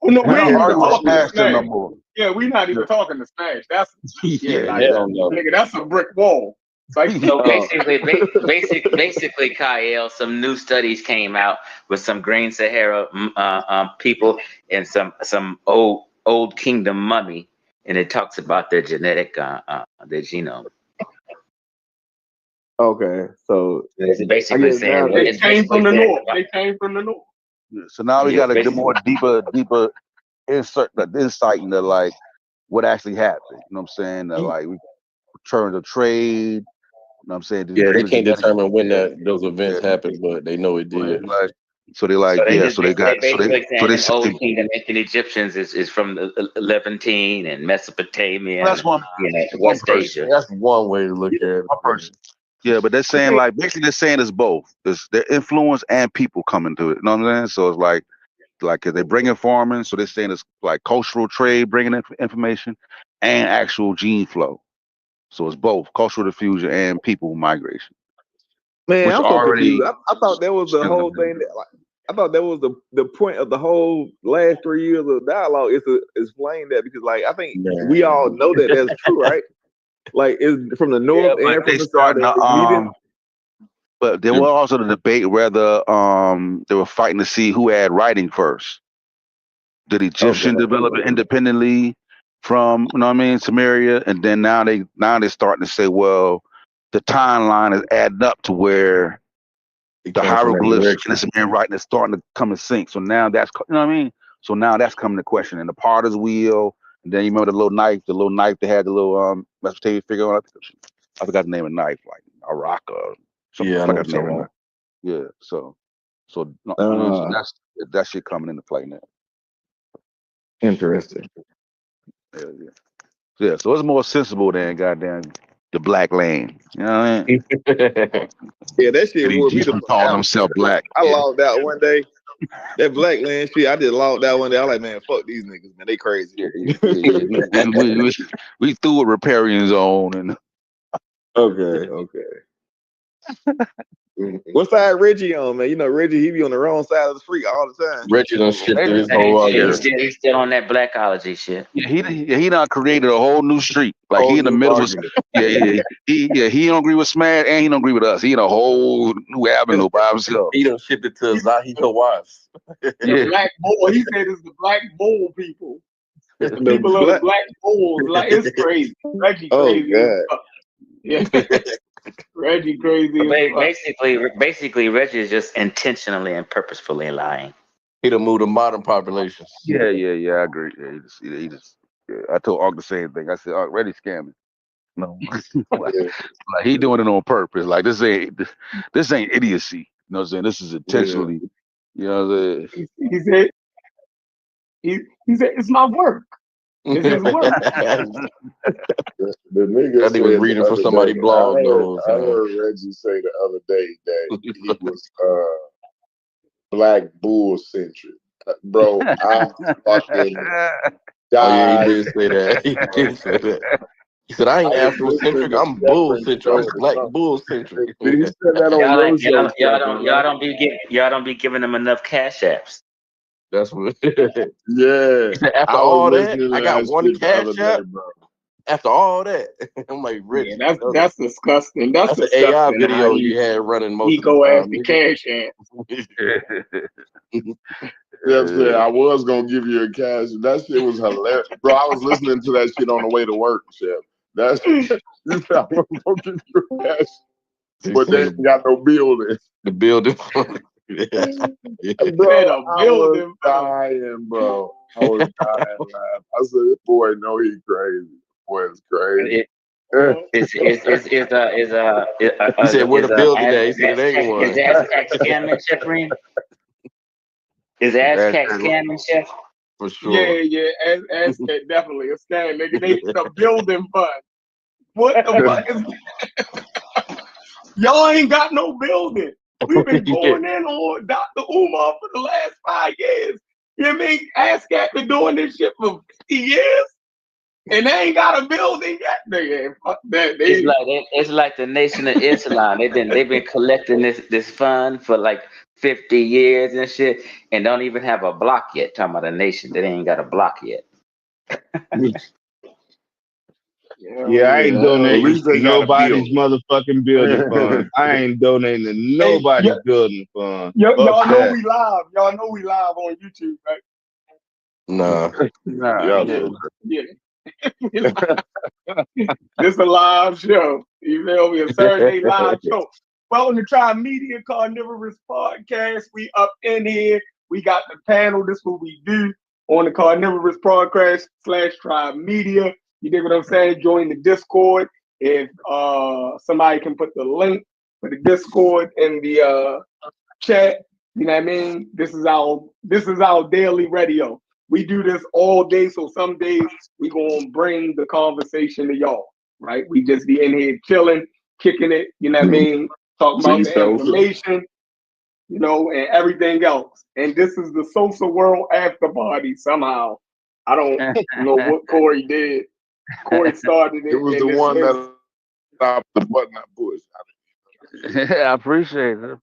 No, we ain't even talking Smash Smash. no more. Yeah, we not even talking to Smash. That's nigga, that's a brick wall. Like, so basically, Kyle, some new studies came out with some Green Sahara people and some old kingdom mummy, and it talks about their genetic their genome. Okay, so it's basically saying they came from the north. They came from the north. Yeah, so now we got a good more deeper insight into like what actually happened. You know what I'm saying? Like we terms of trade. You know what I'm saying? Yeah, they can't determine when those events happened, but they know it did. So they got Old Kingdom ancient Egyptians is from the Levantine and Mesopotamia. That's one. West Asia. That's one way to look at it. One person. Yeah, but they're saying like basically they're saying it's both. It's their influence and people coming to it. You know what I'm saying? So it's like if they bring in farming, so they're saying it's like cultural trade, bringing in information, and actual gene flow. So it's both cultural diffusion and people migration. Man, I'm so confused. I thought that was the whole thing. I thought that was the point of the whole last 3 years of dialogue is to explain that, because like I think we all know that that's true, right? Like it's from the north and from the south. But there was also the debate whether they were fighting to see who had writing first. Did Egyptian develop it independently from, you know what I mean, Samaria? And then now they're starting to say, well, the timeline is adding up to where the hieroglyphs and the Sumerian writing is starting to come in sync. So now that's, you know what I mean? So now that's coming to question. And the potter's wheel, and then you remember the little knife they had the little Mesopotamian figure on. I forgot the name of the knife, like Araka or something. Yeah, I forgot the name of the knife. Yeah, so that's that shit coming into play now. Interesting. Yeah, so it's more sensible than goddamn the black lane. You know what I mean? Yeah, that shit would be the call themselves black. I logged out one day. That black land shit, I just logged out one day. I was like, man, fuck these niggas, man. They crazy. We threw a riparian zone and Okay. What side Reggie on, man? You know, Reggie, he be on the wrong side of the street all the time. Reggie done shifted his whole he's still on that blackology shit. Yeah, he done created a whole new street. Like he in the middle of he don't agree with Smash and he don't agree with us. He in a whole new avenue by himself. He done shifted to Zahi Hawass. The black bull. He said it's the black bull people. It's the people of the black bulls. Like it's crazy. Reggie crazy. God. Yeah. Reggie crazy. Basically, Reggie is just intentionally and purposefully lying. He done moved to modern populations. Yeah, I agree. Yeah, he just I told Ark the same thing. I said, Ark, Reggie scamming. No, like he doing it on purpose. Like this ain't idiocy. You know what I'm saying? This is intentionally. You know what I'm saying? He said it's my work. It's his work. The nigga I think was reading from somebody's blog. I heard Reggie say the other day that he was black bull centric. Bro, I fucking died. Oh yeah, he did say that. He did say that. He said, I ain't Afrocentric, I'm bull-centric. I'm black bull-centric. He said that on y'all don't be giving them enough cash apps. That's what. Yeah. After all that, I got one cash app. After all that, I'm like, Rich. Yeah, that's disgusting. That's an AI video you had running most of the time. He go after cash app. Yeah, I'm saying I was gonna give you a cash. That shit was hilarious, bro. I was listening to that shit on the way to work, Chef. That's you said I was gonna give you a cash, but they ain't got no building. The building. Bro, I was dying, bro. I was dying. I said, "This boy know he crazy. Boy, it's crazy." He said, "Where the building at?" He said, "It ain't one." Is Aztec scamming, Chef Reem? Is Aztec scamming, Chef? For sure. Yeah. Aztec definitely a scam, nigga. They the building fund. What the fuck is that? Y'all ain't got no building. We've been going in on Dr. Umar for the last 5 years. You know what I mean? ASCAP been doing this shit for 50 years. And they ain't got a building yet. Nigga. Fuck that. It's like the Nation of Islam. They've been collecting this fund for like 50 years and shit, and don't even have a block yet. Talking about a nation that ain't got a block yet. Yeah, I ain't donating to nobody's build. motherfucking building fund. I ain't donating to nobody's building fund. Y'all know we live. Y'all know we live on YouTube, right? Nah. Yeah. This a live show. You feel me? A Thursday live show. Welcome to Tri Media Carnivorous Podcast. We up in here. We got the panel. This is what we do on the Carnivorous Podcast / Tri Media. You dig what I'm saying? Join the Discord. If somebody can put the link for the Discord in the chat, you know what I mean? This is our daily radio. We do this all day, so some days we gonna bring the conversation to y'all, right? We just be in here chilling, kicking it, you know what I mean? Talking about the information, you know, and everything else. And this is the Sosaworld after party somehow. I don't know what Corey did. Corey started it. It was the one that stopped the button I pushed. I appreciate it.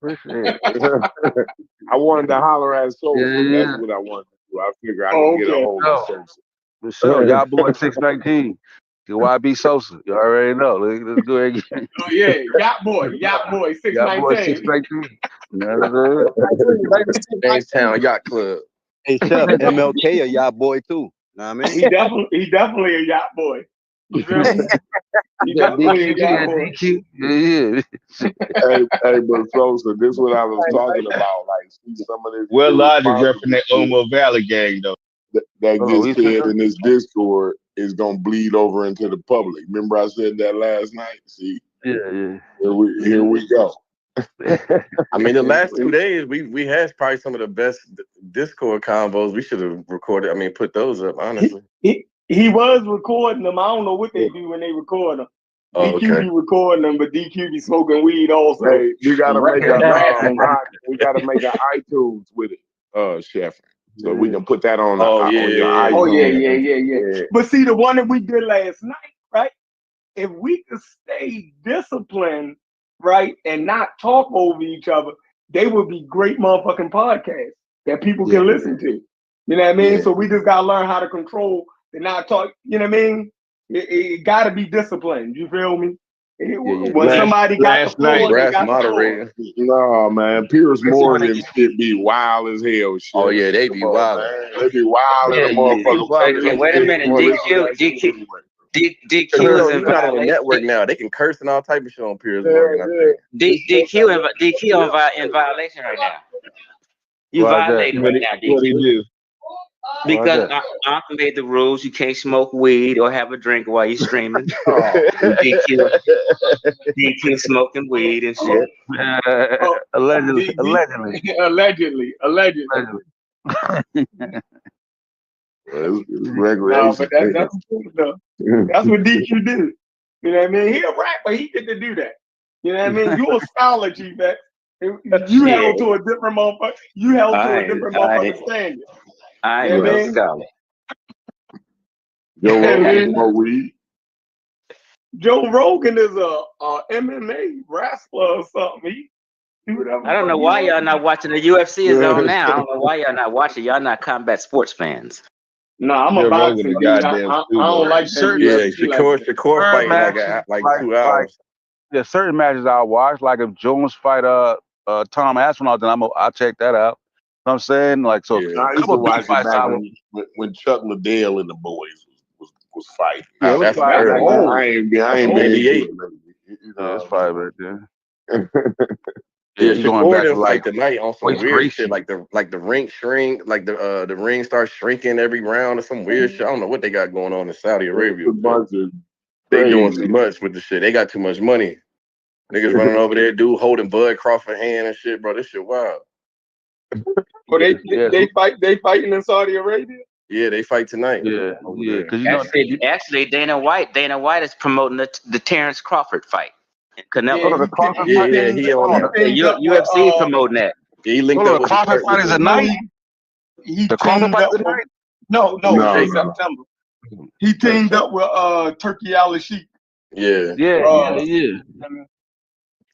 I wanted to holler at Soul. That's what I wanted to do. I figured I could get a hold of Sosa. For sure. Y'all boy 619. YB Sosa. You already know. Let's go ahead again. Oh yeah, Yacht Boy 619. Jamestown Yacht Club. Hey Chef, MLK a yacht boy too. Know what I mean? He definitely a yacht boy. You feel me? He definitely a yacht boy. Hey, but Sosa, this is what I was talking about. Like, see some of this. Well, Logic repping that Omo Valley gang though. That gets said in this Discord is gonna bleed over into the public. Remember I said that last night? See? Yeah. Here we go. I mean, the last 2 days we had probably some of the best Discord combos. We should have recorded. I mean, put those up. Honestly, he was recording them. I don't know what they do when they record them. DQ be recording them, but DQ be smoking weed also. Hey, we gotta make an iTunes with it, Chef. So we can put that on. Oh yeah. But see, the one that we did last night, right? If we could stay disciplined, right, and not talk over each other, they would be great motherfucking podcasts that people can listen to. You know what I mean? So we just gotta learn how to control the not talk. You know what I mean? It gotta be disciplined. You feel me? When somebody got the floor, they got moderator. No, man, Piers Morgan shit be wild as hell. Shit. Oh yeah, they be wild. They be wild as a motherfucker. Wait a minute, DQ is not on the network now. They can curse and all type of shit on Piers Morgan. DQ in violation right now. You violated right now, DQ. What do you do? Because Uncle made the rules. You can't smoke weed or have a drink while you're streaming. DQ smoking weed and shit. Allegedly. No, but that's what DQ do. You know what I mean? He a rapper. He get to do that. You know what I mean? You a scholar, G-Vet. You held to a different motherfucker. You held to a different motherfucker standard. I ain't no scholar. Joe Rogan is a MMA wrestler or something. I don't know why y'all not watching. The UFC is on now. I don't know why y'all not watching. Y'all not combat sports fans. No, I'm a boxing dude. I don't like that. Yeah, Shakur fight like 2 hours. Yeah, certain matches I watch. Like if Jones fight Tom Aspinall, then I'll check that out. You know what I'm saying? Like so. I used to watch it back when Chuck Liddell and the boys was fighting. Yeah, that's I ain't been 88. That's fight right there. Yeah, Shakur didn't fight tonight on some weird shit, like the ring shrink, like the ring starts shrinking every round or some weird shit. I don't know what they got going on in Saudi Arabia. They doing too much with the shit. They got too much money. Niggas running over there, dude holding Bud Crawford hand and shit, bro. This shit wild. Well, they fighting in Saudi Arabia. Yeah, they fight tonight. Yeah. Actually, Dana White is promoting the Terrence Crawford fight. Canelo. He on UFC promoting that. Yeah, he linked up with Crawford fight is a night. The Crawford fight is a night. No, September. He teamed up with Turkey Al Sheikh. Yeah.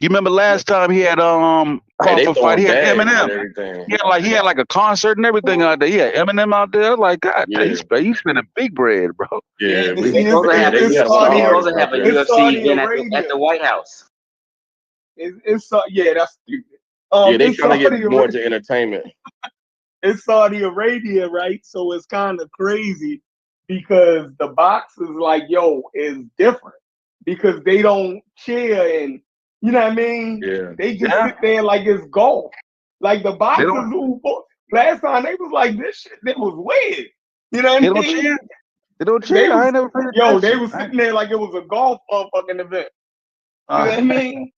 You remember last time he had Crawford fight? He had Eminem. He had like a concert and everything out there. He had Eminem out there. Like, God, he spending big bread, bro. Yeah, they supposed to have a UFC event at the White House. It's that's stupid. They trying to get more to entertainment. It's Saudi Arabia, right? So it's kind of crazy because the boxers is different because they don't cheer and you know what I mean? Yeah. They just sit there like it's golf. Like the boxers who last time they was like this shit, it was weird. You know what I mean? Cheer. They don't cheer. I ain't never played they was sitting there like it was a golf fucking event. You know what I mean?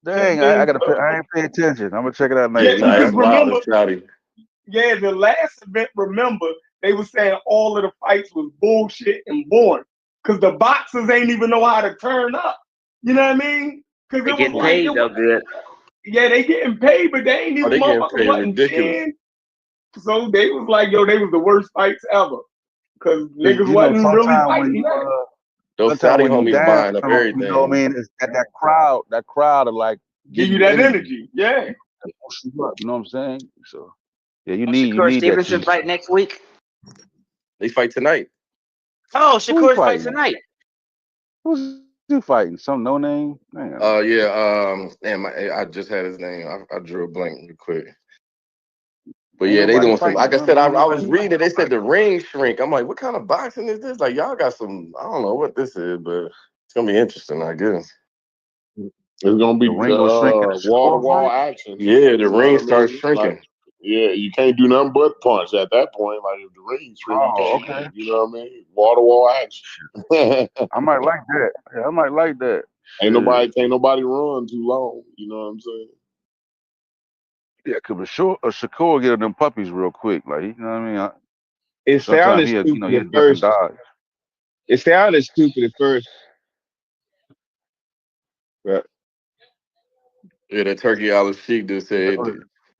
Dang, I ain't pay attention. I'm gonna check it out later. The last event, remember, they were saying all of the fights was bullshit and boring. Because the boxers ain't even know how to turn up. You know what I mean? Because they getting paid though good. Yeah, they getting paid, but they ain't even motherfuckers wasn't cheering. So they was like, they was the worst fights ever. Because niggas wasn't really fighting back. Those Saudi homies buying up everything. You know what I mean? It's that crowd of like give you that energy. Yeah. You know what I'm saying? So yeah, you need Stevenson that fight next week. They fight tonight. Oh, Shakur fight tonight. Who's he fighting? Some no name? Man. Damn, I just had his name. I drew a blank real quick. But yeah, they doing some. Like I said, I was reading. They said the ring shrink. I'm like, what kind of boxing is this? Like y'all got some. I don't know what this is, but it's gonna be interesting, I guess. It's gonna be wall-to-wall action. Yeah, the ring starts shrinking. Like, you can't do nothing but punch at that point. Like if the ring shrinks, you know what I mean? Wall-to-wall action. I might like that. Yeah, I might like that. Can't nobody run too long. You know what I'm saying? Yeah, because Shakur get them puppies real quick. Like, you know what I mean? It sounded stupid at first. It sounded stupid at first. Right. Yeah, that Turkey Island Sheik just said,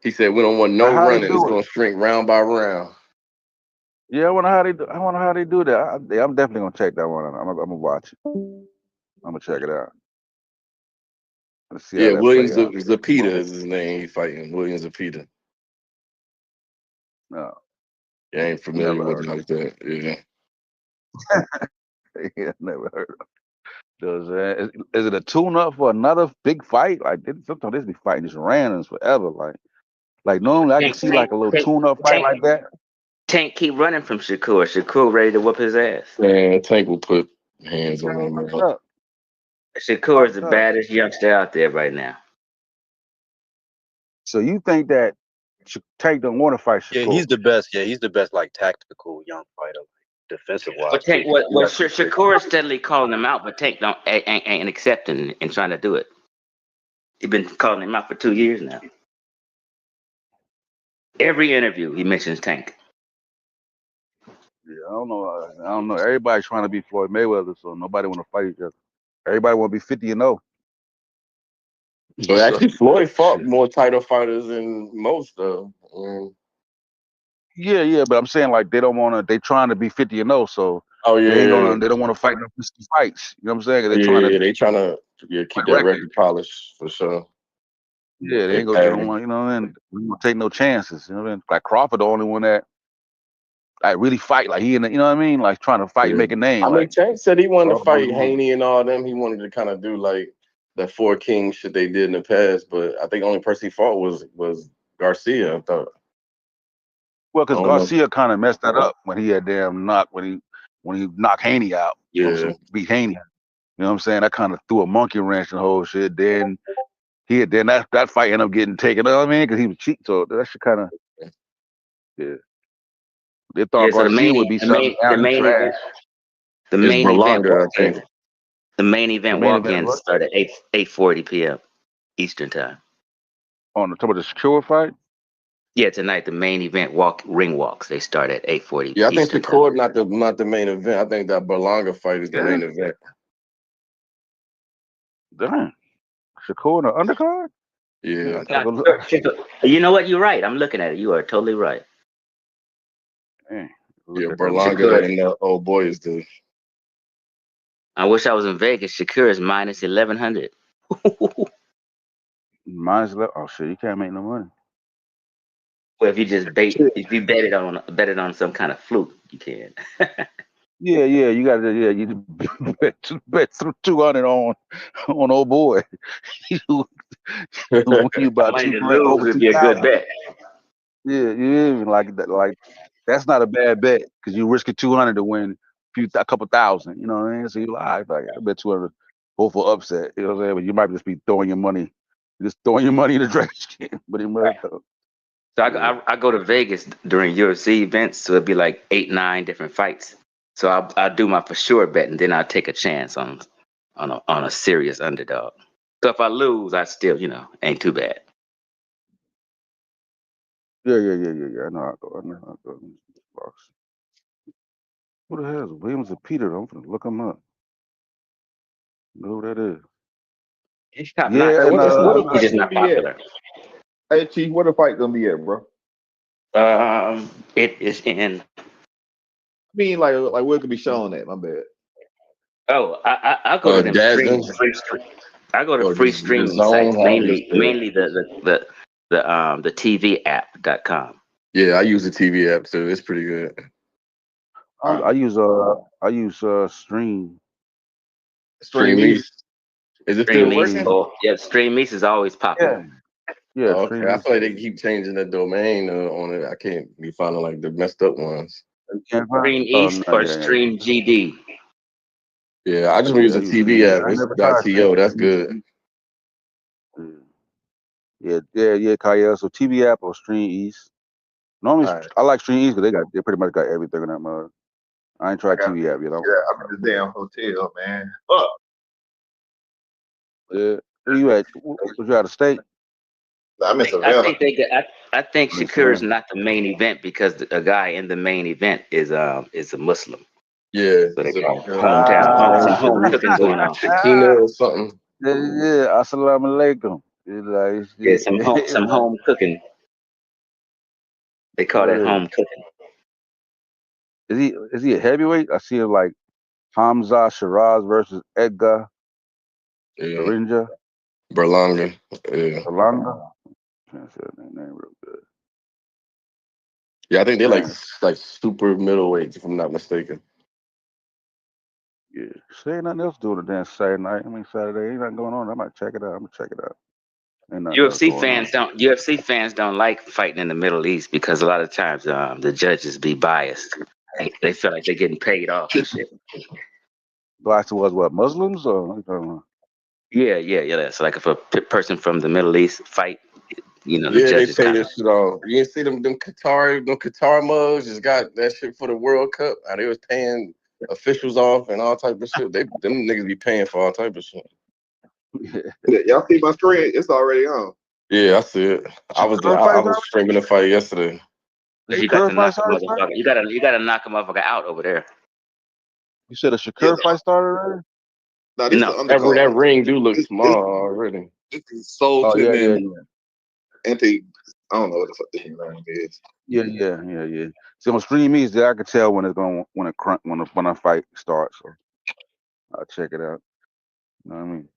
he said, we don't want no running. It's going to shrink round by round. Yeah, I wonder how they do that. I'm definitely going to check that one out. I'm going to watch it. I'm going to check it out. Let's see William Zepeda is his name. He's fighting William Zepeda. No. Yeah, I ain't familiar with him like that. Yeah. Yeah, never heard of him. Is it a tune-up for another big fight? Like sometimes they be fighting just randoms forever. Like normally I can see like a little tune-up fight like that. Tank keep running from Shakur. Shakur ready to whoop his ass. Man, Tank will put hands on him. Shakur is the baddest youngster out there right now. So you think that Tank don't want to fight Shakur? Yeah, he's the best. Yeah, he's the best like tactical young fighter, defensive wise. But Tank, Shakur is steadily calling him out, but Tank ain't accepting and trying to do it. He's been calling him out for 2 years now. Every interview he mentions Tank. Yeah, I don't know. Everybody's trying to be Floyd Mayweather, so nobody want to fight each other. Everybody want to be 50-0. But actually, Floyd fought more title fighters than most of. Yeah, but I'm saying like they don't want to. They trying to be 50-0, so they don't want to fight no 50 fights. You know what I'm saying? They trying to keep that record polished for sure. Yeah, they ain't gonna get on, and we don't take no chances. You know what I mean? Like Crawford, the only one that like really fight, like you know what I mean? Like trying to fight and make a name. I mean, Tank said he wanted to fight Haney and all them. He wanted to kind of do like that 4 Kings shit they did in the past, but I think the only person he fought was Garcia, I thought. Well, because Garcia kind of messed that up when he had when he knocked Haney out. Beat Haney. You know what I'm saying? That kind of threw a monkey wrench in the whole shit. Then that fight ended up getting taken. You know what I mean? Because he was cheating. So that should kind of They thought Garcia would be something. The main event. The main event walk-in started at 8:40 p.m. Eastern time. On the top of the Shakur fight? Yeah, tonight the main event ring walks. They start at 8:40. Yeah, I think Shakur not the main event. I think that Berlanga fight is the main event. Damn. Shakur in the undercard? Yeah. You know what? You're right. I'm looking at it. You are totally right. Dang. Yeah, Berlanga and the old boy is the. I wish I was in Vegas. Shakur is minus 1,100. Mine's left. Oh shit, you can't make no money. Well, if you just if you bet it on some kind of fluke, you can. Yeah, you got to. Yeah, you bet through 200 on old boy. you about Money to $2,000 lose over would be a good 2,000. bet. Yeah, you even like that. Like that's not a bad bet because you risking 200 to win a couple thousand. You know what I mean? So you like, I bet 200 go for upset. You know what I'm saying? But you might just be throwing your money, just throwing your money in the trash can. But it might. So I go to Vegas during UFC events, so it'd be like 8, 9 different fights. So I'll do my for sure bet, and then I'll take a chance on a serious underdog. So if I lose, I still ain't too bad. Yeah. I know. I go. Box. Who the hell is Williams and Peter? I'm gonna look him up. Know who that is? He's top Yeah, notch. and He's just not popular. Hey Chief, where the fight gonna be at, bro? It is in. I mean, like where it could be shown at? My bad. Oh, I go to them free stream. I go to free streaming sites, mainly the TV app.com. Yeah, I use the TV app too. It's pretty good. I use Stream. Stream East. Is it still working? Yeah, Stream East is always popular. Yeah. Okay. I feel like they keep changing the domain on it. I can't be finding like the messed up ones. Stream East or Stream GD. Yeah, I just use the TV app. It's .to. That's good. Yeah, Kyle. So TV app or Stream East. Normally, I like Stream East because they pretty much got everything in that mug. I ain't tried TV app yet. Yeah, I'm in the damn hotel, man. Fuck. Yeah. Where you at? Was you out of state? I'm in I think Shakur is not the main event because a guy in the main event is a Muslim. Yeah. So they call hometown home cooking going on. Shakina or something. Yeah. Assalamu alaikum. Yeah, some home cooking. They call that home cooking. Is he a heavyweight? I see him like Hamza Shiraz versus Edgar Berlanga. Berlanga. Yeah. Berlanga. Can't say that name real good. Yeah, I think they're like super middleweight, if I'm not mistaken. Yeah. So ain't nothing else doing a damn Saturday night. I mean Saturday, ain't nothing going on. I might check it out. I'm gonna check it out. UFC fans don't like fighting in the Middle East because a lot of times the judges be biased. They feel like they're getting paid off and shit. Blacks was what, Muslims or? Yeah. So like if a person from the Middle East fight, the judges they pay this shit off. You didn't see them Qatar mugs just got that shit for the World Cup. They was paying officials off and all type of shit. Them niggas be paying for all type of shit. Y'all see my screen? It's already on. Yeah, I see it. I was streaming the fight yesterday. You got to knock a motherfucker. You gotta knock a motherfucker out over there. You said a Shakur fight started already? No, that ring do look small already. It's sold to them. I don't know what the fuck the name is. Yeah. See, on Stream East, I can tell when a fight starts. So I'll check it out. You know what I mean?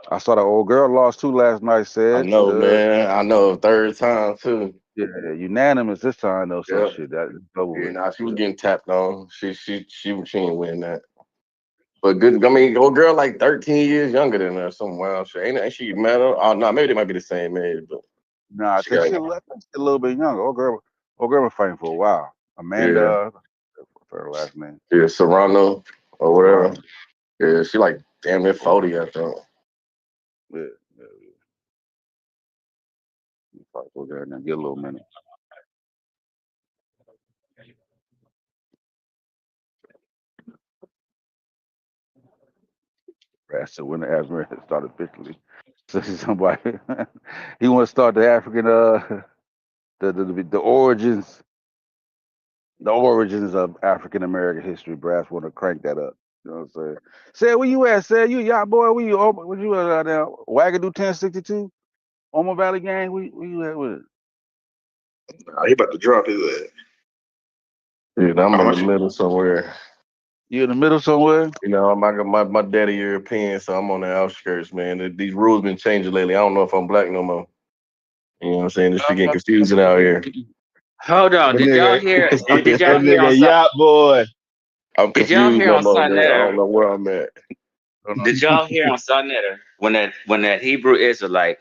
I saw the old girl lost too last night. Said I know, man. I know, third time too. Yeah, unanimous this time though. So shit, that she was getting tapped on. She ain't win that. But good. I mean, old girl like 13 years younger than her. Some wild shit. Ain't she mad? Oh no, maybe they might be the same age, but. Nah, I think she's a little bit younger. Old girl was fighting for a while. Amanda, for her last name. Yeah, Serrano or whatever. Yeah, she like damn near 40, I think. Yeah. Probably go there and get a little minute. So when the Asmar started officially, so somebody he want to start the African the origins of African American history. Brass want to crank that up. You know what I'm saying? Say where you at? Say you yacht boy? Where you? Where you at now? Wagadu 1062, Omo Valley gang. Where you at with it? He about to drop his ass. Yeah, I'm in the middle somewhere. You in the middle somewhere? You know, my daddy European, so I'm on the outskirts, man. These rules been changing lately. I don't know if I'm black no more. You know what I'm saying? This shit getting confusing out here. Hold on, did y'all hear? Did y'all That hear on nigga yacht boy. I'm Did y'all confused hear no on more, man. I Sunday? don't know where I'm at. Did y'all hear on Sunday when that Hebrew Israelite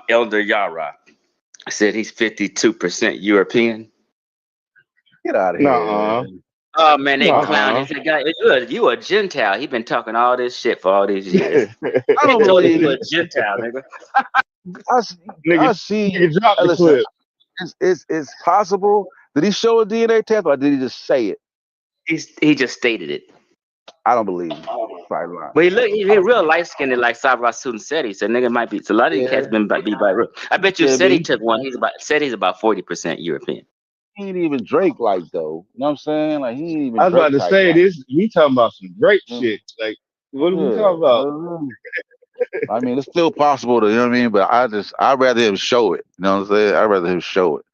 Elder Yara said he's 52% European? Get out of Nuh-uh. here. Oh man, they clowned. Nuh-uh. They said, "Guy, you a Gentile." He been talking all this shit for all these years. I They don't told him believe you a it. Gentile, nigga. I see. Nigga, drop the Listen, clip. it's possible. Did he show a DNA test or did he just say it? He just stated it. I don't believe him. Probably lying. But he real light skinned like Sabra Sudan said. He said nigga might be. So a lot of these cats been be by real. I bet you said he took one. He's about 40% European. He ain't even Drake like though. You know what I'm saying? Like he ain't even. I was about Drake to type say like. this. We talking about some Drake shit. Like, what are we talking about? I mean, it's still possible to, you know what I mean? But I'd rather him show it. You know what I'm saying? I'd rather him show it.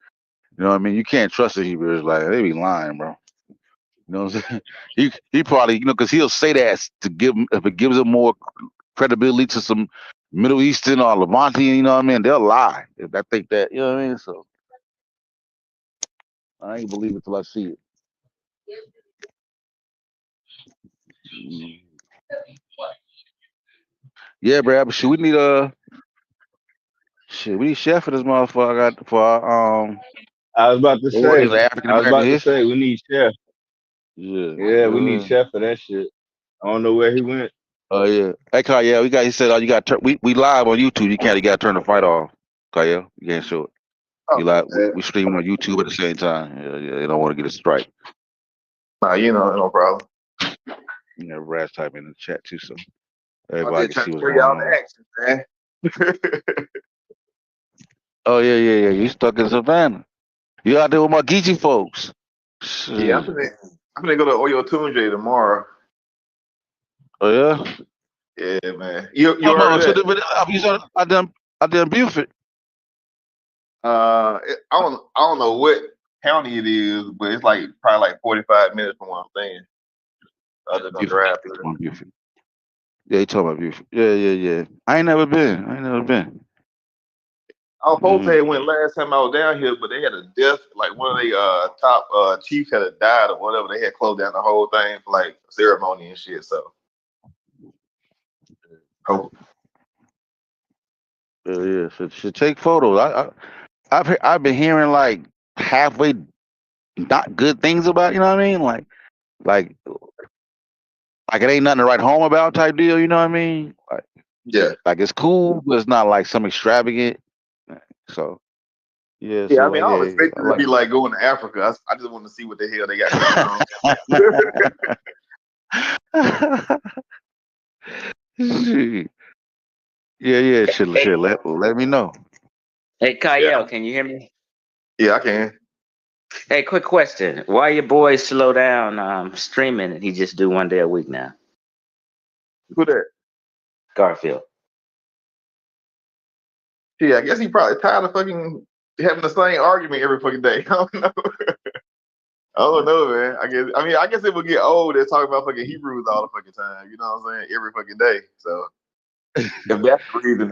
You know what I mean? You can't trust the Hebrews. Like, they be lying, bro. You know what I'm saying? He probably, because he'll say that to give him, if it gives him more credibility to some Middle Eastern or Levantian, you know what I mean? They'll lie if I think that, you know what I mean? So I ain't believe it till I see it. Yeah, bro. But shit, we need we need chef for this motherfucker. I was about to say. African American history. We need chef. Yeah, we need chef for that shit. I don't know where he went. Oh yeah. Hey Kyle, he said, you got we live on YouTube. You got to turn the fight off. Kyle, you can't show it. You live. We streaming on YouTube at the same time. Yeah, they don't want to get a strike. Nah, no problem. You know, Raz type in the chat too, so everybody can see what's going on. on. Action, man. Oh yeah. You stuck in Savannah. You out there with my Geechee folks. Yeah, I'm gonna go to Oyo Tunje tomorrow. Oh yeah. Yeah, man. You heard that? I done Buford. I don't know what county it is, but it's like probably like 45 minutes from what I'm saying. Other than drive through. Buford. Yeah, he talking about Buford. Yeah. I ain't never been. I was supposed to have went last time I was down here, but they had a death. Like one of the top chiefs had died or whatever. They had closed down the whole thing for like ceremony and shit. So, yeah. Should take photos. I've been hearing like halfway not good things about. You know what I mean? Like it ain't nothing to write home about type deal. You know what I mean? Like yeah. Like it's cool, but it's not like some extravagant. So. Yeah, I mean, I was expecting to be like going to Africa. I just want to see what the hell they got going on. Yeah, shit. Let me know. Hey, Kyle, can you hear me? Yeah, I can. Hey, quick question. Why your boys slow down streaming and he just do one day a week now? Who that? Garfield. Yeah, I guess he probably tired of fucking having the same argument every fucking day. I don't know. I don't know, man. I guess it would get old to talk about fucking Hebrews all the fucking time. You know what I'm saying? Every fucking day. So if that's the reason,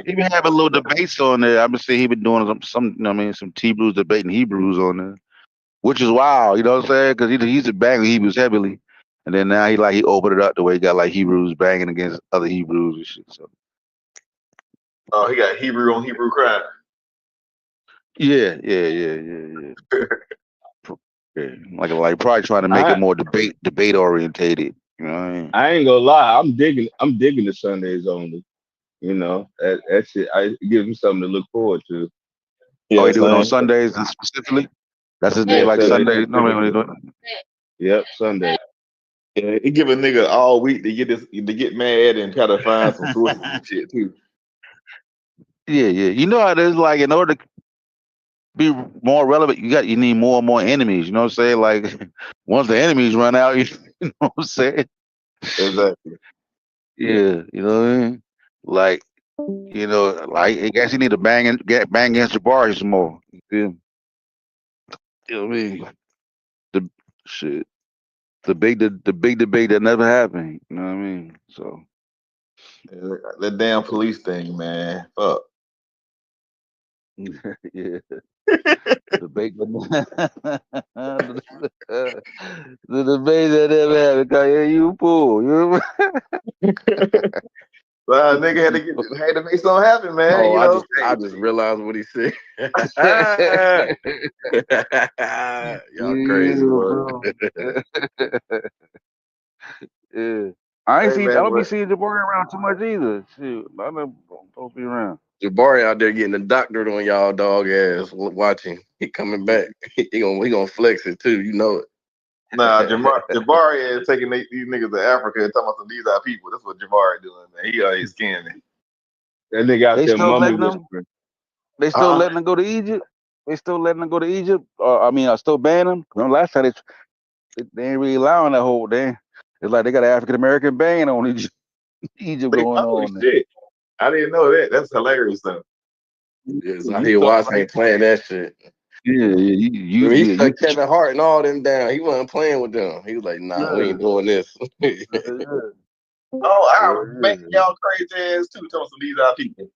he been having little debates on there. I've been seeing he been doing some some Hebrews debating Hebrews on there, which is wild. You know what I'm saying? Because he's a banging Hebrews heavily, and then now he opened it up the way he got like Hebrews banging against other Hebrews and shit. So. Oh, he got Hebrew on Hebrew crime. Yeah. Like probably trying to make it more debate orientated. You know what I mean? I ain't gonna lie, I'm digging the Sundays only. You know, that shit. It gives me something to look forward to. Yeah, oh, he do it on Sundays specifically. That's his day, like Sunday. No, what are you doing? Yep, Sunday. Yeah, he give a nigga all week to get mad and try to find some sources and shit too. Yeah. You know how it is. Like in order to be more relevant, you need more and more enemies. You know what I'm saying? Like once the enemies run out, you know what I'm saying? Exactly. Yeah, you know what I mean? Like, I guess you need to bang against Jabari some more. You know what I mean? The shit. the big debate that never happened. You know what I mean? So that damn police thing, man. Fuck. yeah. Debate the debate that never happened. Yeah, you fool. You Well, nigga had to make something happen, man. Oh, you know? I just realized what he said. Y'all crazy, bro. Yeah. I Hey, man, don't be seeing Jabari around too much either. Shoot, I don't supposed to be around. Jabari out there getting the doctorate on y'all dog ass watching. He coming back. He gonna flex it too. You know it. Nah, Jabari is taking these niggas to Africa and talking about these are people. That's what Jabari doing, man. He out here scamming. That nigga out They there still mummy letting them. whispering. They still letting them go to Egypt. They still letting them go to Egypt. I still ban them. Remember last time they ain't really allowing that whole thing. It's like they got an African American ban on Egypt going Holy on. shit! I didn't know that. That's hilarious though. Yes, I hear Watson ain't playing that shit. Yeah, He took Kevin Hart and all them down. He wasn't playing with them. He was like, nah, we ain't doing this. Man, y'all crazy ass too. Talking some these are people.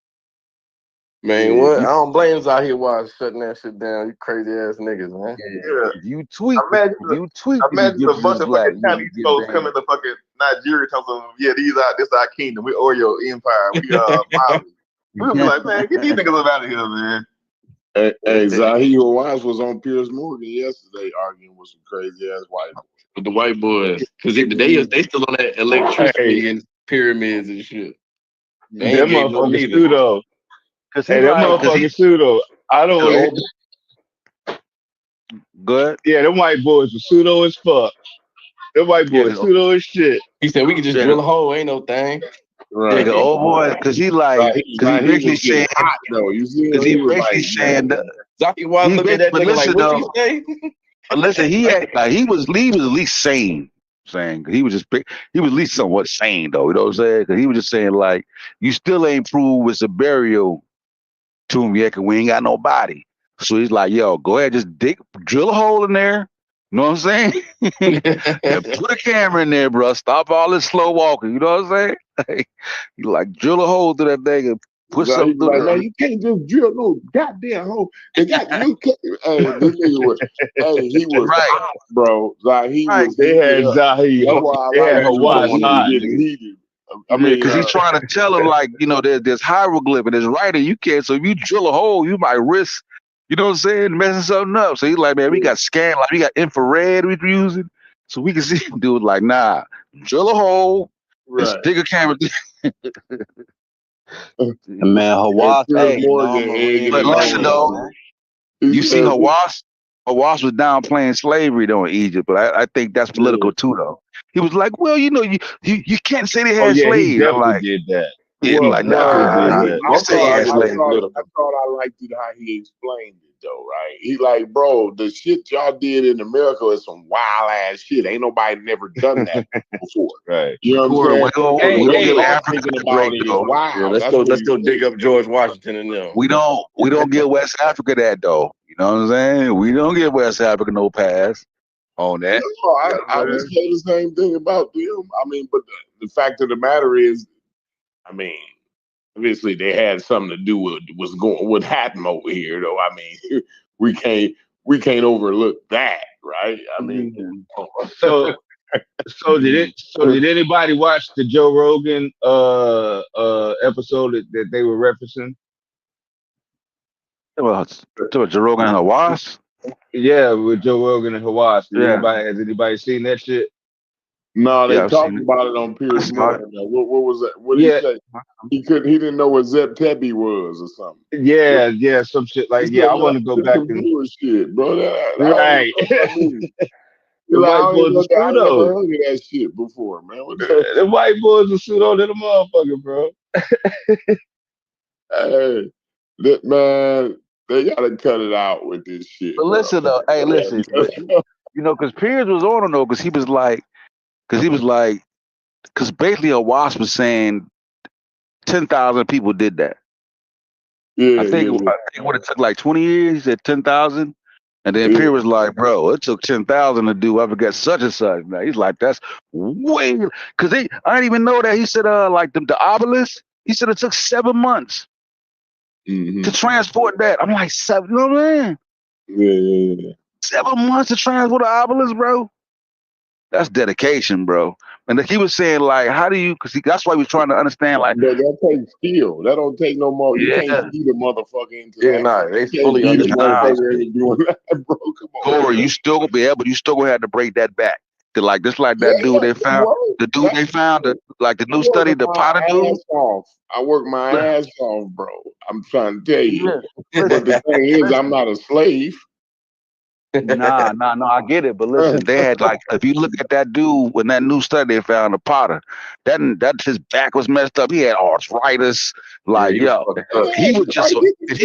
Man, what? I don't blame us out here watching shutting that shit down. You crazy ass niggas, man. Yeah. You tweet. Imagine a bunch of black, fucking Chinese folks coming to fucking Nigeria talking some, yeah, this our kingdom. We Oreo Empire. We Mali. We'll be like, man, get these niggas up out of here, man. Hey, Zahir Wise was on Piers Morgan yesterday arguing with some crazy ass white boys. With the white boys. Because they still on that electricity and pyramids and shit. They That ain't getting no motherfucker neither. pseudo. Hey, that motherfucker pseudo. I don't good. Yeah, them white boys were pseudo as fuck. Them white boys pseudo as shit. He said we could just drill a hole, ain't no thing. Right. The old boy, because he basically saying hot though. You see, because he basically saying Zaki Wise look at that nigga like, what you say? Listen, he was at least sane. Saying he was at least somewhat sane though. You know what I'm saying? Because he was just saying like, you still ain't proved it's a burial tomb yet, because we ain't got no body. So he's like, yo, go ahead, just drill a hole in there. You know what I'm saying? And put a camera in there, bro. Stop all this slow walking. You know what I'm saying? You like drill a hole through that thing and put something through man, you can't just drill no goddamn hole. They got you. Hey, this nigga was. Hey, he was hot, bro. Like he was. They had Zahir. They had Hawaii hot. Heated. I mean, because he's trying to tell him like, you know, there's hieroglyph and there's writing. You can't. So if you drill a hole, you might risk. You know what I'm saying? Messing something up. So he's like, man, we got scan, like we got infrared we're using. So we can see him do it like, nah, drill a hole, and stick a camera. Man, Hawass, but listen though, you see Hawass was downplaying slavery though in Egypt, but I think that's political too though. He was like, well, you know, you can't say they had slaves. He definitely did that. Yeah, Well, like, nah, I thought I liked it how he explained it though, right? He like, bro, the shit y'all did in America is some wild ass shit. Ain't nobody never done that before. Right. You know what I'm saying? We don't give Africa Africa about it is wild. Yeah, let's go dig up George Washington and them. We don't give West Africa that though. You know what I'm saying? We don't give West Africa no pass on that. I would say the same thing about them. I mean, but the fact of the matter is, I mean, obviously they had something to do with what happened over here, though. I mean, we can't overlook that, right? I mean, so did anybody watch the Joe Rogan episode that they were referencing? To Joe Rogan and Hawass? Yeah, with Joe Rogan and Hawass. Has anybody seen that shit? No, they talked about it on Piers Morgan. What was that? What did he say? He didn't know what Zep Tepe was or something. Yeah, some shit like I want to go back and bullshit, bro. Right. The white boys are I never heard of that shit before, man. The white boys are pseudo to the motherfucker, bro. Hey, man, they gotta cut it out with this shit. But listen though, listen, you know, because Piers was on him though, because basically Hawass was saying 10,000 people did that. Yeah, I think what it took like 20 years. He said 10,000 And then Pierre was like, bro, it took 10,000 to do. I forgot such and such. Now he's like, that's way, because I didn't even know that. He said, like the obelisk, he said it took 7 months to transport that. I'm like, 7, you know what I'm saying? Yeah. 7 months to transport an obelisk, bro. That's dedication, bro. And he was saying, like, how do you, because that's why we're trying to understand, like, that takes skill. That don't take no more. You can't beat a motherfucker into that. Nah, they fully understand. Doing that, bro. Come on. Corey, you still gonna be able, you still gonna have to break that back. Like just like that dude they found, the dude they found, like the new study, the Potter dude. I work my ass off, bro. I'm trying to tell you. But the thing is, I'm not a slave. Nah, I get it. But listen, they had like, if you look at that dude when that new study they found, the Potter, that his back was messed up. He had arthritis. Like, he was just if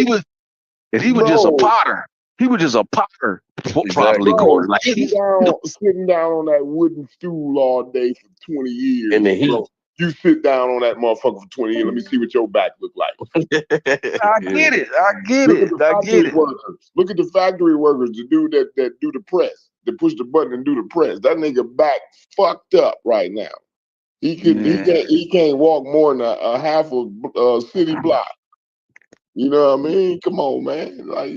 he was just a potter. He was just a potter, properly called. Like sitting down on that wooden stool all day for 20 years. In the heat. Bro, you sit down on that motherfucker for 20 years. Let me see what your back look like. I get it. Look at the factory workers, the dude that do the press, that push the button and do the press. That nigga back fucked up right now. He can't walk more than a half a city block. You know what I mean? Come on, man. Like,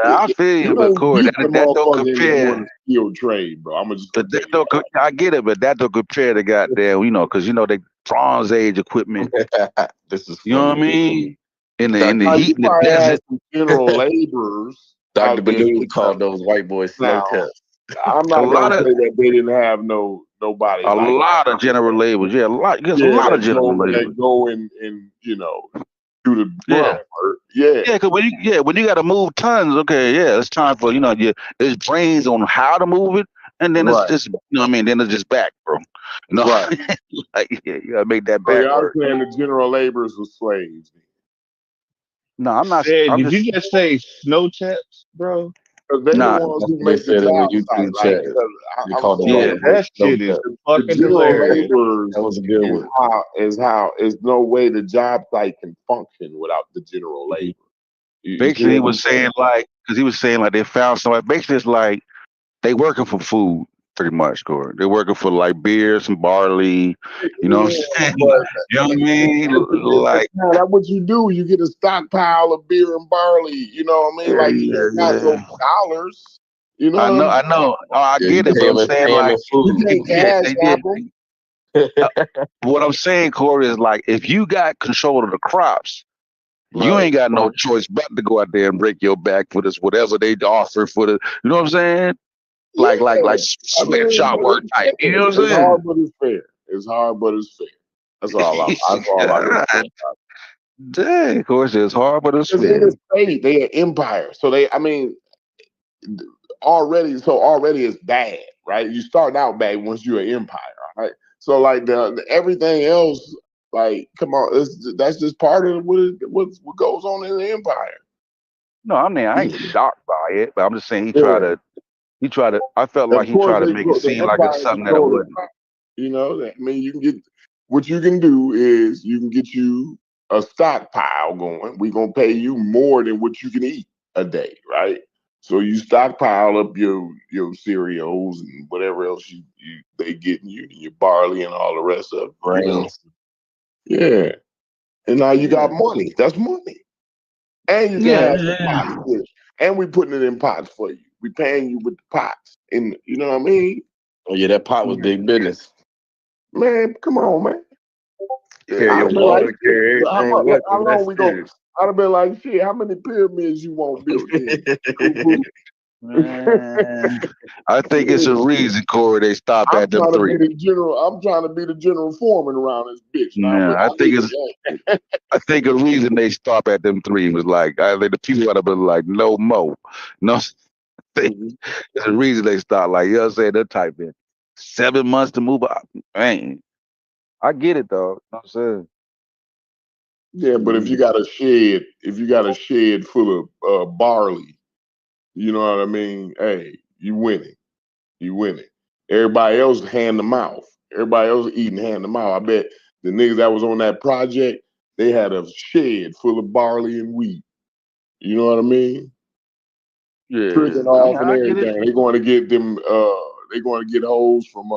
I feel you, but Corey, that don't compare. Skilled trade, bro. I'm just. But that don't, I get it, but that don't compare to goddamn, because they Bronze Age equipment. This is, you know what I mean? In the heat, in the desert. General laborers. Dr. Badu called those white boys snow tests. I'm not gonna say that they didn't have nobody. A lot of general laborers, a lot of general laborers that go and do the work. Because when you got to move tons, it's time for there's brains on how to move it, and then it's just then it's just back, bro. Like you gotta make that back. I'm saying the general laborers were slaves. No, I'm not. Did you just say snow chaps, bro? They're the ones who make the job site. That shit is fucking hilarious. That was a good one. Is no way the job site can function without the general labor. Basically, he was saying like they found somebody. Basically, it's like they working for food, pretty much, Corey. They're working for like beer, some barley. You know what I'm saying? You know what I mean? Like that's what you do. You get a stockpile of beer and barley. You know what I mean? Like you got no dollars. You know? I know. I get it, but I'm saying like you can't what I'm saying, Corey, is like if you got control of the crops. You ain't got no choice but to go out there and break your back for this, whatever they offer for the, you know what I'm saying? Like sweatshop work type. You know what I'm saying? It's hard, but it's fair. It's hard, but it's fair. That's all I can say. Dang, of course, it's hard, but it's fair. They an empire. So already it's bad, right? You start out bad once you're an empire, right? So like everything else, like, come on, that's just part of what goes on in the empire. No, I mean I ain't shocked by it, but I'm just saying he tried to. I felt like he tried to make it seem like it's something that it wasn't. I mean, what you can do is you can get you a stockpile going. We're gonna pay you more than what you can eat a day, right? So you stockpile up your cereals and whatever else they getting you, your barley and all the rest of it. Grains. Yeah. And now you got money. That's money. And you can have pots. And we putting it in pots for you. We paying you with the pots. And you know what I mean? Oh yeah, that pot was big business. Man, come on, man. Carry your water, carry everything. How long we go? I'd have been like, shit, how many pyramids you want built in? Man, I think it's a reason, Corey, they stopped at them 3. I'm trying to be the general foreman around this bitch. I think a reason they stopped at them 3 was like, I think the people would have been like, no more. No, there's a reason they stopped. Like, you know what I'm saying? They're typing 7 months to move up. Man, I get it though. You know what I'm saying? Yeah, but if you got a shed full of barley, you know what I mean? Hey, you winning. You winning. Everybody else hand to mouth. Everybody else eating hand to mouth. I bet the niggas that was on that project, they had a shed full of barley and wheat. You know what I mean? tricking off and everything. They're going to get them. They're going to get hoes from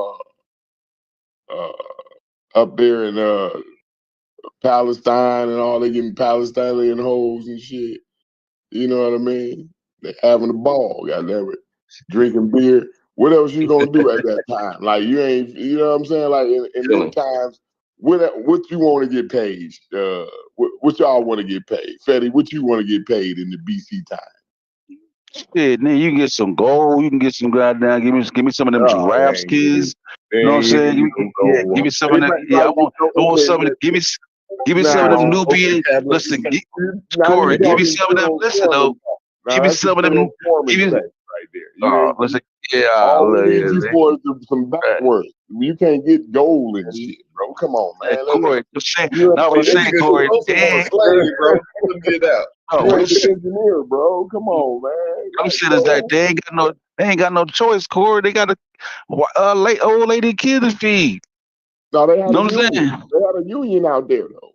up there in Palestine and all. They getting Palestinian hoes and shit. You know what I mean? They having a ball, goddamn it, drinking beer. What else you gonna do at that time? Like you ain't, you know what I'm saying? Like in them times, what you want to get paid? What y'all want to get paid? Fetty, what you want to get paid in the BC time? Yeah, man, you can get some gold. You can get some goddamn. Give me some of them giraffe skins. You know what I'm saying? Give me some of them. Yeah, I want some of them. Give me some of them Nubian. Listen, Corey, give me some of them. Listen though, give me some of them. Give me right there. Listen, all we need you for is some back work. You can't get gold and shit, bro. Come on, man. Corey, not what I'm saying, Corey. Bro. Get out. You ain't the engineer, bro. Come on, man. I'm saying is that they ain't got no choice, Corey. They got a old lady kid to feed. No, they had a union. They had a union out there though.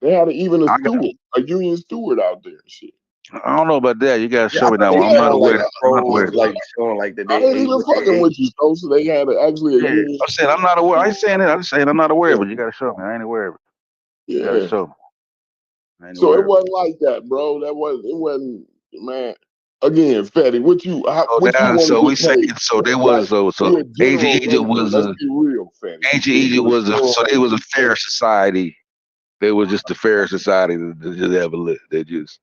They had even a union steward out there. Shit. I don't know about that. You gotta show me that one. I'm not aware. Like showing like that. I ain't even fucking with you, so they had actually a union. I'm saying I'm not aware. I ain't saying that. I'm saying I'm not aware, but you gotta show me. I ain't aware of it. You gotta show me. So it wasn't like that, bro. It wasn't, man. Again, Fetty, what you so we say so they was so ancient Egypt was a real Fetty. Ancient Egypt was so they was a fair society. They was just a fair society that just ever lived. They just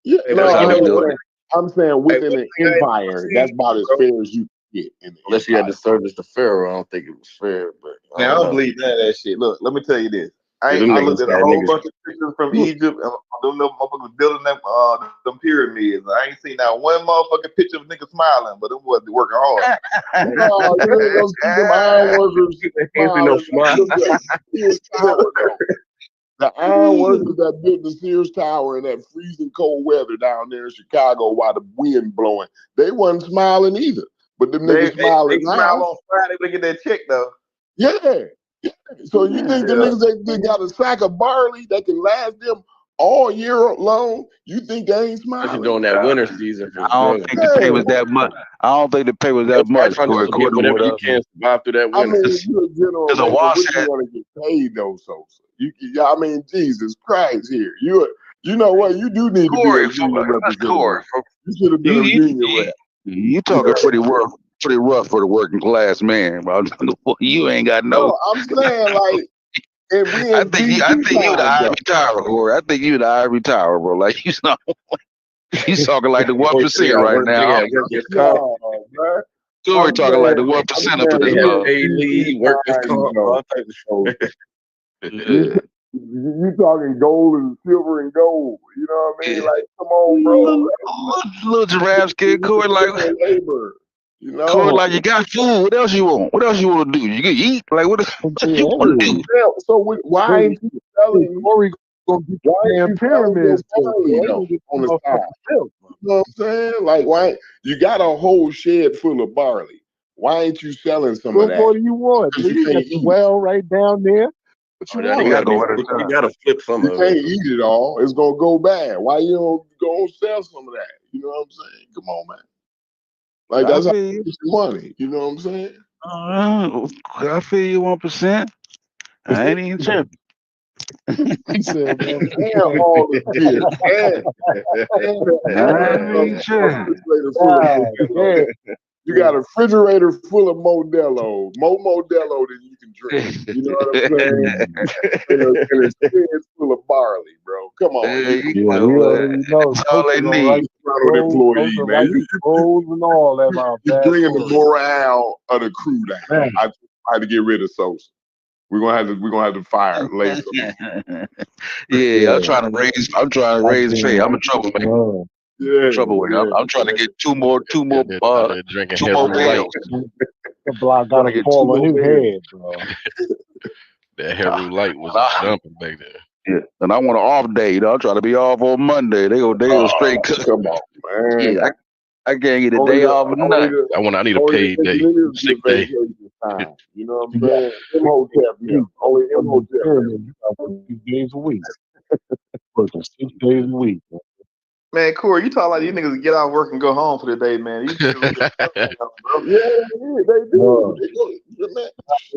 I'm saying within an empire, that's about as fair as you get. Unless you had to service the pharaoh, I don't think it was fair. But I don't believe none of that shit. Look, let me tell you this. I looked at a whole bunch of pictures from Egypt, and them motherfuckers building them pyramids. I ain't seen not one motherfucking picture of niggas smiling, but them was working hard. No, you ain't gonna see them ironworkers smiling. The ironworkers that built the Sears Tower in that freezing cold weather down there in Chicago while the wind blowing, they wasn't smiling either. But them niggas smiling now. They smile on Friday, they get that check though. Yeah. So you think the niggas they got a sack of barley that can last them all year long? You think they ain't smiling? Especially during that winter season. I don't think the pay was that much. I don't think the pay was that much. Whatever you can survive through that winter. I mean, you're a general. There's a wash you want to get paid though, so I mean, Jesus Christ, here you know what? You do need to be a union representative. You should have been a union rep. You talking pretty rough for the working class man, bro. You ain't got no. No, I'm saying like. I think you the ivory tower, Corey. I think you the ivory tower, bro. Like he's talking like the 1% right now. Corey talking like the 1% up in this. You talking gold and silver and gold. You know what I mean? Like, come on, bro. Little giraffe skin, Corey, like labor. You know, Corey, like you got food. What else you want? What else you want to do? You can eat. Like what you want to do? So why ain't you selling? Corey gonna get the pyramids on the side? You know what I'm saying? Like, why you got a whole shed full of barley? Why ain't you selling some of that? What do you want? You got the well right down there. You gotta flip some of it. You can't eat it all. It's gonna go bad. Why you don't go sell some of that? You know what I'm saying? Come on, man. Like that's how you get your money. You know what I'm saying? I feel you 1%. I ain't even tripping. He said, man, damn all the shit. You got a refrigerator full of Modelo, more Modelo than you can drink. You know what I'm saying? and a shed full of barley, bro. Come on. That's all they need. Employee, man. You're bringing the morale of the crew down. I tried to get rid of Sosa. We're gonna have to fire later. I'm trying to raise pay. I'm a troublemaker. Trouble with it. I'm trying to get two more drinking bales. The block got to fall on his head, bro. That Heru light was dumping back there. Yeah, and I want an off day. I'm trying to be off on Monday. They go straight cook. Come on, man. Yeah, I can't get a day off. I need a paid day, sick day. You know what I'm saying? M-Hotel, only M-Hotel. 6 days a week. Working 6 days a week. Man, Corey, you talk like these niggas get out of work and go home for the day, man. These niggas they do. They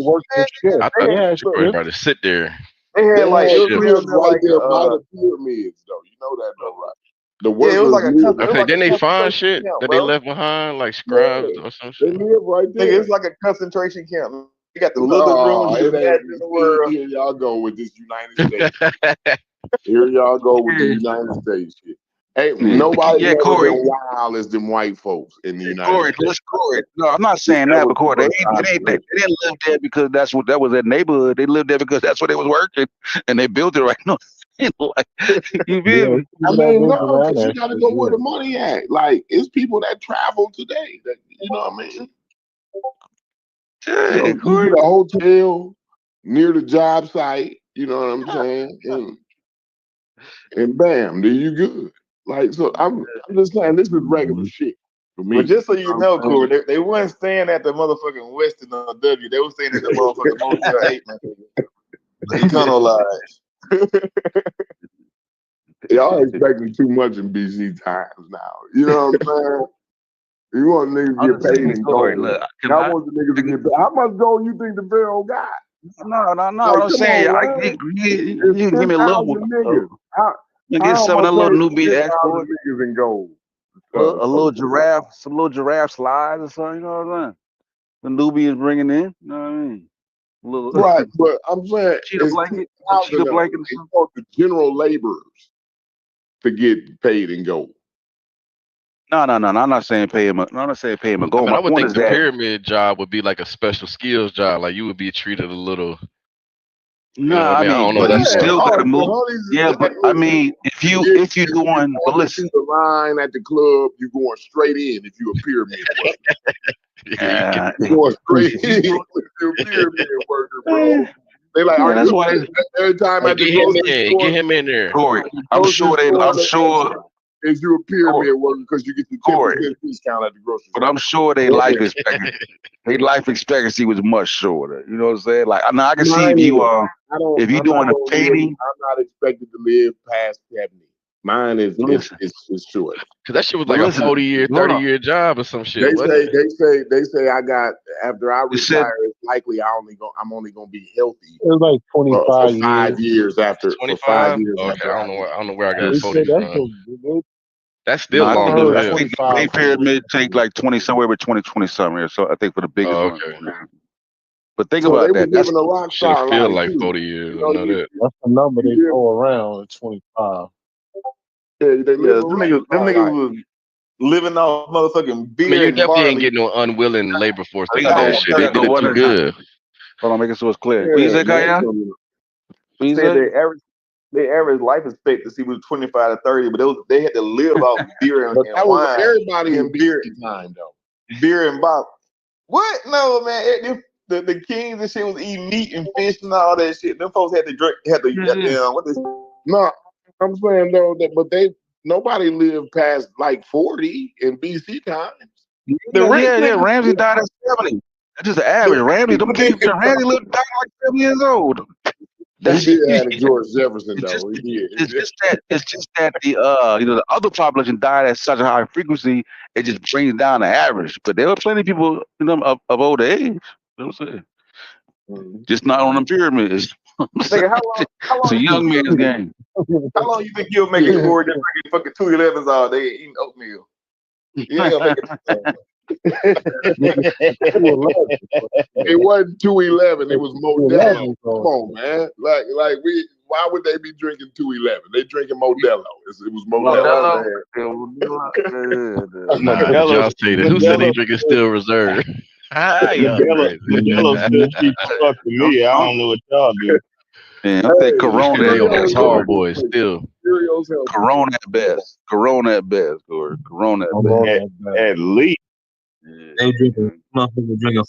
work the shit. I thought you were about to sit there. They had like it was right there by the pyramids, though. You know that, though, right? The workers it was like a okay, then they find shit that they left behind, like scribes or some shit. They live right there. Nigga, it's like a concentration camp. You got the little rooms in the world. Here y'all go with this United States. Here y'all go with the United States shit. Hey, nobody never been wild as them white folks in the United States. Corey. No, I'm not saying that, but Corey, they didn't live there because that was their neighborhood. They lived there because that's where they was working, and they built it right now. Like, you feel me? I mean, no, because you got to go where the money at. Like, it's people that travel today. That you know what I mean? Yeah, you get a hotel near the job site. You know what I'm saying? And bam, there you good. Like, so I'm just saying this is regular shit for me. But just so you know, Corey, they weren't staying at the motherfucking Westin or W. They were staying at the motherfucking Motel 8, man. Econo lives. Y'all expecting too much in BC times now. You know what I'm saying? You want niggas to get paid in gold. Y'all want the niggas to get paid. How much gold you think the Pharaoh got? No. Like, I'm saying, you can give me a little. You get some of that little Nubian export niggas in gold. A little giraffe, some little giraffe slides or something. You know what I'm saying? The Nubians bringing in. You know what I mean? Right, but I'm saying cheetah blanket. They want the general laborers to get paid in gold. No. I'm not saying pay him. I'm not saying pay him a gold. I would think the pyramid job would be like a special skills job. Like you would be treated a little. No, I don't know. You still got to move. Yeah, but I mean, if you doing, but listen, the line at the club, you going straight in if you a pyramid worker. You going straight in if you a pyramid worker, bro. They like, that's why every time I get him in there. Corey, I'm sure. Is you a pyramid worker because you get the 10% discount at the grocery store. But I'm sure their life expectancy was much shorter. You know what I'm saying? Like, I can see if you doing a painting. I'm not expected to live past 70. Mine is short. Cause that shit was like a 40-year, 30-year job or some shit. They say I got after I retire. It's likely I'm only gonna be healthy. It was like 25 for 5 years after. 25 years. Okay, I don't know where I got 40 from. That's still long. I think the big pyramid take like 20 somewhere with 20 somewhere. So I think for the biggest one. But think about that. That's a rock star. Feel like 40 years. I know that. That's the number they throw around at 25. Yeah, them niggas was living off motherfucking beer. Man, you definitely ain't getting no unwilling labor force to eat that shit. They did it too good. Hold on, make it so it's clear. What you say, Kaya? Their average life expectancy was 25 to 30, but they had to live off beer and that wine. Was everybody in beer time though. Beer and bop. What? No, man. The kings and shit was eating meat and fish and all that shit. Them folks had to drink. No, I'm saying though that, nobody lived past like 40 in BC times. Ramsey died at 70. That's just the average. Ramsey lived like 7 years old. He did have a George Jefferson though. It's just that the other population died at such a high frequency, it just brings down the average. But there were plenty of people of older age. You know what I'm saying? Mm-hmm. Just not on the pyramids. Nigga, how long it's a young man's game. How long you think you'll make it forward just drinking fucking 211s all day eating oatmeal? You ain't gonna make it. It wasn't 211. It was Modelo. Come on, man. Like why would they be drinking 211? They drinking Modelo. It was Modelo. Y'all say that. Who said they drinking Still Reserve? Modelo still keeps fucking me. I don't know what y'all do. Man, I think Corona is hard, boys. Still, Corona at best. Corona at best. At least. They drinking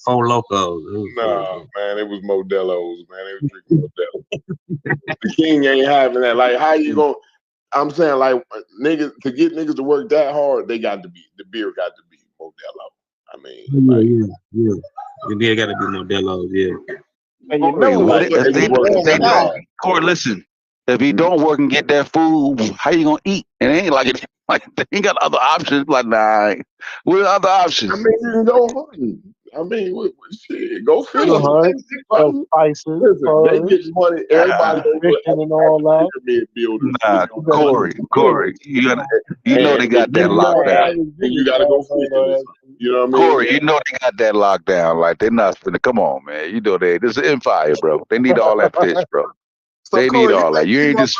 4 Locos. No, man, it was Modelo's, man. They was drinking Modelo. The king ain't having that. Like, how you gonna? I'm saying, like, niggas to get niggas to work that hard, the beer got to be Modelo. I mean, yeah. The beer got to be Modelo's, yeah. And if they don't, Corey, listen. If you don't work and get that food, how you gonna eat? It ain't like it. Like they ain't got other options. Like, nah, what are the other options? I mean, you can go hunting. I mean, shit, go fishing. Spices, Listen, they get money. Everybody goes fishing and all that. pyramid builders. Nah, Corey, you know they got that locked down. And you gotta go fishing. You know what I mean? Corey, you know they got that locked down. Like they're not finna. Come on, man. You know this is empire, bro. They need all that fish, bro. So They Corey, need all that. You ain't just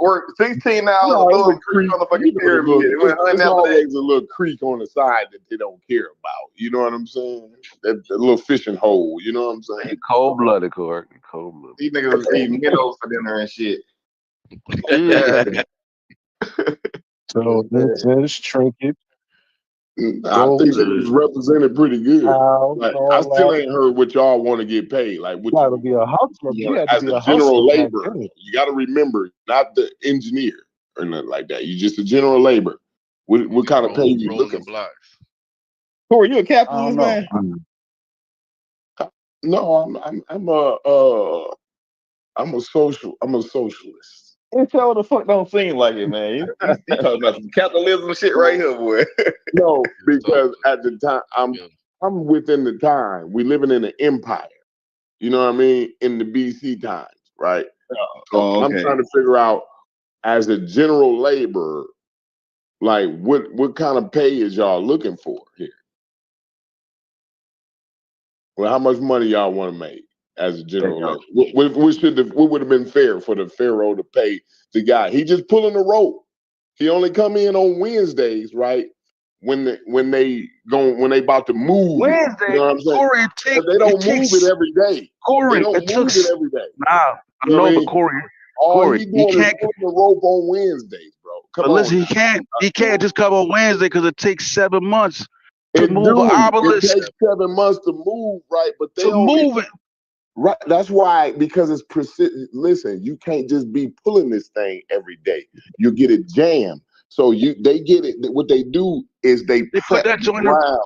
work 16 hours above creek on the fucking pyramid. There's always a little creek on the side that they don't care about. You know what I'm saying? That little fishing hole. You know what I'm saying? Cold blooded, Corey. Cold blooded. These niggas was eating minnows for dinner and shit. Yeah. So this is trinket. I think it was represented pretty good. Like, I still ain't heard what y'all want to get paid. Like, what you got to be a hustler. You have as to be a a general hustler. laborer, you got to remember, not the engineer or nothing like that. You just a general laborer. What kind of pay you looking for? Corey, you a capitalist, man? No, I'm a socialist. It sure the fuck don't seem like it, man. You talking about some capitalism shit right here, boy. No, because at the time I'm within the time. We living in an empire. You know what I mean? In the BC times, right? So I'm trying to figure out, as a general laborer, like what kind of pay is y'all looking for here? Well, how much money y'all want to make as a general laborer? What would have been fair for the pharaoh to pay the guy? He just pulling the rope. He only come in on Wednesdays, right? When they about to move. Wednesday, You know what I'm saying? Corey, they don't move it every day. Corey, they don't move it every day. Nah, I know, but Corey, all he doing is pulling the rope on Wednesdays, bro. Come on. Listen, he can't just come on Wednesday because it takes 7 months to move an obelisk. It takes 7 months to move, right? But they move it. Right, that's why, because it's precision. Listen, you can't just be pulling this thing every day. You get it jammed. So they get it. What they do is they put that joint ground.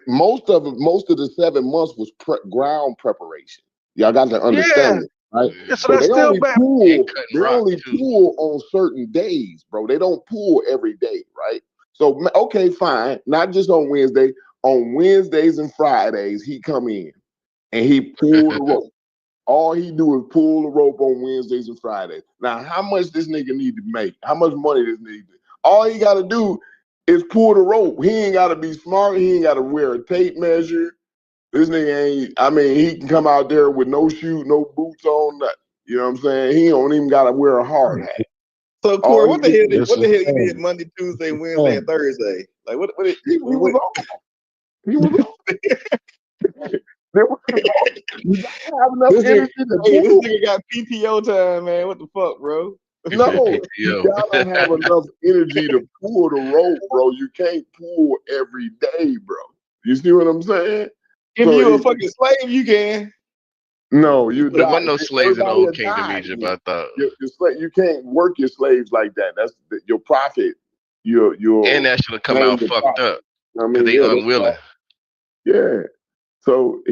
Most of the 7 months was ground preparation. Y'all got to understand it, right? Yeah, so that's they still only bad. pull on certain days, bro. They don't pull every day, right? So okay, fine. Not just on Wednesday. On Wednesdays and Fridays, he come in. And he pulled the rope. All he do is pull the rope on Wednesdays and Fridays. Now, how much this nigga need to make? How much money this nigga? All he got to do is pull the rope. He ain't got to be smart. He ain't got to wear a tape measure. This nigga ain't. I mean, he can come out there with no shoes, no boots on, nothing. You know what I'm saying? He don't even got to wear a hard hat. So Corey, what the hell you did Monday, Tuesday, Wednesday, and Thursday? Like what he was on? He was on. You have enough energy to this nigga got PTO time, man. What the fuck, bro? No, you gotta have enough energy to pull the rope, bro. You can't pull every day, bro. You see what I'm saying? If you a fucking slave, you can. No, you there wasn't no slaves in the old kingdom Egypt. I thought you can't work your slaves like that. That's your profit. Your and that should have come out fucked up. I mean, they unwilling. Yeah. So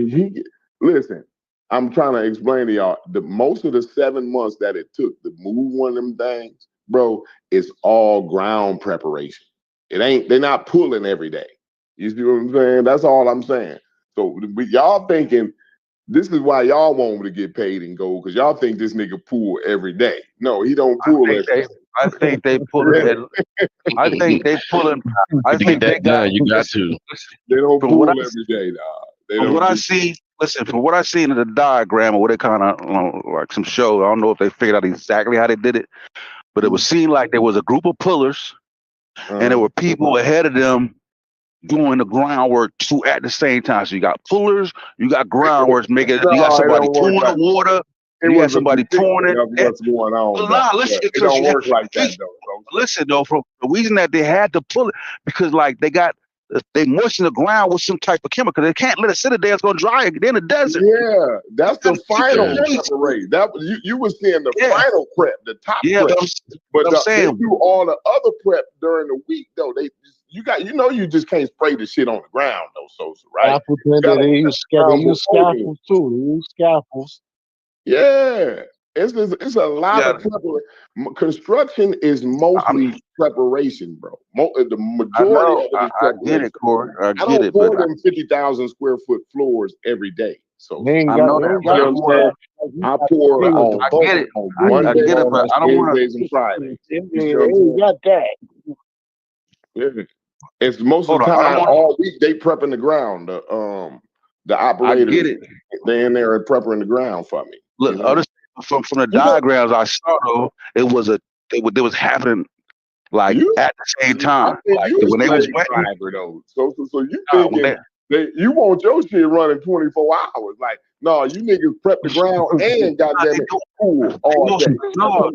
listen. I'm trying to explain to y'all, most of the 7 months that it took to move one of them things, bro, it's all ground preparation. They're not pulling every day. You see what I'm saying? That's all I'm saying. So y'all thinking this is why y'all want to get paid in gold, because y'all think this nigga pull every day. No, he don't pull every day. I think they pulling. I think they pulling. I think they got. You got to. They don't pull every day, dog. From what I see, listen. From what I see in the diagram or what they kind of like some show. I don't know if they figured out exactly how they did it, but it was seen like there was a group of pullers, and there were people ahead of them doing the groundwork too at the same time. So you got pullers, you got groundworks making. You got somebody pouring the water. You got somebody pouring it. What's going on? Listen, it don't work like that though. Listen though, from the reason that they had to pull it because like they moisten the ground with some type of chemical. They can't let it sit there; it's gonna dry. They're in the desert. Yeah, that's the final preparation. That you were seeing the final prep, the top prep. But they do all the other prep during the week though. You just can't spray the shit on the ground though, Sosa, right? They use scaffolds too. They use scaffolds. Yeah. It's a lot of preparation. Construction is mostly preparation, bro. The majority of it is I get it, Corey. I get it, pour but them 50,000 square foot floors every day. So I know that. you know what I'm saying? I pour on I get it. Monday, I get it, but I don't want Wednesdays, and Fridays. Got that. Yeah. It's most of the time all week they prepping the ground. The operators, I get it. They in there and prepping the ground for me. Look, from the diagrams I saw though, it was happening like at the same time. Like when they was waiting. Though. So you thinking you want your shit running 24 hours? Like, no, you niggas prep the ground and goddamn it, cool all day. No,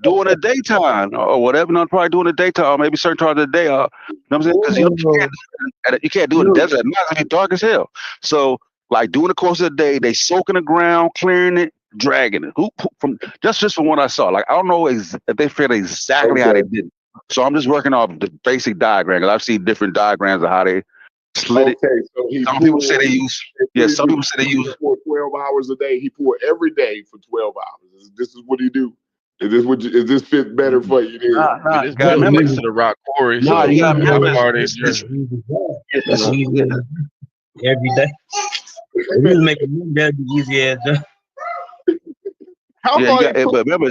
during the daytime or whatever. Not probably during the daytime, or maybe certain times of the day. You know what I'm saying? Because you can't do it in the desert. It's dark as hell. So like during the course of the day, they soaking the ground, clearing it, dragging it. From just from what I saw. Like I don't know if they figured exactly how they did it. So I'm just working off the basic diagram because I've seen different diagrams of how they split it. So some people say they use some people say they use for 12 hours a day. He pour every day for 12 hours. This is what he do. Is this fit better for you? It's built next to the rock quarry. So you got every day. If you make a move, that'd be easy as that. How far they but remember,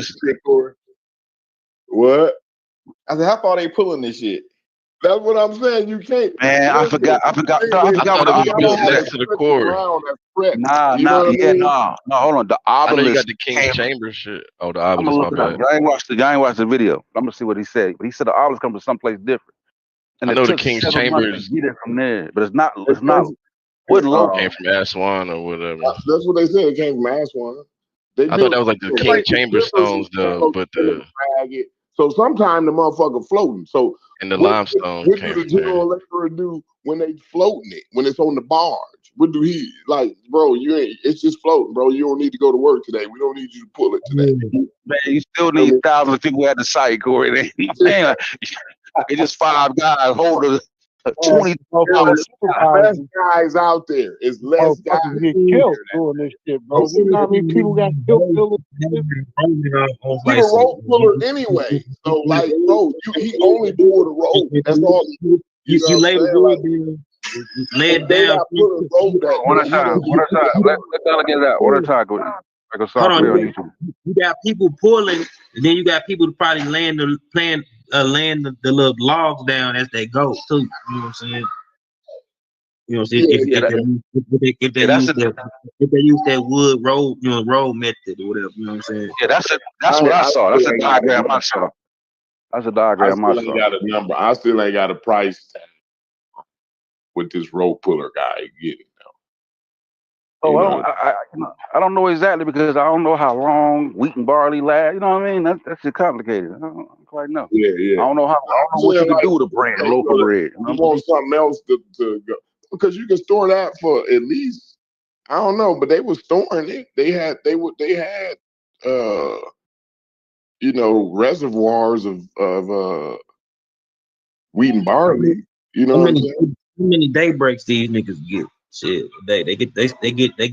what? I said, how far they pulling this shit? That's what I'm saying. You can't. Man, I forgot. I thought it was built next to the quarry. Nah. Hold on. The obelisk. I know you got the King Chambers shit. Oh, the obelisk. My bad. I ain't watched the video. I'm gonna see what he said. But he said the obelisk comes from someplace different. And I know the King's Chambers. Get it from there, but it's not. What low came from Aswan or whatever. That's what they said. It came from Aswan. I thought that was like the King Chambers stones, though. But so sometimes the motherfucker floating. So and the limestone. What do the general laborer do when they floating it? When it's on the barge? What do he like, bro? You ain't. It's just floating, bro. You don't need to go to work today. We don't need you to pull it today. Man, you still need thousands of people at the site, Corey. It's just 5 guys holding 20 less guys out there. It's less guys get killed doing this shit, bro. You know how many people got killed? He's a rope puller anyway. So like, bro, he only pulled a rope. That's all. You lay the wood lay it down. One at a time. Let's get it out. One at a time. Hold on. You got people pulling, and then you got people probably laying the little logs down as they go too. You know what I'm saying? You know what I'm saying? If they use that wood road, road method or whatever. You know what I'm saying? Yeah, that's what I saw. That's a diagram I saw. That's a diagram I saw. Got a number. I still ain't got a price tag with this rope puller guy getting. Oh, I don't know exactly because I don't know how long wheat and barley last. You know what I mean? That's just complicated. I don't quite know. Yeah. I don't know what you can do with a bread, local bread. You want something else to go because you can store that for at least I don't know, but they were storing it. They had reservoirs of wheat and barley. You know how many day breaks these niggas get? Shit, they get that shit. They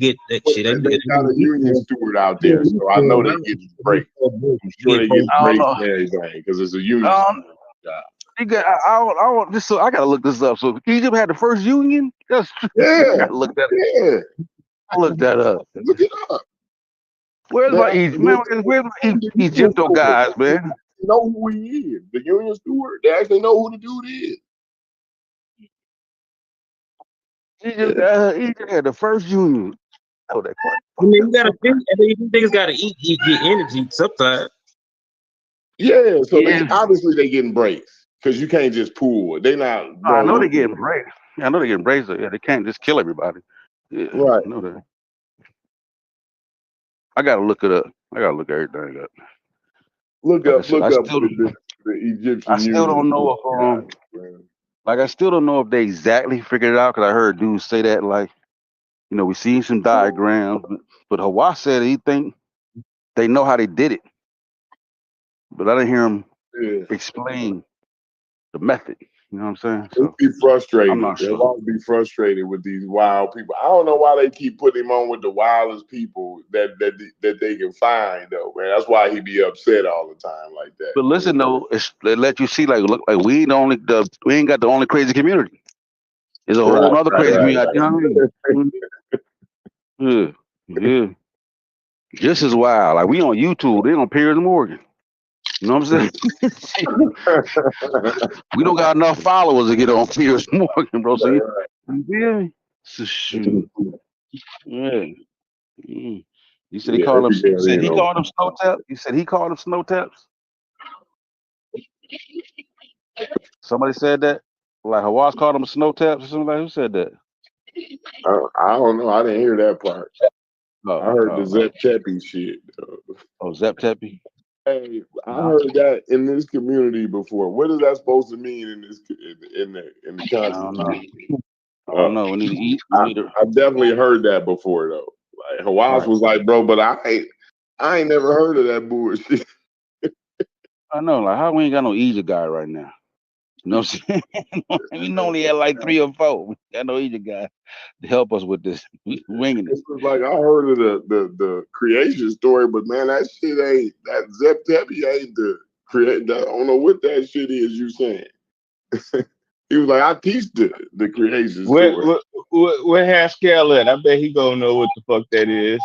got a union steward out there, so I know they get breaks. I'm sure they get breaks and everything because it's a union. I gotta look this up. So Egypt had the first union. Yeah, look that. Yeah, I looked that up. Look it up. Where's my Egypt? Man, where's my Egypto guys, man? They know who he is. The union steward. They actually know who the dude is. Egypt had the first union. Oh, that you gotta think. These niggas gotta get energy sometimes. Yeah, so obviously they getting breaks because you can't just pull. They not. Bro, I know they getting breaks. I know they getting breaks. Yeah, they can't just kill everybody. Yeah, right. I know that. I gotta look it up. I gotta look everything up. Look up the Egyptian. I still don't know if I still don't know if they exactly figured it out because I heard dudes say that we seen some diagrams, but Hawa said he think they know how they did it, but I didn't hear him explain the method. You know what I'm saying? He'll So be frustrated. I'm not They'll sure. always be frustrated with these wild people. I don't know why they keep putting him on with the wildest people that they can find though, man. That's why he be upset all the time like that. But listen though, they let you see like look like we ain't got the only crazy community. There's a whole other crazy community. You know what I mean? Yeah. Just as wild. Like we on YouTube, they on Piers Morgan. You know what I'm saying? We don't got enough followers to get on Piers Morgan, bro. So you feel me? So shoot. Yeah. Mm. You said he called them. He called them snow taps. You said he called them snow taps. Somebody said that. Like Hawass called them snow taps or something like. Who said that? I don't know. I didn't hear that part. I heard the Zep Teppy shit. Oh, Zep Teppy. Hey, I heard that in this community before. What is that supposed to mean in this in the concept? I don't know. I don't know. We need to eat. I definitely heard that before though. Like Hawass was like, bro, but I ain't never heard of that bullshit. I know. Like how we ain't got no Egypt guy right now. You know what I'm saying? We only had like 3 or 4. We got no Egypt guy to help us with this. We winging it. It's like I heard of the creation story, but man, that shit ain't that Zep Teppy ain't the create. I don't know what that shit is you saying. He was like, I teach the creation story. Where Haskell at? I bet he gonna know what the fuck that is.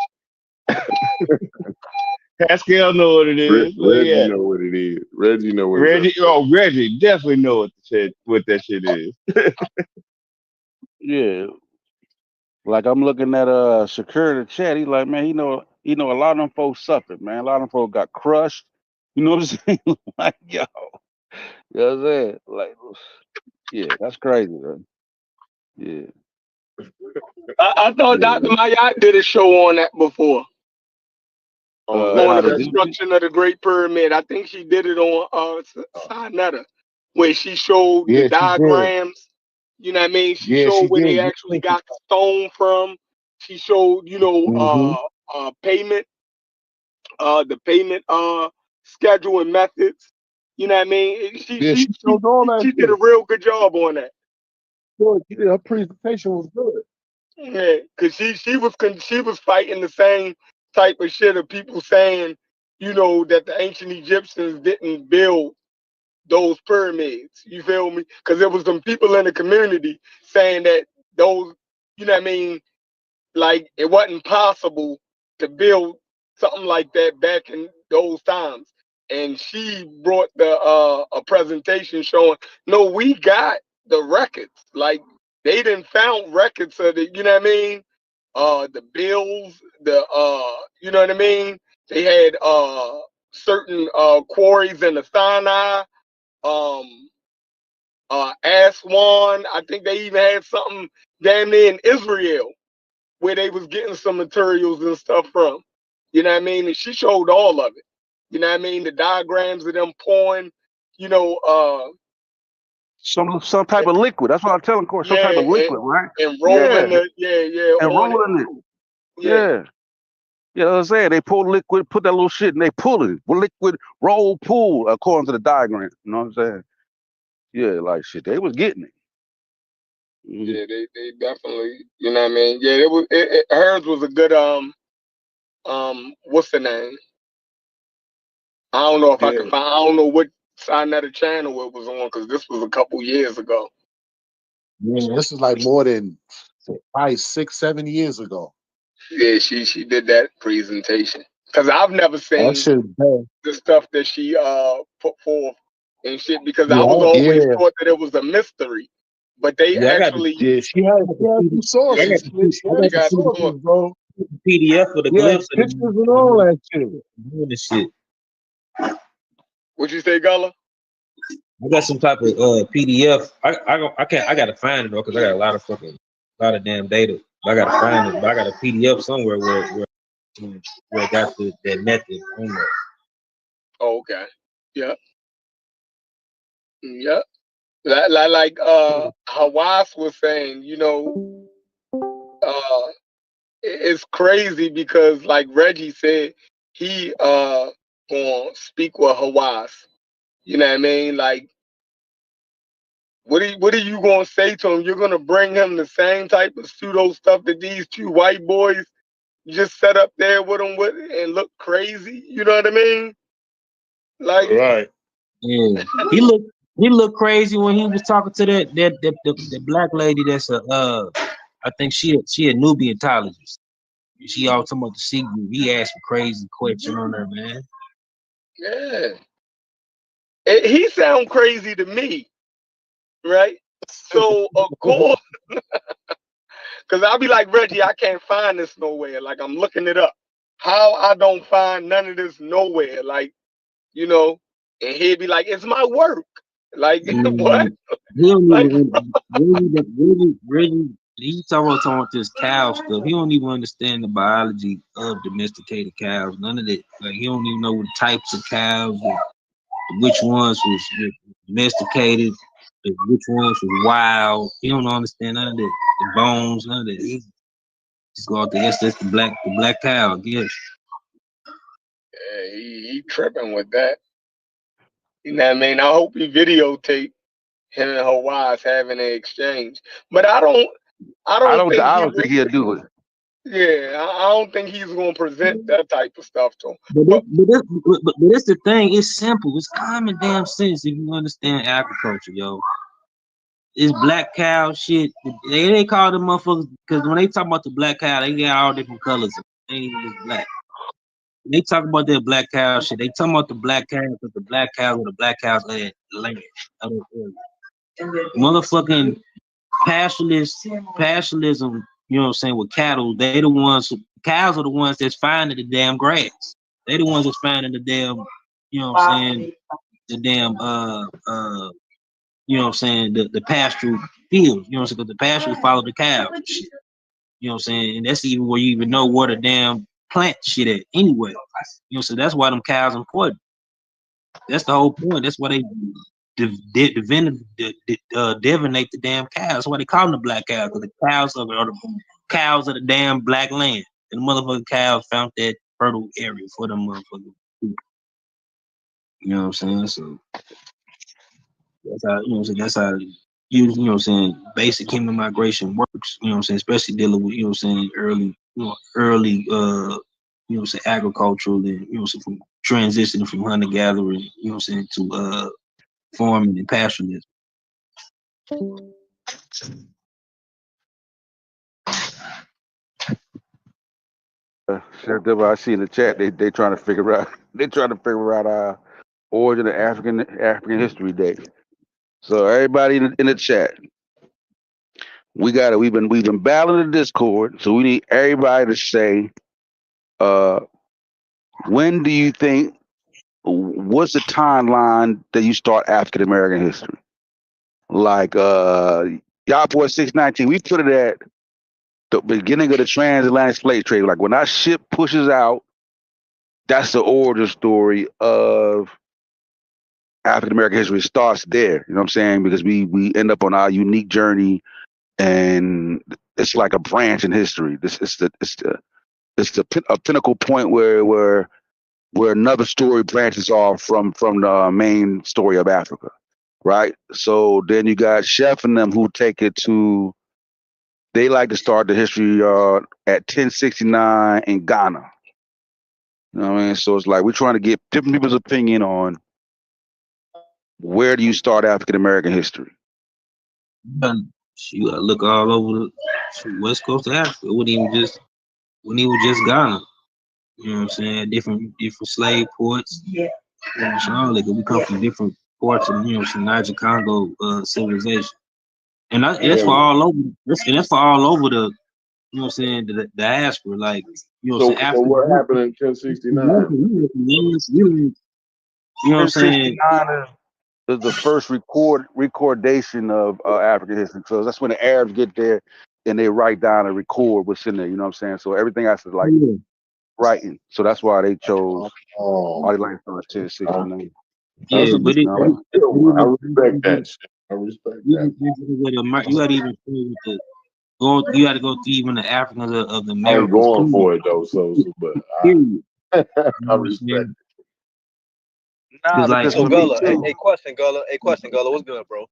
Haskell know what it is. Reggie know what it is. Reggie know what it is. Reggie definitely know what that shit is. Yeah. Like I'm looking at Shakur in the chat. He like, man, he know a lot of them folks suffered, man. A lot of them folks got crushed. You know what I'm saying? Like, yo. You know what I'm saying? Like, yeah, that's crazy, man. Yeah. I thought Dr. Mayat did a show on that before. On the construction of the Great Pyramid. I think she did it on Sinetta, where she showed the diagrams. You know what I mean? She showed where they actually got the stone from. She showed, payment, the payment schedule and methods. You know what I mean? She showed all that. She did a real good job on that. Good. Her presentation was good. Yeah, because she was fighting the same type of shit of people saying, that the ancient Egyptians didn't build those pyramids. You feel me? Because there was some people in the community saying that those, you know what I mean, like it wasn't possible to build something like that back in those times. And she brought a presentation showing, no, we got the records. Like they didn't found records of the, you know what I mean? The bills, you know what I mean? They had certain quarries in the Sinai, Aswan. I think they even had something down there in Israel where they was getting some materials and stuff from. You know what I mean? And she showed all of it. You know what I mean? The diagrams of them pouring, some type of liquid. That's what I'm telling Corey. Some type of liquid, right? And rolling and rolling it. Yeah. You know what I'm saying? They pull liquid, put that little shit, and they pull it. Liquid, roll, pull, according to the diagram. You know what I'm saying? Yeah, like shit. They was getting it. Yeah, they definitely, you know what I mean? Yeah, hers was a good what's the name? I don't know if I can find. I don't know what Sinetta channel it was on because this was a couple years ago. Yeah, this is like more than 5, 6, 7 years ago. Yeah, she did that presentation because I've never seen the stuff that she put forth and shit because I was always thought that it was a mystery, but they actually she had some sources. She got sources, bro. PDF with the glyphs and pictures and all that shit. What you say, Gullah? I got some type of PDF. I gotta find it though because I got a lot of damn data. I gotta find it, but I got a PDF somewhere where I got that method on there. Oh, okay. Yep. Yep. Like Hawass was saying, it's crazy because like Reggie said, he gonna speak with Hawass. You know what I mean? Like What are you gonna say to him? You're gonna bring him the same type of pseudo stuff that these two white boys just set up there with him with and look crazy? You know what I mean? Like, right? Yeah, he looked crazy when he was talking to that black lady. That's I think she a Nubianologist. She always talking about the sea group. He asked a crazy question on her, man. yeah, he sound crazy to me, right? So of course, because I'll be like, Reggie, I can't find this nowhere. Like, I'm looking it up. How I don't find none of this nowhere? Like, you know, and he'd be like, it's my work. Like, what? He don't Like, really, he talking about this cow stuff. He don't even understand the biology of domesticated cows. None of that. Like, he don't even know what types of cows, which ones was domesticated, which ones was wild. He don't understand none of that. The bones, none of that. He just go out there. Yes, that's the black cow. Yes. yeah, he tripping with that. You know what I mean? I hope he videotape him and her wives having an exchange. But I don't think he'll do it. Yeah, I don't think he's gonna present that type of stuff to him. But that's the thing. It's simple. It's common damn sense if you understand agriculture, yo. It's black cow shit. They call them motherfuckers because when they talk about the black cow, they got all different colors. They ain't even just black. When they talk about their black cow shit, they talking about the black cows because the black cows are the black cows of that land. Motherfucking pastoralism, you know what I'm saying, with cattle, they the ones, cows are the ones that's finding the damn grass. They the ones that's finding the damn, you know what I'm saying, the damn, you know what I'm saying, the pastoral fields, you know what I'm saying, because the pastures follow the cows and shit. You know what I'm saying? And that's even where you even know where the damn plant shit at anyway. You know, so that's why them cows important. That's the whole point. That's why they divinate the damn cows. That's why they call them the black cows, because the cows are the cows of the damn black land. And the motherfucking cows found that fertile area for them motherfucking people. You know what I'm saying? So that's how, you know what I'm saying, that's how you know what I'm saying, basic human migration works, you know what I'm saying, especially dealing with, you know what I'm saying, early you know what I'm saying, agricultural, and you know what I'm saying, from transitioning from hunter gathering, you know what I'm saying, to farming and pastoralism. I see in the chat they trying to figure out origin of African History Day. So everybody in the chat, we've been battling the Discord, so we need everybody to say, when do you think, what's the timeline that you start African American history? Like y'all boy 619, we put it at the beginning of the transatlantic slave trade. Like when our ship pushes out, that's the origin story of African American history. It starts there. You know what I'm saying? Because we end up on our unique journey, and it's like a branch in history. It's a pinnacle point where another story branches off from the main story of Africa, right? So then you got Chef and them who take it to. They like to start the history at 1069 in Ghana. You know what I mean? So it's like we're trying to get different people's opinion on where do you start African American history. You gotta look all over the west coast of Africa. It wasn't even just Ghana. You know what I'm saying? Different slave ports. Yeah. You know, so all that, we come from different parts of, you know, some Niger Congo civilization. And that's for all over. That's for all over the, you know what I'm saying, the diaspora. Like, you know what I'm saying? So what happened in 1069? You know what I'm saying? 1069 is the first recordation of African history. So that's when the Arabs get there and they write down and record what's in there. You know what I'm saying? So everything else is like writing. So that's why they chose. Why they like 1069. Yeah, but I respect that shit. I respect that. You gotta even with the. You got to go through even the Africans of the Americas. I ain't going for it though, but I respect it. Nah, like, so Gullah, hey, question, Gullah, what's good, bro?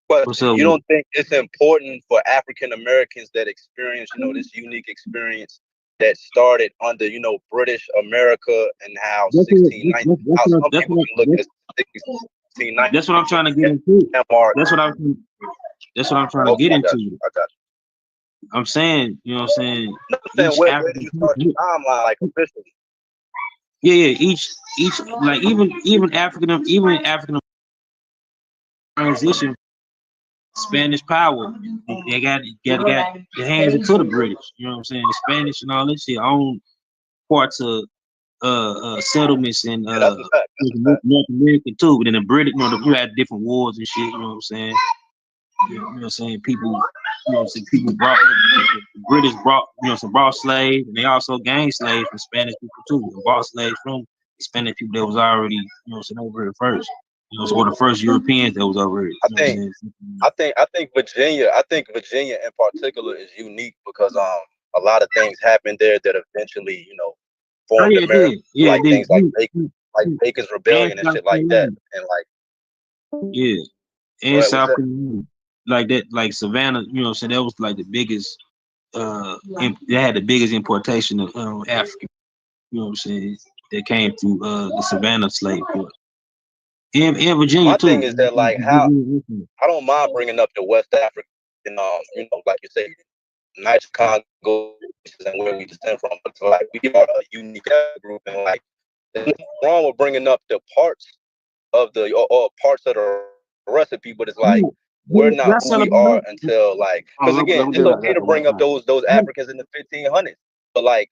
Question: you don't think it's important for African Americans that experience, this unique experience that started under, British America, and how 1690, how some people can look at 1690. That's what I'm trying to get into. That's what I'm trying to get into. I got you. I'm saying, where did you start your timeline, like officially? Yeah, each like even African transition, Spanish power. They got their hands into the British. You know what I'm saying? The Spanish and all that shit own parts of settlements in North America too. But then the British, we had different wars and shit. You know what I'm saying? You know what I'm saying? People brought the British brought slaves, and they also gained slaves from Spanish people too. And bought slaves from Spanish people that was already over here first. Or the first Europeans that was over here. I think Virginia in particular is unique because a lot of things happened there that eventually formed America. Things like Bacon's Rebellion and shit like that, and and South Carolina, like that, like Savannah. So that was like the biggest. They had the biggest importation of African. You know what I'm saying? That came through the Savannah slave port. In Virginia my too. thing is that how I don't mind bringing up the West African, like you say, nice Congo and where we descend from, but we are a unique group, and there's nothing wrong with bringing up the parts of the or parts of the recipe, but it's we're not who we are until because again, it's okay to bring up those Africans in the 1500s, but I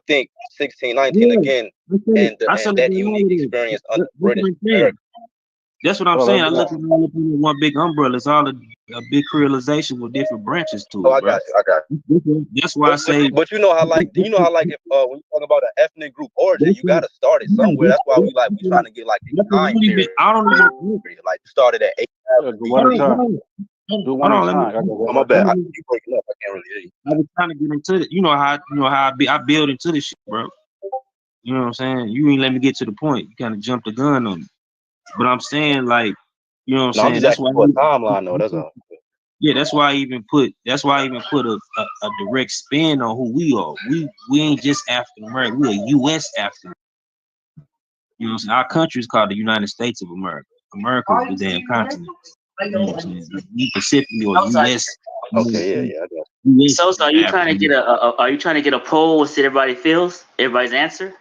think 1619 again, and that unique experience under British America. That's what I'm saying. I look at all one big umbrella. It's all a big creolization with different branches to it. I got you. That's why I say. But you know how if when you talk about an ethnic group origin, you gotta start it somewhere. That's why we trying to get these time periods. I don't know. Started at 8. Do one at a time. Oh, my bad. You breaking up. I can't really hear you. I was trying to get into it. You know how I build into this shit, bro. You know what I'm saying? You ain't let me get to the point. You kind of jumped the gun on me. But I'm saying, you know what I'm saying? That's why a timeline though. That's all. Yeah, that's why I even put a direct spin on who we are. We ain't just African American. We're a U.S. African. You know what I'm saying? Our country is called the United States of America. America is the damn continent. You know what I'm saying? We Pacifically or U.S. Okay, yeah, I got. So are you trying to get a poll? What everybody feels? Everybody's answer?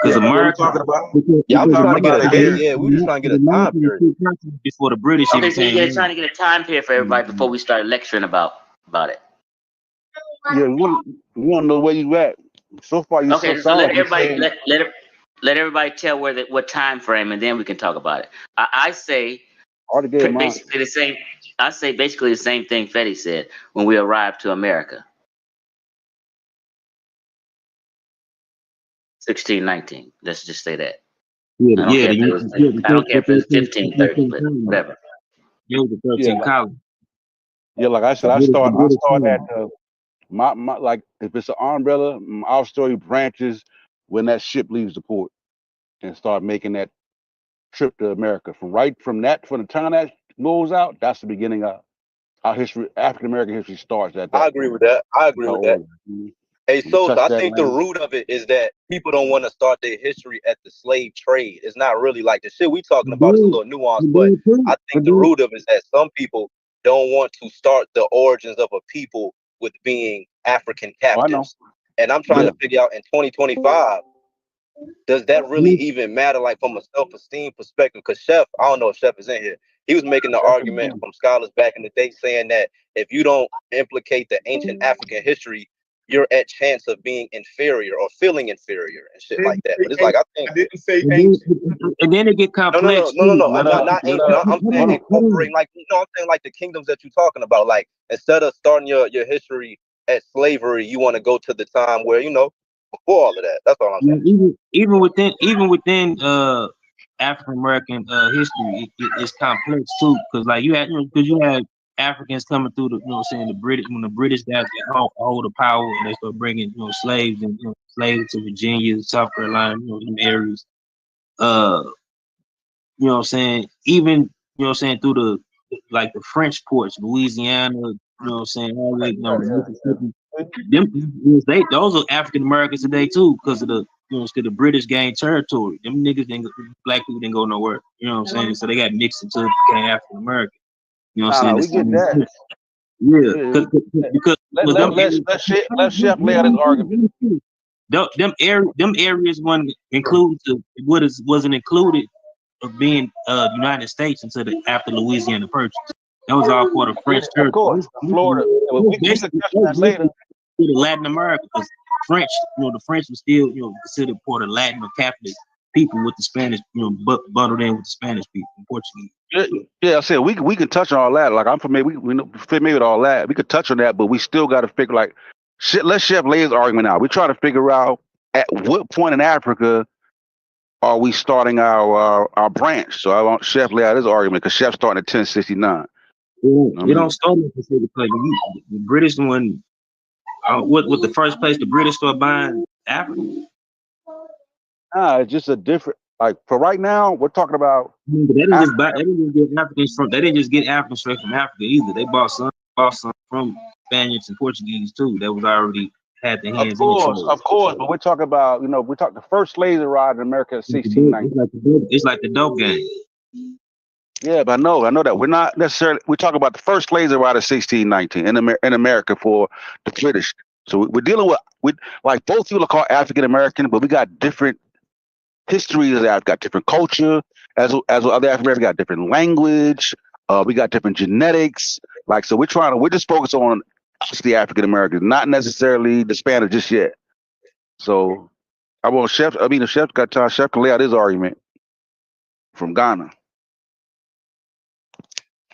Because America, talking about? Yeah, I'm trying to get we're just trying to get a time period before the British. Okay, so you're trying to get a time period for everybody before we start lecturing about it. Yeah, we want to know where you at. So far, you okay. So let everybody tell what time frame, and then we can talk about it. I say basically the same. I say basically the same thing Fetty said when we arrived to America. 1619. Let's just say that. I don't care if it was 1530, but whatever. Yeah, the 13 column. Yeah, like I said, I start at my like if it's an umbrella, our story branches when that ship leaves the port and start making that trip to America. From the time that goes out, that's the beginning of our history. African American history starts at that. I agree with that. Hey, so I think the root of it is that people don't want to start their history at the slave trade. It's not really like the shit we talking about is a little nuanced, but I think the root of it is that some people don't want to start the origins of a people with being African captives. And I'm trying to figure out in 2025, does that really even matter, from a self-esteem perspective? Because Chef, I don't know if Chef is in here. He was making the argument from scholars back in the day saying that if you don't implicate the ancient African history, you're at chance of being inferior or feeling inferior and shit like that. But it's I think I didn't say ancient. And then it get complex. No. I'm not ancient. I'm saying incorporating, I'm saying the kingdoms that you're talking about. Instead of starting your history at slavery, you want to go to the time where before all of that. That's all I'm saying. Even within African American history, it's complex too. Because you had Africans coming through the British, when the British got hold of power, and they start bringing slaves and slaves to Virginia, South Carolina, them areas. Even through like the French ports, Louisiana, you know what I'm saying, all the way down to Mississippi. Those are African Americans today too, because of the because the British gained territory. Them niggas black people didn't go nowhere. You know what I'm saying? So they got mixed into became African American. You know what I'm saying? We get that. Yeah, because let Chef lay out his argument. Them areas wasn't included to wasn't included of being United States until after Louisiana Purchase. That was all part of French territory. Of course, Florida. We can touch that later. Latin America, because French, the French was still, considered part of Latin or Catholic people with the Spanish, bundled in with the Spanish people and Portuguese. Yeah, I said we can touch on all that. Like I'm familiar, we familiar with all that. We could touch on that, but we still got to figure let Chef lay his argument out. We're trying to figure out at what point in Africa are we starting our branch. So I want Chef lay out his argument because Chef's starting at 1069. You don't start with the British one. What the first place the British started buying Africa? It's just a different. Like for right now, we're talking about. They didn't just get Africans from. They didn't just get Africans straight from Africa either. They bought some from Spaniards and Portuguese too. That was already had their hands. Of course, but we're talking about the first slaves arrived in America in 1690. It's like the dope game. Yeah, but I know that we're not necessarily. We're talking about the first slaves arrived in 1619 in America for the British. So we're dealing with like both people are called African American, but we got different histories. I've got different culture as other African Americans got different language. We got different genetics. Like so, we're just focused on us, the African Americans, not necessarily the Spanish just yet. So I want Chef. If Chef got time, Chef can lay out his argument from Ghana.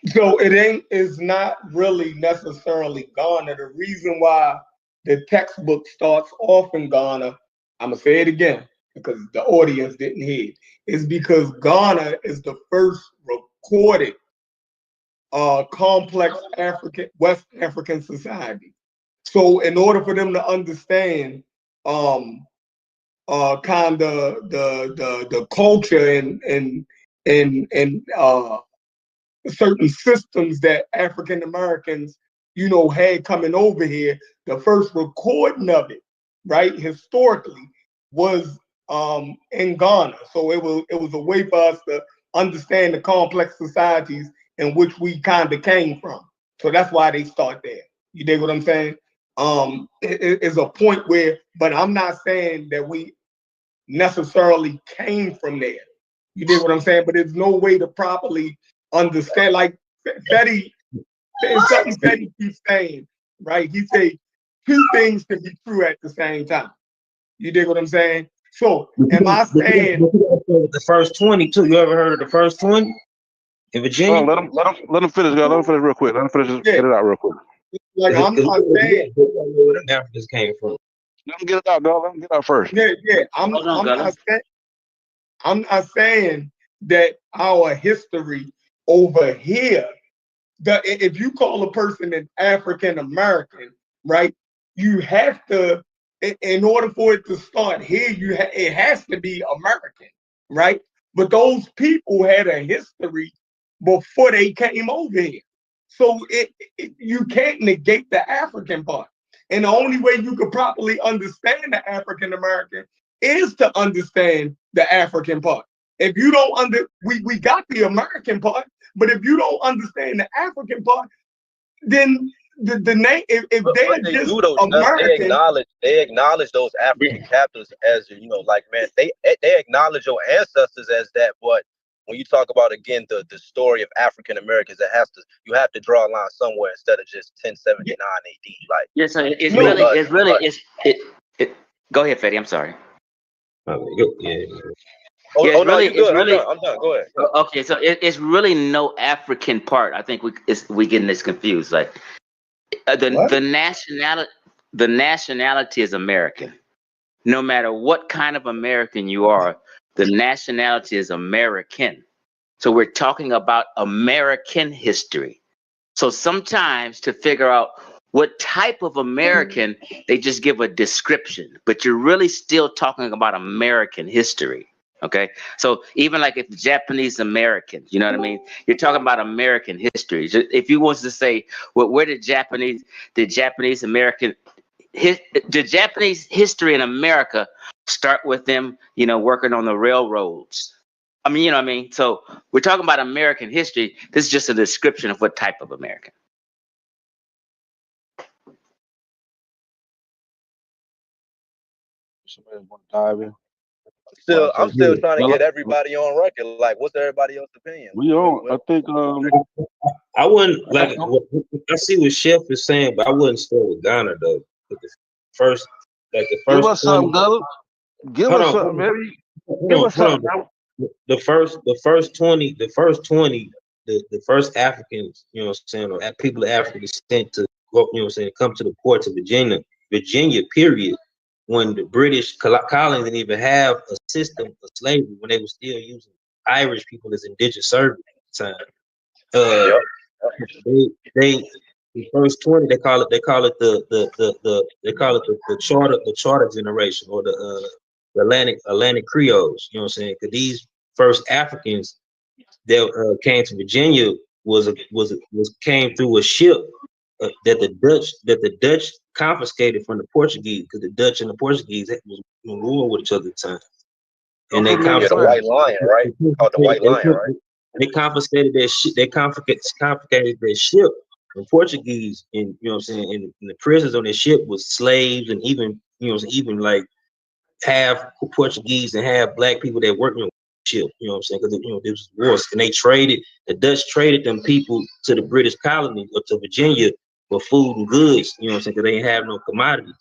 So it's not really necessarily Ghana. The reason why the textbook starts off in Ghana, I'm gonna say it again because the audience didn't hear it, is because Ghana is the first recorded complex West African society. So in order for them to understand kind of the culture and certain systems that African Americans, had coming over here, the first recording of it, right, historically, was in Ghana. So it was a way for us to understand the complex societies in which we kind of came from. So that's why they start there. You dig what I'm saying? It's a point where, but I'm not saying that we necessarily came from there. You dig what I'm saying? But there's no way to properly understand. Like Fetty, something Fetty keeps saying, right? He say two things can be true at the same time. You dig what I'm saying? So am I saying the first 20 too? You ever heard of the first 20 in Virginia? Let him finish. Let him finish real quick. Let him finish. Get it out real quick. Like I'm not saying where the Africans came from. Let him get it out, dog. Let him get it out first. Yeah. I'm not saying that our history over here, if you call a person an African American, right, you have to, in order for it to start here, it has to be American, right? But those people had a history before they came over here. So you can't negate the African part. And the only way you could properly understand the African American is to understand the African part. If you don't we got the American part, but if you don't understand the African part, then the name, if they're just American, they acknowledge those African captives as man, they acknowledge your ancestors as that. But when you talk about again the story of African Americans, you have to draw a line somewhere instead of just 1079 AD. Like yeah, so go ahead, Fetty. I'm sorry. Yeah. I'm done. Go ahead. Okay, so it's really no African part. I think we getting this confused. Like the nationality is American. No matter what kind of American you are, the nationality is American. So we're talking about American history. So sometimes to figure out what type of American, they just give a description, but you're really still talking about American history. Okay, so even like if the Japanese Americans, you know what I mean? You're talking about American history. If you was to say, well, where the Japanese American, the Japanese history in America start with them, you know, working on the railroads. I mean, you know what I mean? So we're talking about American history. This is just a description of what type of American. Somebody want to dive in? I'm still trying to get everybody on record. Like, what's everybody else's opinion? We on. I think I wouldn't like. I see what Chef is saying, but I wouldn't start with Ghana though. The first. Give us something, Gullah. Give us something, maybe. Give us something. The first 20, the first Africans, you know what I'm saying, or people of African descent to go, you know what I'm saying, come to the ports of Virginia, period, when the British colonies didn't even have a system of slavery, when they were still using Irish people as indentured servants at the time. The first 20, they call it the charter generation, or the Atlantic Creoles, you know what I'm saying? Because these first Africans that came to Virginia came through a ship that the Dutch confiscated from the Portuguese, because the Dutch and the Portuguese was in war with each other at the time. And they confiscated the White Lion, right? Called the White Lion, right? They confiscated their ship. They confiscated their ship from Portuguese, and you know what I'm saying. And the prisoners on their ship was slaves, and even even like half Portuguese and half black people that worked on the ship. You know what I'm saying? Because this was wars, and the Dutch traded them people to the British colony or to Virginia for food and goods. You know what I'm saying? Because they didn't have no commodities,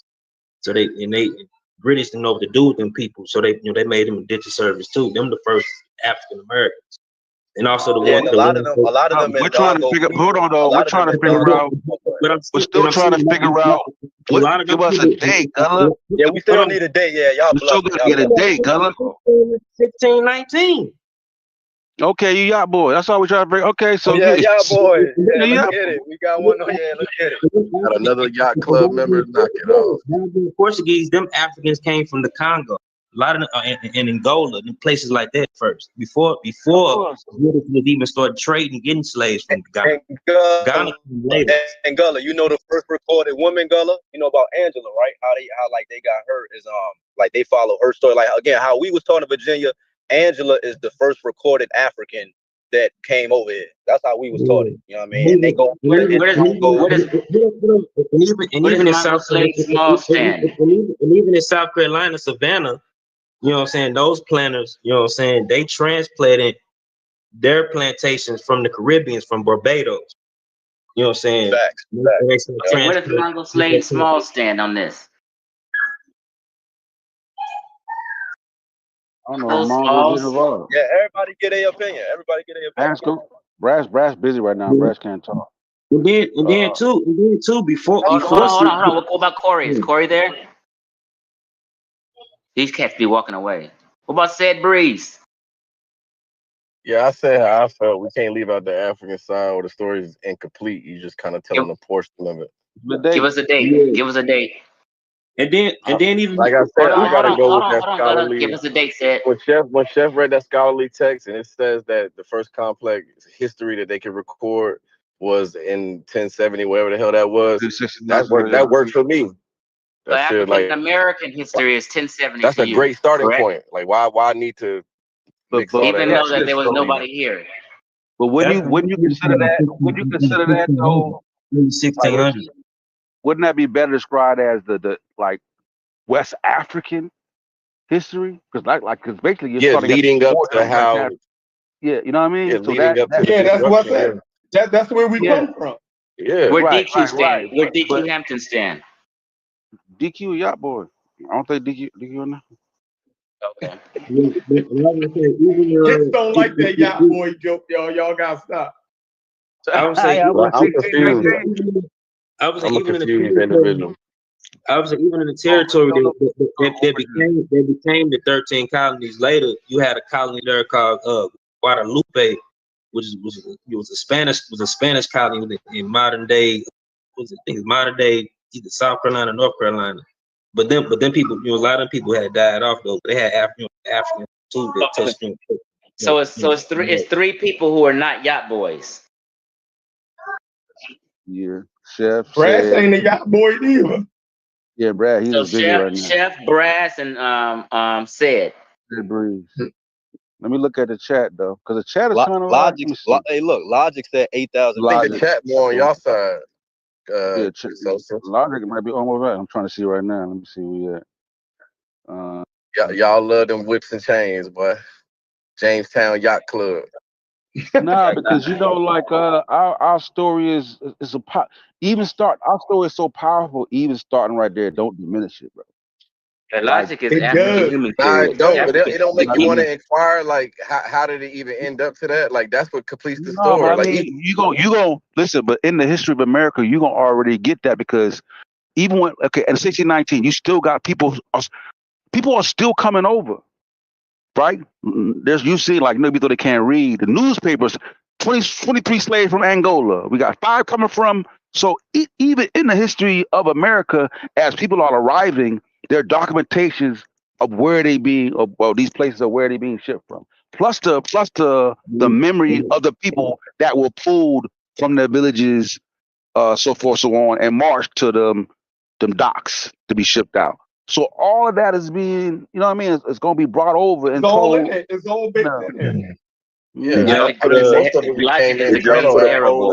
so British didn't know what to do with them people, so they made them indentured service too. Them the first African Americans. And also the one. A lot of them. We're trying to figure. Hold on, though. We're trying to figure out. We're still trying to figure out. Give us a date, Gullah. Yeah, we still need a date. Yeah, y'all. We still gotta get a date, Gullah. 1619. Okay, you yacht boy. That's all we're trying to bring. Okay, so yacht boy. Yeah, let's get it. We got one. Yeah, let's get it. Got another yacht club member. Knock it off. The Portuguese, them Africans came from the Congo. A lot of them, in Angola, and places like that first. Before British was even started trading, getting slaves from Ghana. And Gullah, you know the first recorded woman, Gullah. You know about Angela, right? How they got her is like they follow her story. Like again, how we was talking to Virginia, Angela is the first recorded African that came over here. That's how we was taught it. You know what I mean? And they go. Even in South Carolina, Savannah. You know what I'm saying? Those planters, you know what I'm saying? They transplanted their plantations from the Caribbean, from Barbados. You know what I'm saying? Facts. Where does Congo Slave Small stand on this? I don't know. Mongo get involved. Yeah, everybody get their opinion. Brass busy right now. Brass can't talk. And then too, before. Hold on. What about Corey? Is Corey there? These cats be walking away. What about Said Breeze? Yeah, I said how I felt. We can't leave out the African side, or the story is incomplete. You just kind of telling a portion of it. Give us a date. Give us a date. And then even like I said, I gotta go with that scholarly. Give us a date, Said. When Chef read that scholarly text, and it says that the first complex history that they could record was in 1070, whatever the hell that was. That worked for me. African American history is 1070. That's a great starting point. Like why I need to even though that there was nobody here. But when you consider that though, 1600, wouldn't that be better described as the like West African history? Because basically you're starting leading up to how. Yeah, you know what I mean. That's what I said. That's where we come from. Yeah, where DQ stand? Where DQ Hampton stand? DQ yacht boy. I don't think DQ on there. Okay. Kids don't like that yacht boy joke, y'all. Y'all gotta stop. I would say I'm confused. I was I'm a confused individual. I was even in the territory that became the 13 colonies later. You had a colony there called Guadalupe, which was a Spanish colony in modern day. Modern day either South Carolina or North Carolina. But then people, a lot of people had died off though. They had African too that touched on. So it's three people who are not yacht boys. Yeah, Chef. Brass ain't a yacht boy either. Yeah, Brad, he's busy right now. Chef, Brass, and said. Breeze. Let me look at the chat though, because the chat is kind of Logic. Hey, look, Logic said 8,000. I think the chat more on y'all side. Logic might be almost right. I'm trying to see right now. Let me see where we at. Y'all love them whips and chains, boy. Jamestown Yacht Club. Nah, because like our story is our story is so powerful. Even starting right there, don't diminish it, bro. The logic is African human. Nah, it don't. But it don't make you want to inquire. Like, how did it even end up to that? Like, that's what completes the story. But I mean, you go listen. But in the history of America, you gonna already get that because even when in 1619, you still got people are still coming over, right? You see, like maybe though they can't read the newspapers. 23 slaves from Angola. We got 5 coming from. So even in the history of America, as people are arriving, there are documentations of where they being, these places are where they being shipped from. Plus the memory of the people that were pulled from their villages, so forth, so on, and marched to them docks to be shipped out. So all of that is being, you know what I mean? It's going to be brought over and told. It's all baked in there. Yeah, Logic is the greatest terrible.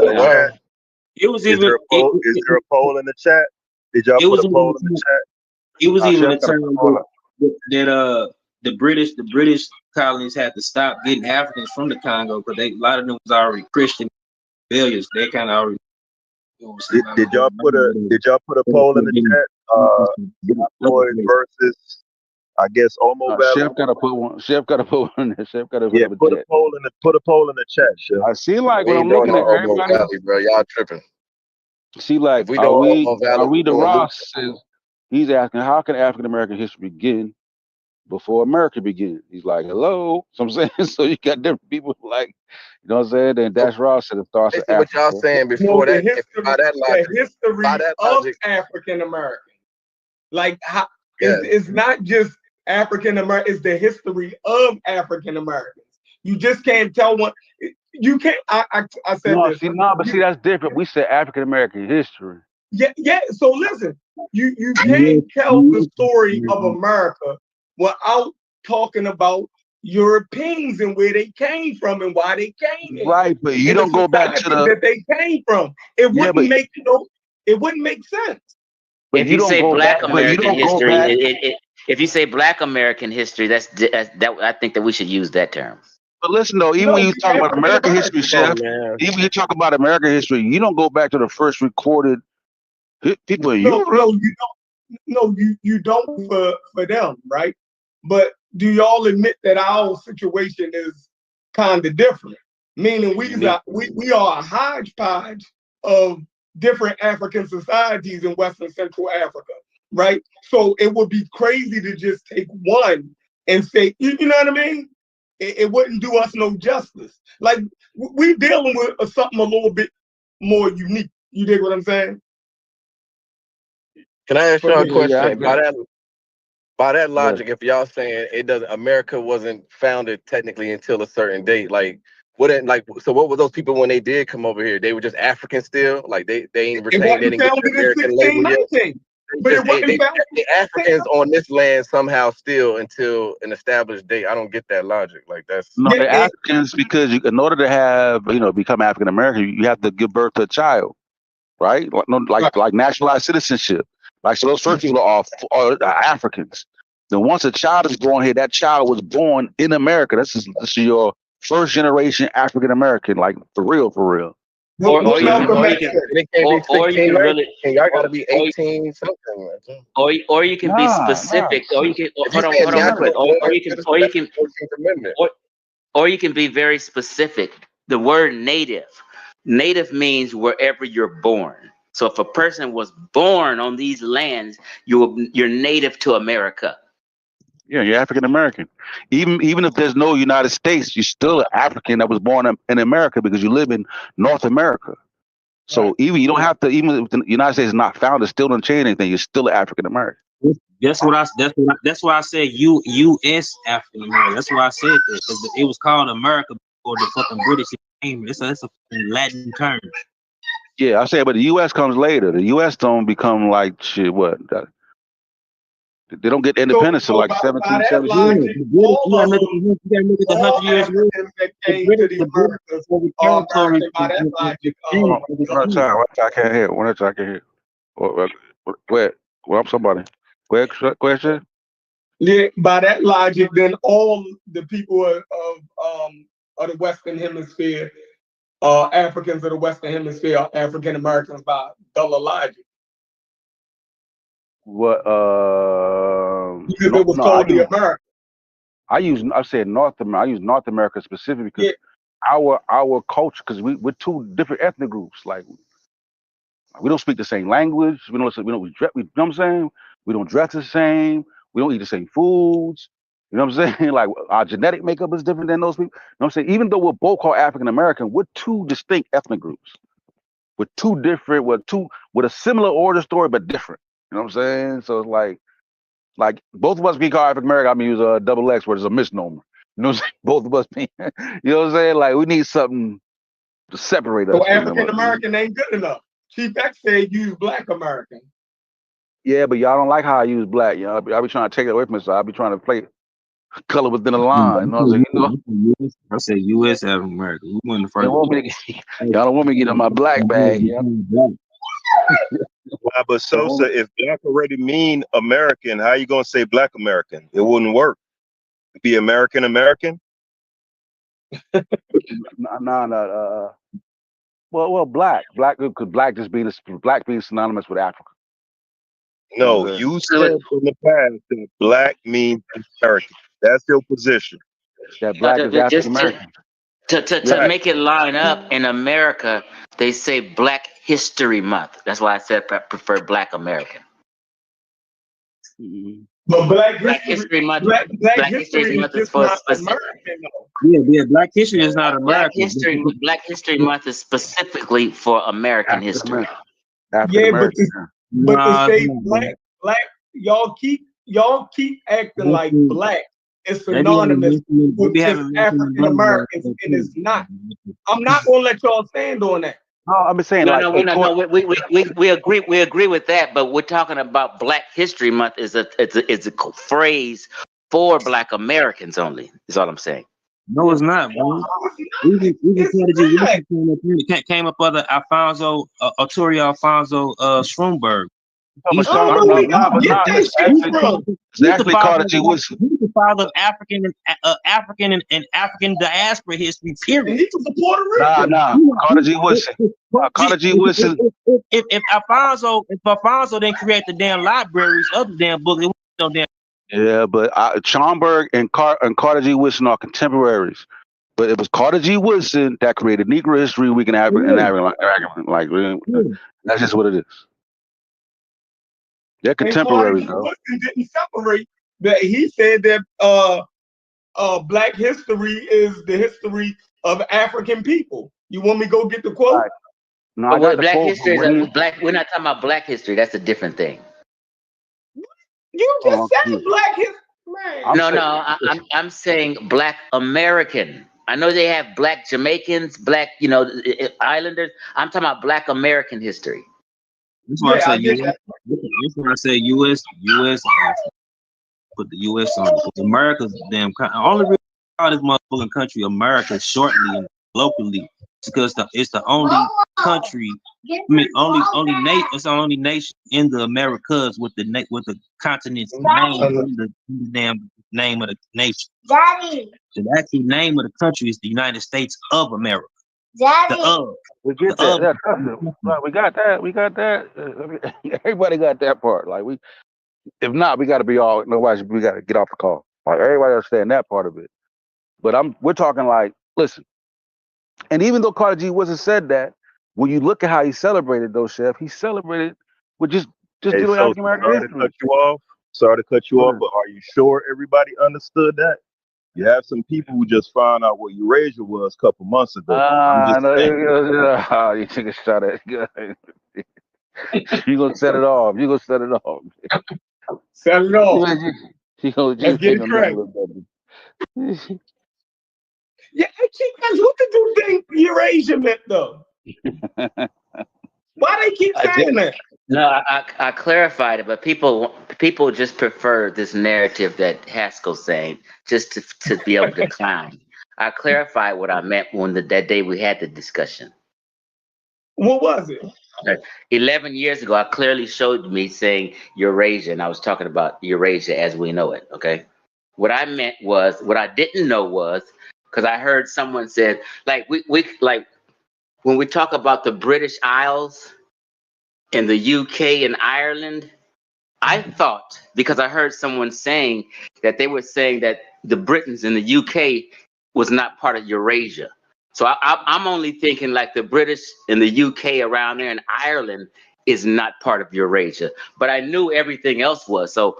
It was is there a poll in the chat? Did y'all put a poll in the chat? It was even a time that the British colonies had to stop getting Africans from the Congo because a lot of them was already Christian failures. They kind of already. Did y'all put a poll in the chat? Boys versus, I guess, Omo Valley. Chef got to put one. Chef got to put one in there. Chef got to put a poll in the chat, Chef. I see, like when I'm looking at everybody, Valley, bro, y'all tripping. See, like are we the Ross says he's asking how can African American history begin before America began? He's like, hello. So I'm saying, so you got different people like, you know what I'm saying? And Dash Ross said it starts with Africa. What y'all saying before that? The history of African American, like how it's not just African American. It's the history of African Americans. You just can't tell one. You can't. I said no, this. But that's different. We said African American history. Yeah. So listen, you can't tell the story of America without talking about Europeans and where they came from and why they came in. Right, but you don't go back to that they came from. It wouldn't make sense. If you say Black American history, if you say Black American history, that I think that we should use that term. But listen though, even when you talk about American history, Chef, even when you talk about American history, you don't go back to the first recorded people in Europe. No, you don't for them, right? But do y'all admit that our situation is kind of different? Meaning we are a hodgepodge of different African societies in Western Central Africa, right? So it would be crazy to just take one and say, you know what I mean? It wouldn't do us no justice. Like we dealing with something a little bit more unique. You dig what I'm saying? Can I ask y'all a question? By that logic, if y'all saying America wasn't founded technically until a certain date, like what were those people when they did come over here? They were just African still, like they ain't retained any American label yet. But they Africans on this land somehow still until an established date. I don't get that logic. Like that's the Africans because in order to have become African American, you have to give birth to a child, right? Like nationalized citizenship. Like so, those first people are Africans. Then once a child is born here, that child was born in America. This is your first generation African American, like for real. Or you can really, y'all gotta be 18 something. Or you can be specific. Or you can hold on. Or you can be very specific. The word native means wherever you're born. So if a person was born on these lands, you're native to America. Yeah, you're African American. Even if there's no United States, you're still an African that was born in America because you live in North America. So even you don't have to. Even if the United States is not founded, still don't change anything. You're still an African American. That's why I said U.S. African American. That's why I said that. It was called America before the fucking British came. It's a Latin term. Yeah, I said, but the U.S. comes later. The U.S. don't become like shit. What? They don't get independence till like 1770. You gotta make it 100 years ago. That came to the Americas, America, by that logic. I can't hear. One I can hear. Where? Well, I'm somebody. Question. Yeah, by that logic, then all the people of the Western Hemisphere, Africans of the Western Hemisphere, are African Americans by dollar logic. What? Because it was called the America. I said North America. I use North America specifically because our culture, because we're two different ethnic groups. Like we don't speak the same language. We know what I'm saying? We don't dress the same. We don't eat the same foods. You know what I'm saying? Like our genetic makeup is different than those people. You know what I'm saying? Even though we're both called African American, we're two distinct ethnic groups. With two different, with a similar origin story but different. You know what I'm saying? So it's like both of us being called African American, I'm gonna use a double X where it's a misnomer. You know what I'm saying? Both of us being, you know what I'm saying? Like we need something to separate us. So African American ain't good enough. Chief X said use Black American. Yeah, but y'all don't like how I use black. You know, I be trying to take it away from it, so I be trying to play color within the line. You know what I'm saying? I said U.S. African American. We won the first. Y'all don't want me to get on my black bag. Yeah. Well, but Sosa, if black already mean American, how you gonna say Black American? It wouldn't work. It'd be American American. No. Well, black, because black being synonymous with Africa. No, you said in the past that black means American. That's your position. That black is African American. To make it line up in America, they say Black History Month. That's why I said I prefer Black American. But Black History Month. Black History Month is for specific. Yeah, Black History is not American. Black History Month is specifically for American history. But to say black, y'all keep acting like black is synonymous with just African Americans, and it's not. I'm not gonna let y'all stand on that. No, I'm saying we agree with that, but we're talking about Black History Month is a phrase for Black Americans only. Is all I'm saying. No, it's not, bro. Even came up under Alfonso Arturo Alfonso Stromberg. He's actually Carter G. Woodson. He's the father of African and African diaspora history. Period. He was a Puerto Rican. Carter G. Woodson. Carter G. Woodson. If Alfonso didn't create the damn libraries of the damn book, it was no damn. Yeah, but Schomburg and Carter G. Woodson are contemporaries. But it was Carter G. Woodson that created Negro History Week in African. Like that's just what it is. They're contemporaries, though. Woodson didn't separate that. He said that Black history is the history of African people. You want me to go get the quote? Right. No, Black history is black. We're not talking about Black history. That's a different thing. You just said Black history, man. I'm saying Black American. I know they have Black Jamaicans, Black, Islanders. I'm talking about Black American history. That's why I say U.S. Put the U.S. on it. Because America's damn country. Only reason I call this motherfucking country America shortly and locally is because it's the only country. I mean, it's the only nation in the Americas with the continent's name in the damn name of the nation. Daddy. The actual name of the country is the United States of America. Daddy. We get that. We got that. Everybody got that part. Like if not, we got to be all. Nobody. We got to get off the call. Like everybody understand that part of it. But we're talking like, listen. And even though Carter G. Woodson said that, when you look at how he celebrated those, Chef, he celebrated with just doing African American history. Sorry to cut you off, but are you sure everybody understood that? You have some people who just found out what Eurasia was a couple months ago. You took a shot at it. You gonna set it off. Set it off. Let's get it correct. Yeah, that's what the dude think Eurasia meant though. Why they keep saying that? No, I clarified it, but people just prefer this narrative that Haskell's saying just to be able to clown. I clarified what I meant when that day we had the discussion. What was it? 11 years ago, I clearly showed me saying Eurasia, and I was talking about Eurasia as we know it. Okay, what I meant was what I didn't know was because I heard someone said like we like when we talk about the British Isles in the UK and Ireland, I thought, because I heard someone saying that they were saying that the Britons in the UK was not part of Eurasia. So I'm only thinking like the British in the UK around there and Ireland is not part of Eurasia. But I knew everything else was. So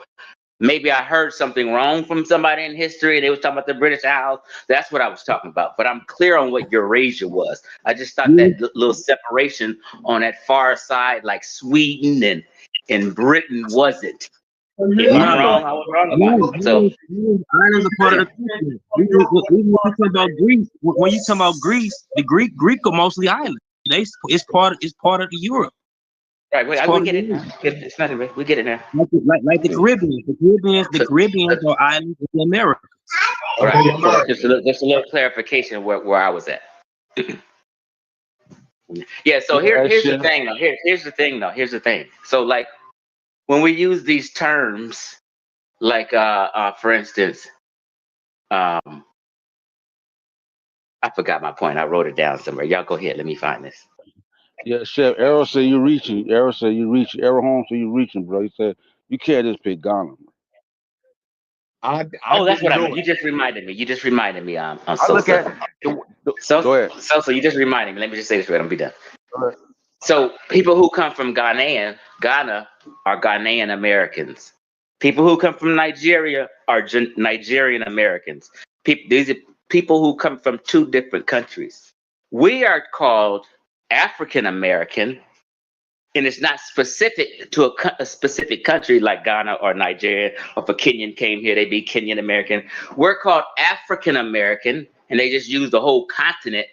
maybe I heard something wrong from somebody in history and they was talking about the British Isles. That's what I was talking about. But I'm clear on what Eurasia was. I just thought that little separation on that far side, like Sweden and Britain wasn't. If I'm wrong, I was wrong about it. So Ireland's a part of the country. When you talk about Greece, when you talk about Greece, the Greek are mostly islands. It's part of Europe. Right, we get it now. It's nothing. We get it now. Like the Caribbean. The Caribbean are islands in America. All right. So just a little clarification where I was at. Yeah. So here's the thing. Though. Here's the thing. So like when we use these terms, like for instance, I forgot my point. I wrote it down somewhere. Y'all go ahead. Let me find this. Yeah, Chef. Arrow said you reaching. Arrow said you reaching. Arrow home said you reaching, bro. He said you can't just pick Ghana. That's what I meant. You just reminded me. On I look Sosa. at. Go ahead. So you just reminded me. Let me just say this right. I'm be done. So people who come from Ghana are Ghanaian Americans. People who come from Nigeria are Nigerian Americans. These are people who come from two different countries. We are called African American, and it's not specific to a specific country like Ghana or Nigeria, or if a Kenyan came here, they'd be Kenyan American. We're called African American, and they just use the whole continent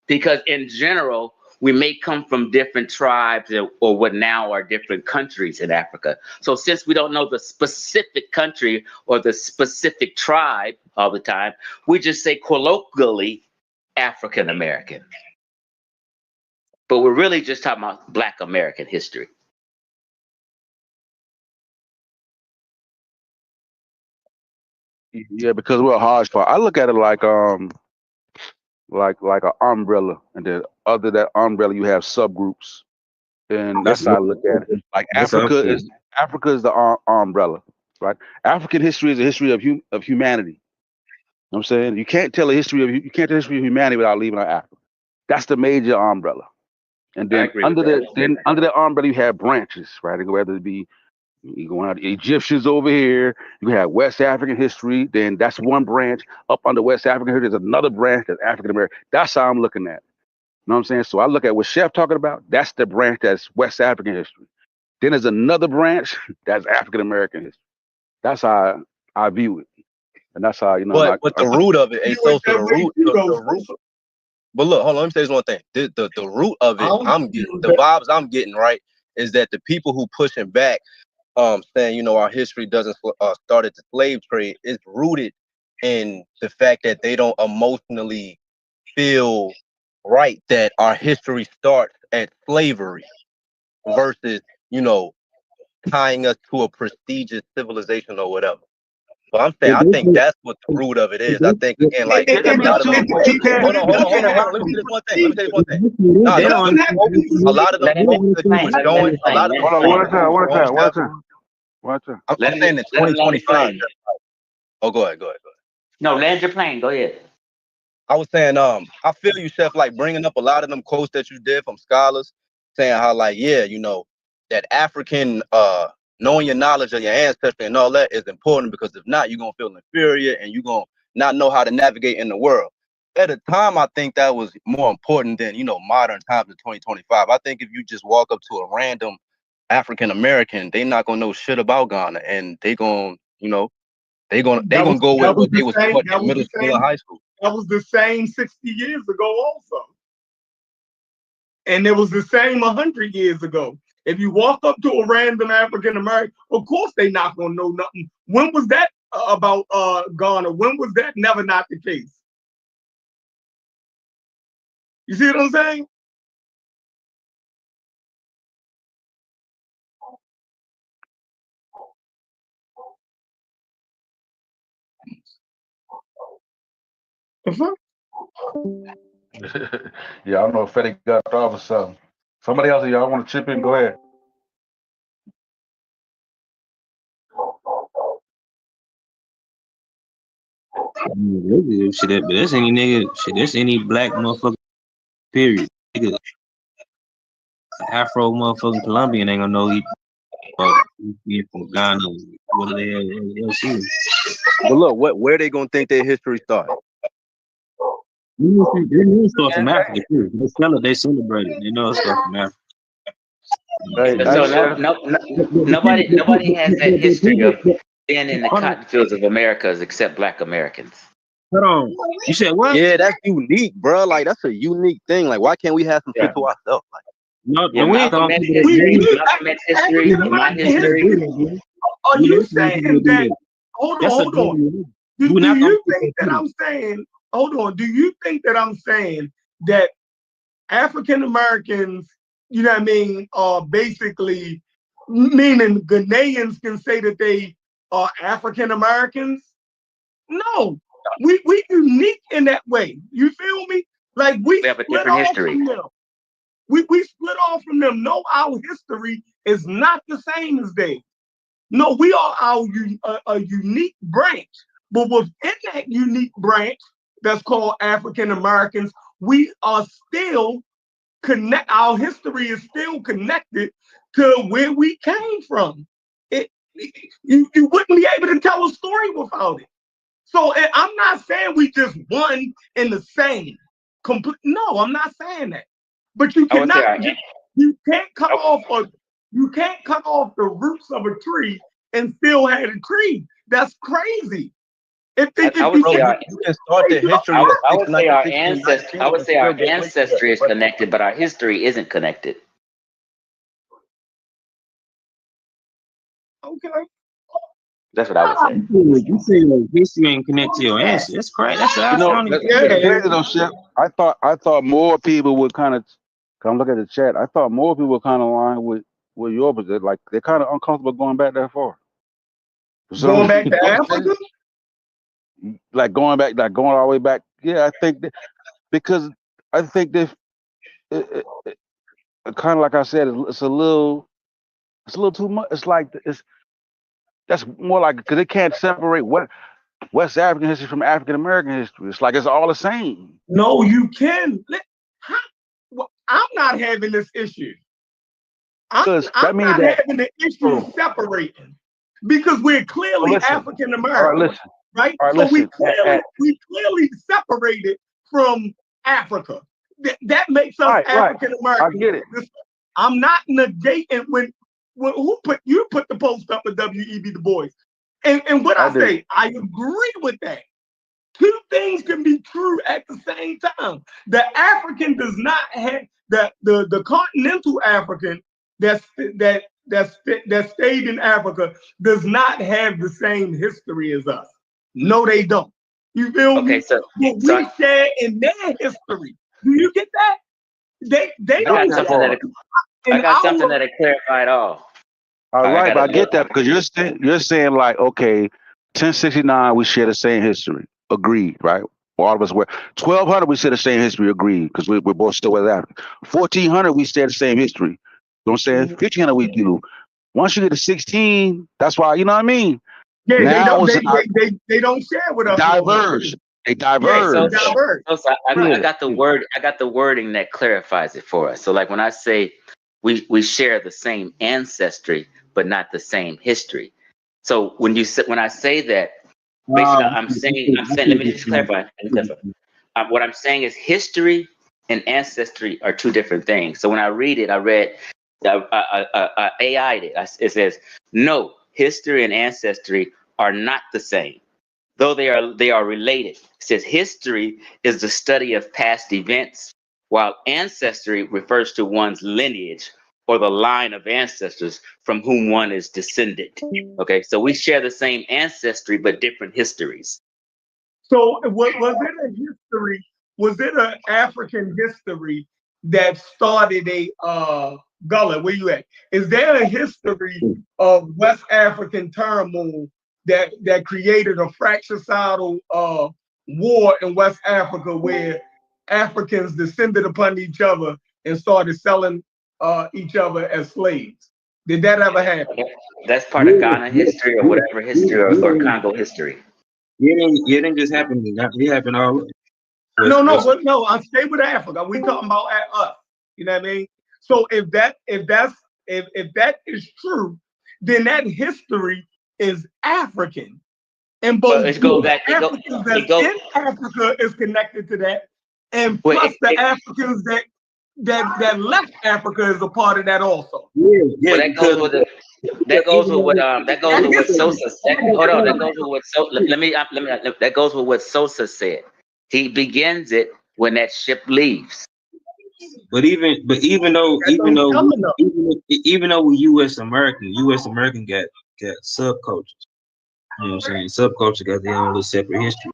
because in general, we may come from different tribes or what now are different countries in Africa. So since we don't know the specific country or the specific tribe all the time, we just say colloquially African American. But we're really just talking about Black American history. Yeah, because we're a hodgepodge. I look at it like an umbrella, and then under that umbrella you have subgroups, and that's how I look at it. Like Africa is the umbrella, right? African history is a history of humanity. You know what I'm saying? You can't tell a history of humanity without leaving out Africa. That's the major umbrella. And then under that umbrella you have branches, right? Whether it be you going out the Egyptians over here, you have West African history, then that's one branch. Up under West African history, there's another branch that's African American. That's how I'm looking at it. You know what I'm saying? So I look at what Chef talking about, that's the branch that's West African history. Then there's another branch that's African American history. That's how I view it. And that's how, But the root of it, the root. But look, hold on, let me say this one thing. The root of it, the vibes I'm getting, right, is that the people who pushing back, saying, our history doesn't start at the slave trade, is rooted in the fact that they don't emotionally feel right that our history starts at slavery versus, tying us to a prestigious civilization or whatever. But I'm saying, I think that's what the root of it is. I think, again, like, hold on. Let me say this one thing. No, a lot of the quotes that you was showing, a lot of them. Hold on, one time. I'm saying in 2025. Oh, go ahead. No, land your plane. Go ahead. I was saying, I feel you, Chef, like bringing up a lot of them quotes that you did from scholars, saying how, like, that African, knowing your knowledge of your ancestry and all that is important, because if not, you're going to feel inferior and you're going to not know how to navigate in the world. At the time, I think that was more important than, modern times in 2025. I think if you just walk up to a random African American, they not gonna know shit about Ghana, and they gonna, they gonna go with what they was taught in middle school or high school. That was the same 60 years ago also. And it was the same 100 years ago. If you walk up to a random African American, of course they not gonna know nothing. When was that about Ghana? When was that never not the case? You see what I'm saying? Yeah, I don't know if Fetty got off or something. Somebody else, y'all want to chip in? Go ahead. Shit, but that's any nigga. Shit, that's any black motherfucker. Period. Nigga, Afro motherfucking Colombian ain't gonna know he from Ghana. What the hell she? But look, where they gonna think their history started? They start from Africa too. They celebrate it. They know it starts from Africa. So nobody has that history of being in the cotton fields of Americas except Black Americans. Hold on. You said what? Yeah, that's unique, bro. Like that's a unique thing. Like, why can't we have some shit to ourselves? Like, no, Malcolm X history, my history. Are you saying that? Hold on. Do you think that I'm saying? Hold on. Do you think that I'm saying that African Americans, you know what I mean, are basically, meaning Ghanaians can say that they are African Americans? No, we unique in that way. You feel me? Like we have a different history. From them. We split off from them. No, our history is not the same as theirs. No, we are a unique branch. But within that unique branch that's called African Americans, we are still our history is still connected to where we came from. You wouldn't be able to tell a story without it. So I'm not saying we just one and the same. No, I'm not saying that. But you cannot. You can't cut off the roots of a tree and still have a tree. That's crazy. I would say our ancestry is connected, but our history isn't connected. Okay. That's what I would say. You say history ain't connected to your ancestors. That's crazy. That's I thought more people would kind of come look at the chat. I thought more people would kind of align with your position. Like they're kind of uncomfortable going back that far. Going back to Africa? Like going all the way back. Yeah, I think because I think that kind of like I said, it's a little too much. It's like that's more like because they can't separate West African history from African American history. It's like it's all the same. No, you can. I'm not having this issue. I'm not having the issue of separating because we're clearly African American, right? So we clearly separated from Africa. That makes us African American. I get it. I'm not negating when you put the post up with W.E.B. Du Bois, and what I say, I agree with that. Two things can be true at the same time. The African does not have the continental African that stayed in Africa does not have the same history as us. No, they don't. You feel me? So we share in their history. Do you get that? They don't. I got something that'll clarify it all. All right, but I get that because you're saying like, okay, 1069 we share the same history, agreed, right? All of us were 1200 we share the same history, agreed, because we're both still with Africa. 1400 we share the same history. You know what I'm saying? 1500 we do. Once you get to 16, that's why, you know what I mean? Yeah, now they don't share with us. Diverge. They diverge. So I got the wording that clarifies it for us. So like when I say we share the same ancestry, but not the same history. So when I say that, basically I'm saying, let me just clarify. What I'm saying is history and ancestry are two different things. So when I read it, I read AI did. It says, no, history and ancestry are not the same, though they are related. It says history is the study of past events, while ancestry refers to one's lineage or the line of ancestors from whom one is descended. Okay, so we share the same ancestry but different histories. So was it a history? Was it an African history that started a Gullah? Where you at? Is there a history of West African turmoil that created a fratricidal war in West Africa where Africans descended upon each other and started selling each other as slaves? Did that ever happen? That's part of Ghana history or whatever history or Congo history. It didn't just happen. It happened all. No. I stay with Africa. We talking about us. You know what I mean? So if that is true, then that history is African, and both Africans that's in Africa is connected to that, and plus the Africans that left Africa is a part of that also. Yeah, that goes with what Sosa said. Hold on, that goes with what that goes with what Sosa said. He begins it when that ship leaves. But even though we U.S. American got subcultures. You know what I'm saying? Subculture got their own little separate history.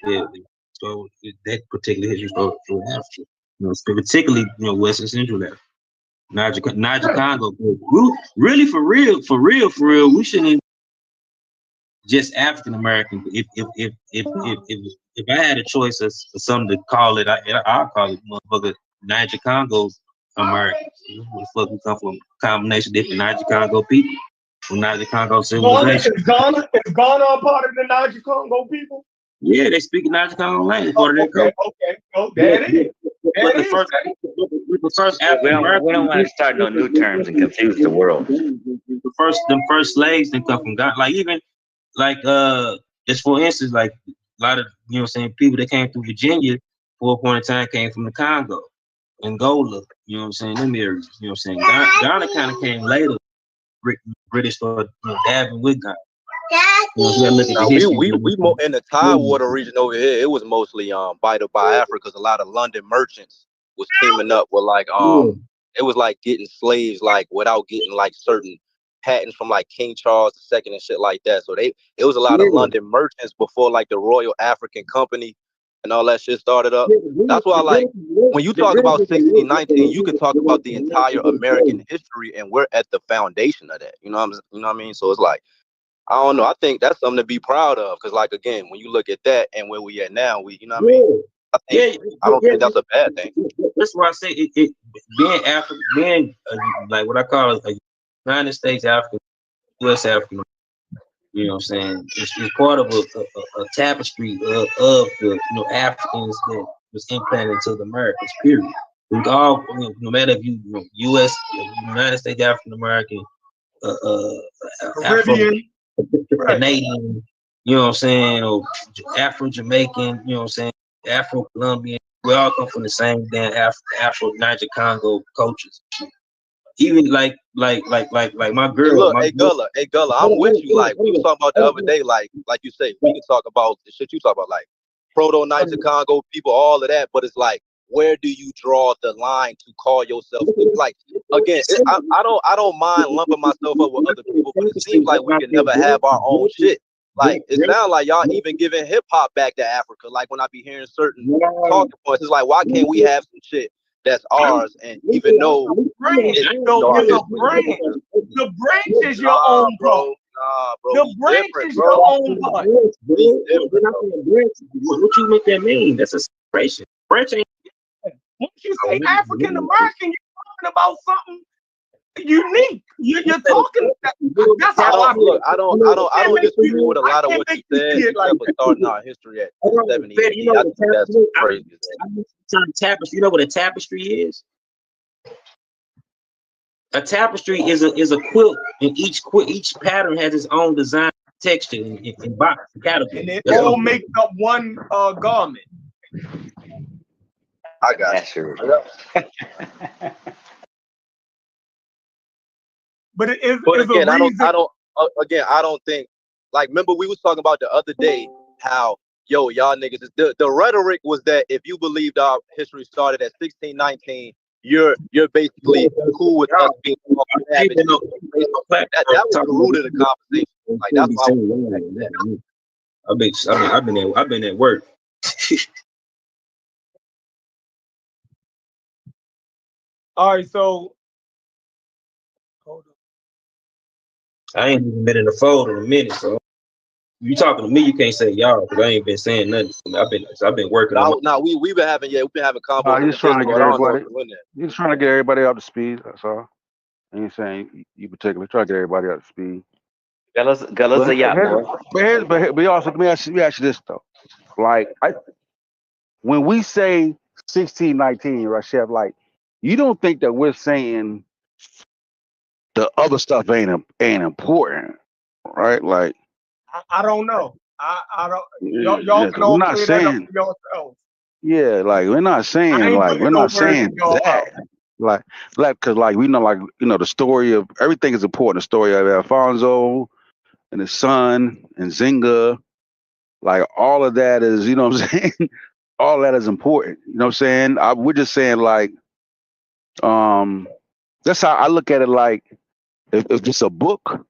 Yeah. So that particular history goes through Africa. You know, particularly West and Central Africa. Niger Congo. Really for real, we shouldn't even just African American. If I had a choice of something to call it, I'll call it motherfucker Niger Congo Americans. Where the fuck we come from? Combination of different Niger Congo people from Niger Congo civilization. Is Ghana a part of the Niger Congo people? Yeah, they speak Niger Congo language. Okay. Oh, there it is. We don't want to start no new terms and confuse the world. The first slaves didn't come from Ghana. Like even just for instance, like a lot of people that came through Virginia for a point in time came from the Congo, Angola. You know what I'm saying? Them areas. You know what I'm saying? Ghana kind of came later. British started dabbing with Ghana. We more in the Tidewater region over here. It was mostly by Africa, because a lot of London merchants was teaming up with it was like getting slaves like without getting like certain patents from like King Charles II and shit like that. So it was a lot of London merchants before like the Royal African Company and all that shit started up. That's why like when you talk about 1619, you can talk about the entire American history, and we're at the foundation of that. You know what I mean? So it's like, I don't know. I think that's something to be proud of, because like again, when you look at that and where we at now, I don't think that's a bad thing. That's why I say it being African, being like what I call a United States African, U.S. African. You know what I'm saying? It's part of a tapestry of the Africans that was implanted into the Americans. Period. We all, no matter if you U.S. United States African American, Caribbean, Canadian, you know what I'm saying, or Afro-Jamaican, you know what I'm saying, Afro-Colombian, we all come from the same damn Afro-Niger Congo cultures. Even like my girl. Hey Gullah, I'm with you. Like we was talking about the other day, like you say, we can talk about the shit you talk about, like Proto-Niger Congo people, all of that, but it's like, where do you draw the line to call yourself? Like again, I don't mind lumping myself up with other people, but it seems like we can never have our own shit. Like it sounds like y'all even giving hip hop back to Africa. Like when I be hearing certain talking points, it's like, why can't we have some shit that's ours? And even though the branch is your own part. Nah, bro. The branch is your own part. What you make that mean? That's a separation. Branch ain't. Once you say African American, you're talking about something unique. You're talking. That's how I don't disagree with a lot of what you said, except for starting our history at 70. I think that's crazy. Tapestry. You know what a tapestry is? A tapestry is a quilt, and each pattern has its own design, texture, and box category. And it all makes up one garment. I got you. But it is. But Is again, a I reason. I don't think. Like, remember we was talking about the other day how y'all niggas. The rhetoric was that if you believed our history started at 1619, you're basically cool with us being savage. That was the root of the conversation. Like that's why I've been at work. All right, so hold on. I ain't even been in the fold in a minute, so you talking to me, you can't say y'all because I ain't been saying nothing. I've been working on. We've been having combos. You're trying to get everybody. You're trying to get everybody up to speed. That's all. I ain't saying you particularly. Try to get everybody up to speed. Gullis a yacht boy. But also, let me ask you this though. Like, when we say 1619, right, Chef? Like, you don't think that we're saying the other stuff ain't important, right? Like, I don't know. I don't. Y'all can we're all not clear saying, that up for yourselves. yeah, like we're not saying that. Like, because we know, the story of everything is important. The story of Alfonso and his son and Zinga, like all of that is, you know what I'm saying? All that is important. You know what I'm saying? We're just saying, like, that's how I look at it. Like, if it's a book,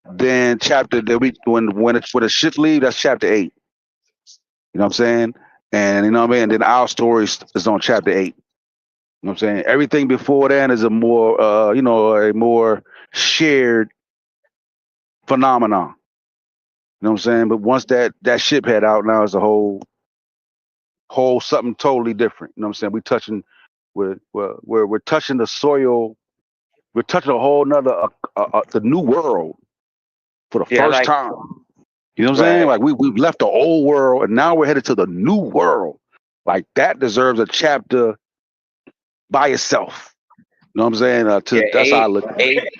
then chapter that when a shit leave, that's chapter 8. You know what I'm saying? And you know what I mean? Then our story is on chapter 8. You know what I'm saying? Everything before that is a more shared phenomenon. You know what I'm saying? But once that ship head out, now it's a whole something totally different. You know what I'm saying? We're touching the soil. We're touching a whole nother the new world for the first time. You know what I'm saying? Like we've left the old world and now we're headed to the new world. Like that deserves a chapter by itself. You know what I'm saying? That's how I look at it.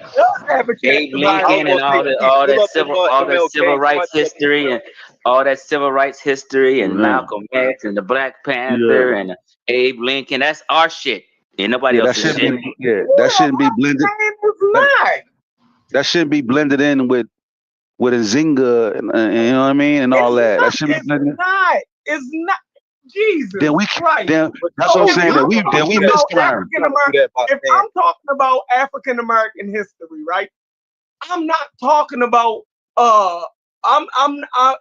Abe Lincoln and all that civil rights history and all that civil rights history and Malcolm X and the Black Panther and Abe Lincoln. That's our shit. Ain't nobody else's shit. That shouldn't be blended. That shouldn't be blended in with Nzinga and you know what I mean and all that. That shouldn't be blended. It's not. Jesus Then Christ. Then that's what I'm saying. That we mislearned. If I'm talking about African American history, right? I'm not talking about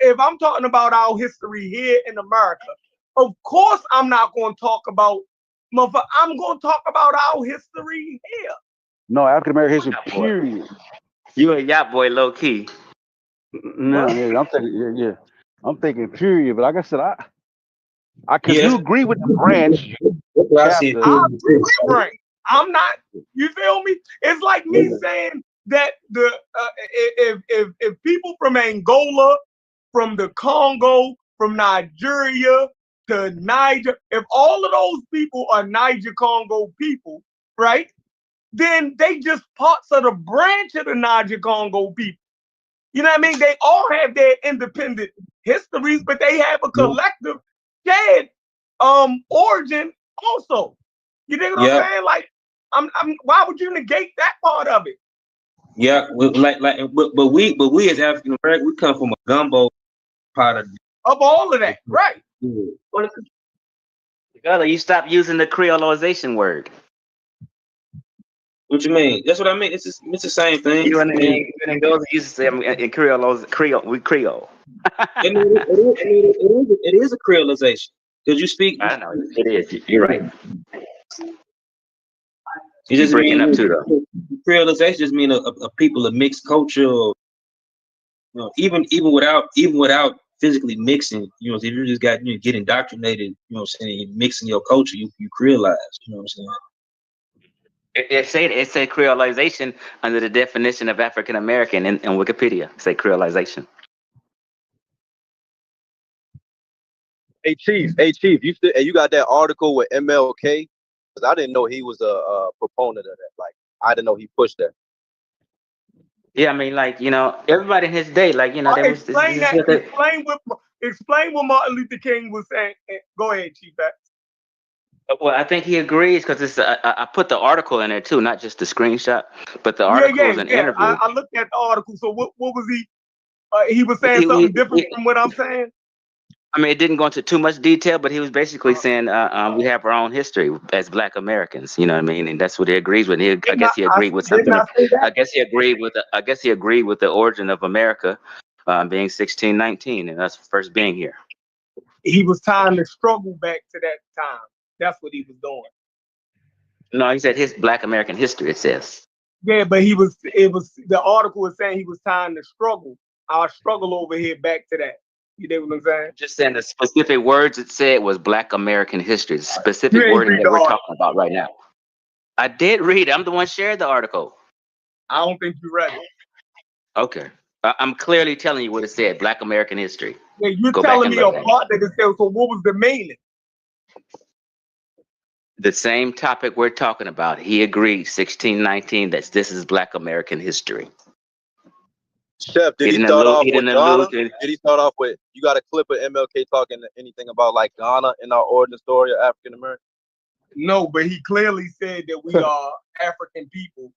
if I'm talking about our history here in America, of course I'm not going to talk about. I'm going to talk about our history here. No, African American history. Period. You a yacht boy, low key. No, I'm thinking period. But like I said, because you agree with the branch. I agree with branch. I'm not. You feel me? It's like me saying that if people from Angola, from the Congo, from Nigeria to Niger, if all of those people are Niger Congo people, right? Then they just parts of the branch of the Niger Congo people. You know what I mean? They all have their independent histories, but they have a collective shared origin also. You think what I'm saying? Like, why would you negate that part of it? Yeah, but we as African American, we come from a gumbo part of all of that, right? You stop using the creolization word. What you mean? That's what I mean. It's the same thing. You and Angola used to say in Creole, we Creole. It is a creolization because you speak. I know it is. You're right. It just breaking up too, though. Creolization just mean a people of mixed culture. Or, you know, even without physically mixing, you know, if you just get indoctrinated, you know, what I'm saying, mixing your culture, you creolize. You know what I'm saying? It say creolization under the definition of African American in Wikipedia. Say creolization. Hey Chief, you got that article with MLK? Because I didn't know he was a proponent of that. Like, I didn't know he pushed that. Yeah, I mean, like, you know, everybody in his day, like, you know, there was explain what Martin Luther King was saying. Go ahead, Chief. Well, I think he agrees because it's. I put the article in there too, not just the screenshot, but the Yeah, article yeah, is an yeah. interview. I looked at the article. So what was he? He was saying He, something he, different he, from what I'm saying. I mean, it didn't go into too much detail, but he was basically saying we have our own history as Black Americans. You know what I mean? And that's what he agrees with. I guess he agreed with Didn't something. I say that? I guess he agreed with. I guess he agreed with the origin of America being 1619 and us first being here. He was tying the struggle back to that time. That's what he was doing. No, he said his Black American history. It says. Yeah, but it was the article was saying he was tying the struggle, our struggle over here back to that. You know what I'm saying? Just saying the specific words it said was Black American history, the specific You ain't wording read that the we're article. talking about right now. I did read it. I'm the one shared the article. I don't think you read it. Okay. I'm clearly telling you what it said, Black American history. Yeah, you're Go back telling and me a look at it. part that it said, so what was the meaning? The same topic we're talking about. He agreed, 1619, that this is Black American history. Chef, did he start off with Ghana? Did he start off with, you got a clip of MLK talking anything about like Ghana in our origin story of African American? No, but he clearly said that we are African people.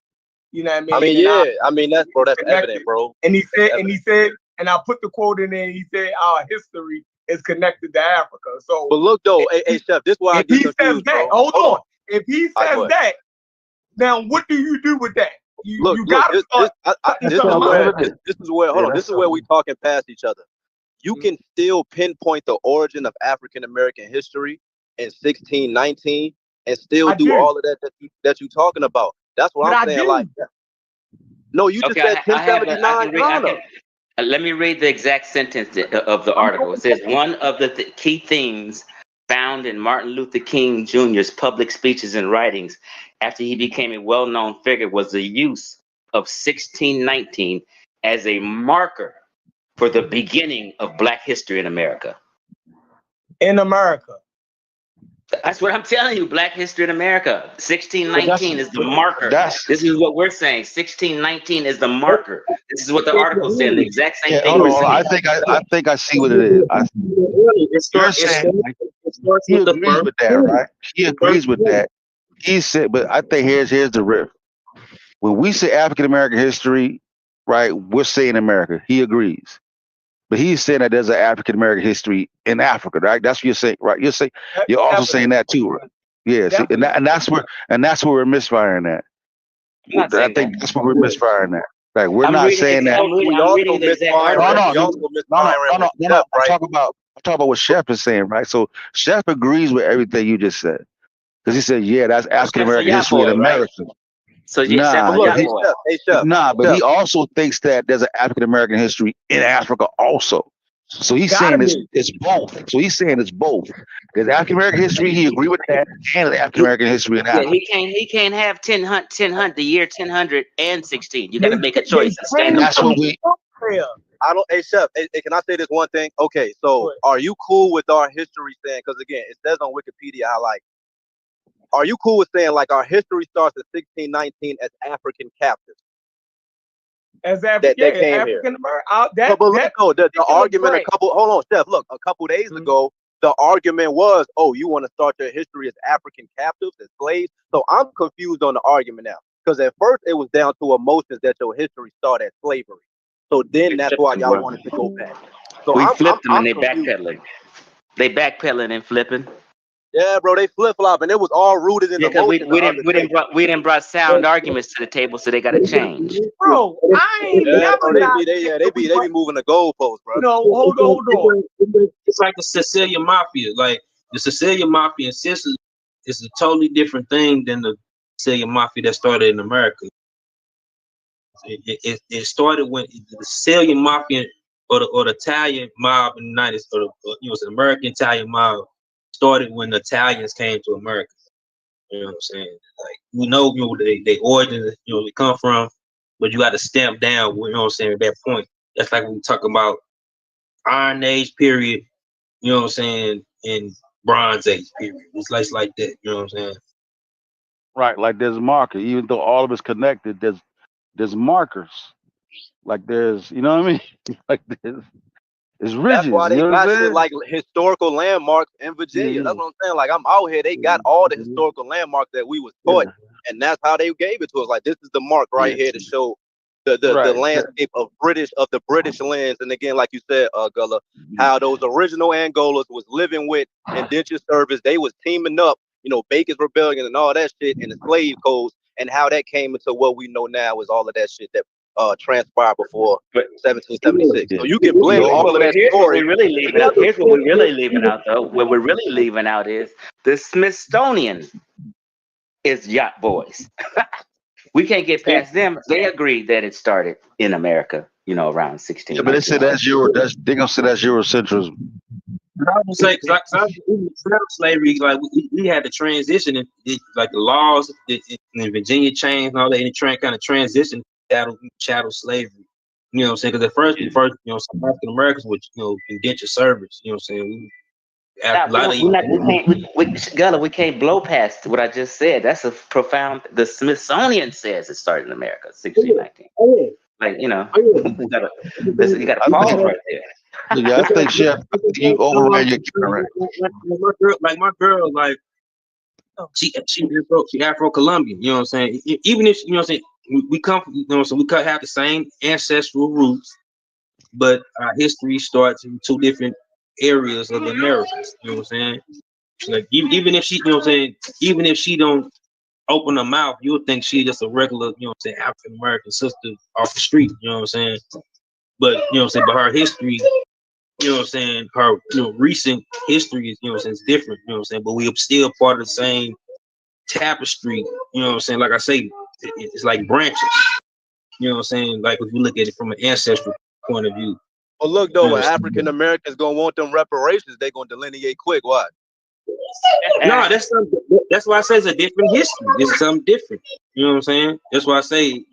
You know what I mean? I mean, yeah. I mean, that's evident, bro. And he said, and I put the quote in there. And he said, our history is connected to Africa. So, but look though, hey Chef, this is why I get confused, that, bro. hold on. If he says that, now what do you do with that? Look, this is where hold on. This is where we talking past each other. You can still pinpoint the origin of African American history in 1619 and still do all of that you talking about. That's what I'm saying. Like, no, you just said 1079 Ghana. Let me read the exact sentence of the article. It says one of the key themes found in Martin Luther King Jr.'s public speeches and writings after he became a well-known figure was the use of 1619 as a marker for the beginning of Black history in America. In America. That's what I'm telling you, Black history in America. 1619 is the marker. This is what we're saying. 1619 is the marker. This is what the article said. The exact same thing we're saying. I think I see what it is. You're saying he agrees with that, right? He agrees with that. He said, but I think here's the riff. When we say African American history, right, we're saying America. He agrees. But he's saying that there's an African American history in Africa, right? That's what you're saying, right? You're also saying that too, right? Yeah, see, and that's where we're misfiring at. I think that's where we're misfiring at. Like we're not saying that. We also misfiring. No. I'm talking about what Chef is saying, right? So Chef agrees with everything you just said, because he said, yeah, that's African American history in America. Right? So yeah, but he also thinks that there's an African American history in Africa also. So he's saying it's both. So he's saying it's both. There's African American history. He agree with that, and African American history in Africa. Yeah, he can't have 1000 the year 1000 and 16. You got to make a choice. That's what we. I don't. Hey Chef, can I say this one thing? Okay, so are you cool with our history saying? Because again, it says on Wikipedia how like. Are you cool with saying like our history starts at 1619 as African captives? As African American, the argument hold on, Steph. Look, a couple days ago, the argument was, oh, you want to start your history as African captives, as slaves. So I'm confused on the argument now, because at first it was down to emotions that your history started at slavery. So then that's why y'all wanted to go back. So we flipped them and they backpedaling. They backpedaling and flipping. Yeah, bro, they flip flop, and it was all rooted in because we didn't brought sound arguments to the table, so they got to change. Bro, I ain't never. They be moving the goalposts, bro. No, hold on. It's like the Sicilian Mafia. Like the Sicilian Mafia in Sicily is a totally different thing than the Sicilian Mafia that started in America. It started when the Sicilian Mafia or the Italian mob in the United States, it's an American Italian mob. Started when the Italians came to America. You know what I'm saying? Like we know, they origin, they come from, but you got to stamp down. You know what I'm saying? At that point, that's like when we talk about Iron Age period. You know what I'm saying? And Bronze Age period. It's like that. You know what I'm saying? Right, like there's a marker. Even though all of it's connected, there's markers. Like there's, you know what I mean? Like It's That's ridges. why You they know what I'm got shit saying? like historical landmarks in Virginia. That's what I'm saying. Like I'm out here, they got all the historical landmarks that we was taught, and that's how they gave it to us. Like this is the mark right here to show the landscape of the British lands. And again, like you said, Gullah, how those original Angolas was living with indentured service. They was teaming up, you know, Bacon's Rebellion and all that shit, and the slave codes, and how that came into what we know now is all of that shit that transpired before 1776. So you can blend all of that here's story. What we're really leaving out. Here's what we're really leaving out, though. What we're really leaving out is the Smithsonian is yacht boys. We can't get past them. They agreed that it started in America, you know, around 16. Yeah, but they said they gonna say that's Eurocentrism. I was gonna say because I slavery, like we had to transition, and like the laws in Virginia changed and all that, and it kind of transitioned chattel slavery. You know what I'm saying? Because at first, you know, some African Americans would, you know, indentured service. You know what I'm saying? We can't blow past what I just said. That's a profound. The Smithsonian says it started in America, 1619. Like, you know, you gotta pause right there. Yeah, I think you overran your current. Like my girl, like she Afro-Colombian. You know what I'm saying? Even if you know what I'm saying, we come, you know, so we could have the same ancestral roots, but our history starts in two different areas of the Americas. You know what I'm saying? Like even if she, you know what I'm saying, even if she don't open her mouth, you'll think she's just a regular, you know what I'm saying, African American sister off the street. You know what I'm saying? But you know what I'm saying, but her history, you know what I'm saying, her, you know, recent history is, you know what I'm saying, it's different. You know what I'm saying? But we are still part of the same tapestry. You know what I'm saying? Like I say, it's like branches. You know what I'm saying? Like if you look at it from an ancestral point of view. Well, look though, when African Americans gonna want them reparations, they gonna delineate quick. Why? No, that's why I say it's a different history. It's something different. You know what I'm saying? That's why I say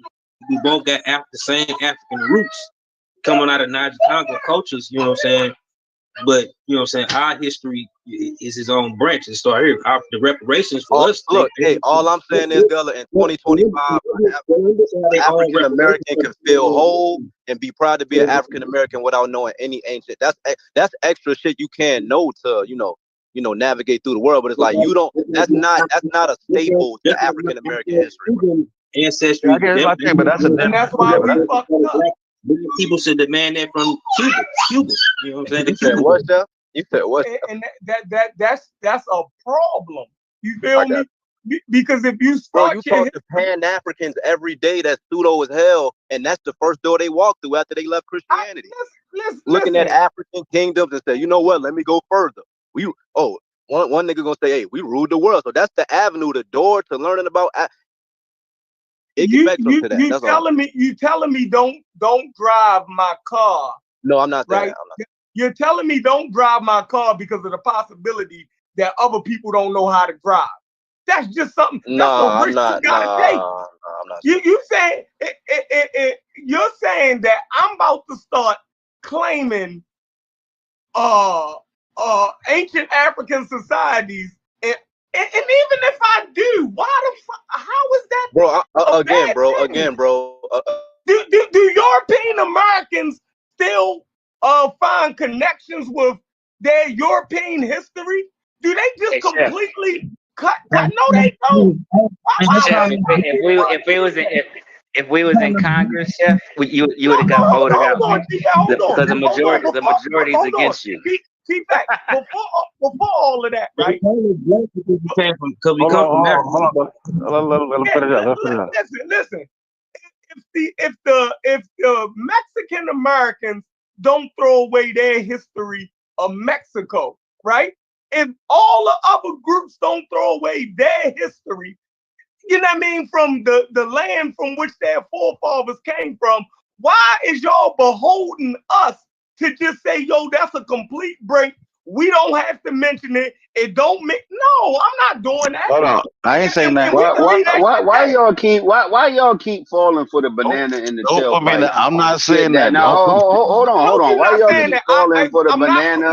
we both got the same African roots coming out of Niger Congo cultures. You know what I'm saying? But you know what I'm saying? Our history is its own branch. It started here. The reparations for us. Look, hey, all I'm saying is, Gullah, in 2025, African American can feel whole and be proud to be an African American without knowing any ancient. That's extra shit you can't know to you know navigate through the world. But it's like you don't. That's not a staple to African American history. Ancestry. I guess, but that's why we fucked up. People should demand that from Cuba. You know what I'm saying? You said what, Jeff? You said what? And that's a problem. You feel me? Because if you start, you talk to Pan-Africans every day that's pseudo as hell, and that's the first door they walk through after they left Christianity. Looking at African kingdoms and say, you know what? Let me go further. One nigga gonna say, hey, we ruled the world. So that's the avenue, the door to learning about. You telling me don't drive my car. No, I'm not saying that. You're telling me don't drive my car because of the possibility that other people don't know how to drive. That's just something. I'm not. You saying you're saying that I'm about to start claiming ancient African societies. And even if I do, why the fuck? How is that? Bro, again, bro. Do European Americans still find connections with their European history? Do they just completely cut? No, they don't. If we was in Congress, Chef, you would have got voted out because the majority is against you. See back before all of that, right? Listen. If the Mexican Americans don't throw away their history of Mexico, right? If all the other groups don't throw away their history, you know what I mean, from the land from which their forefathers came from, why is y'all beholding us to just say, yo, that's a complete break? We don't have to mention it. It don't make. No, I'm not doing that. Hold on, I ain't saying that. Why y'all keep falling for the banana in the tailpipe? I'm not saying that. Now hold on. Why y'all keep falling for the banana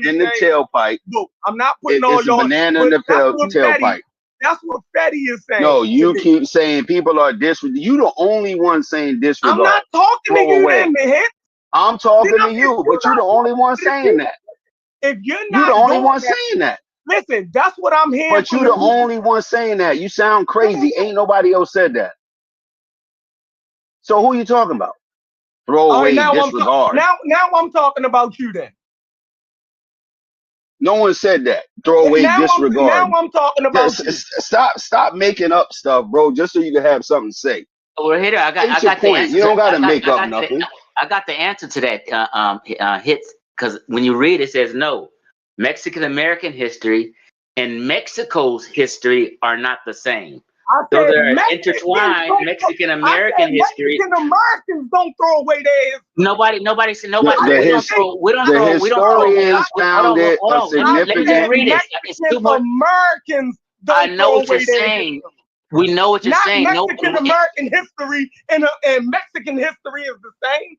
in the tailpipe? I'm not putting all y'all. Banana in the tailpipe. That's what Fetty is saying. No, you keep saying people are disregard. You the only one saying disregard. I'm not talking to you, man. I'm talking to you, but you're the only one saying that. If you're the not only doing one that, saying that. listen, that's what I'm hearing. But you're the only one saying that. You sound crazy. Ain't nobody else said that. So who you talking about? Throw away, disregard. Now I'm talking about you then. No one said that. Throw away, disregard. Now I'm talking about you. Stop making up stuff, bro, just so you can have something to say. Well, here I got the answer. You don't got to make up nothing. I got the answer to that hits, because when you read it says no. Mexican American history and Mexico's history are not the same. So they're intertwined. Mexican American history. Mexican Americans don't throw away theirs. Nobody. We don't throw. The historians found it a significant. Mexican Americans don't I know what you're saying. We know what you're saying. Mexican American history and Mexican history is the same.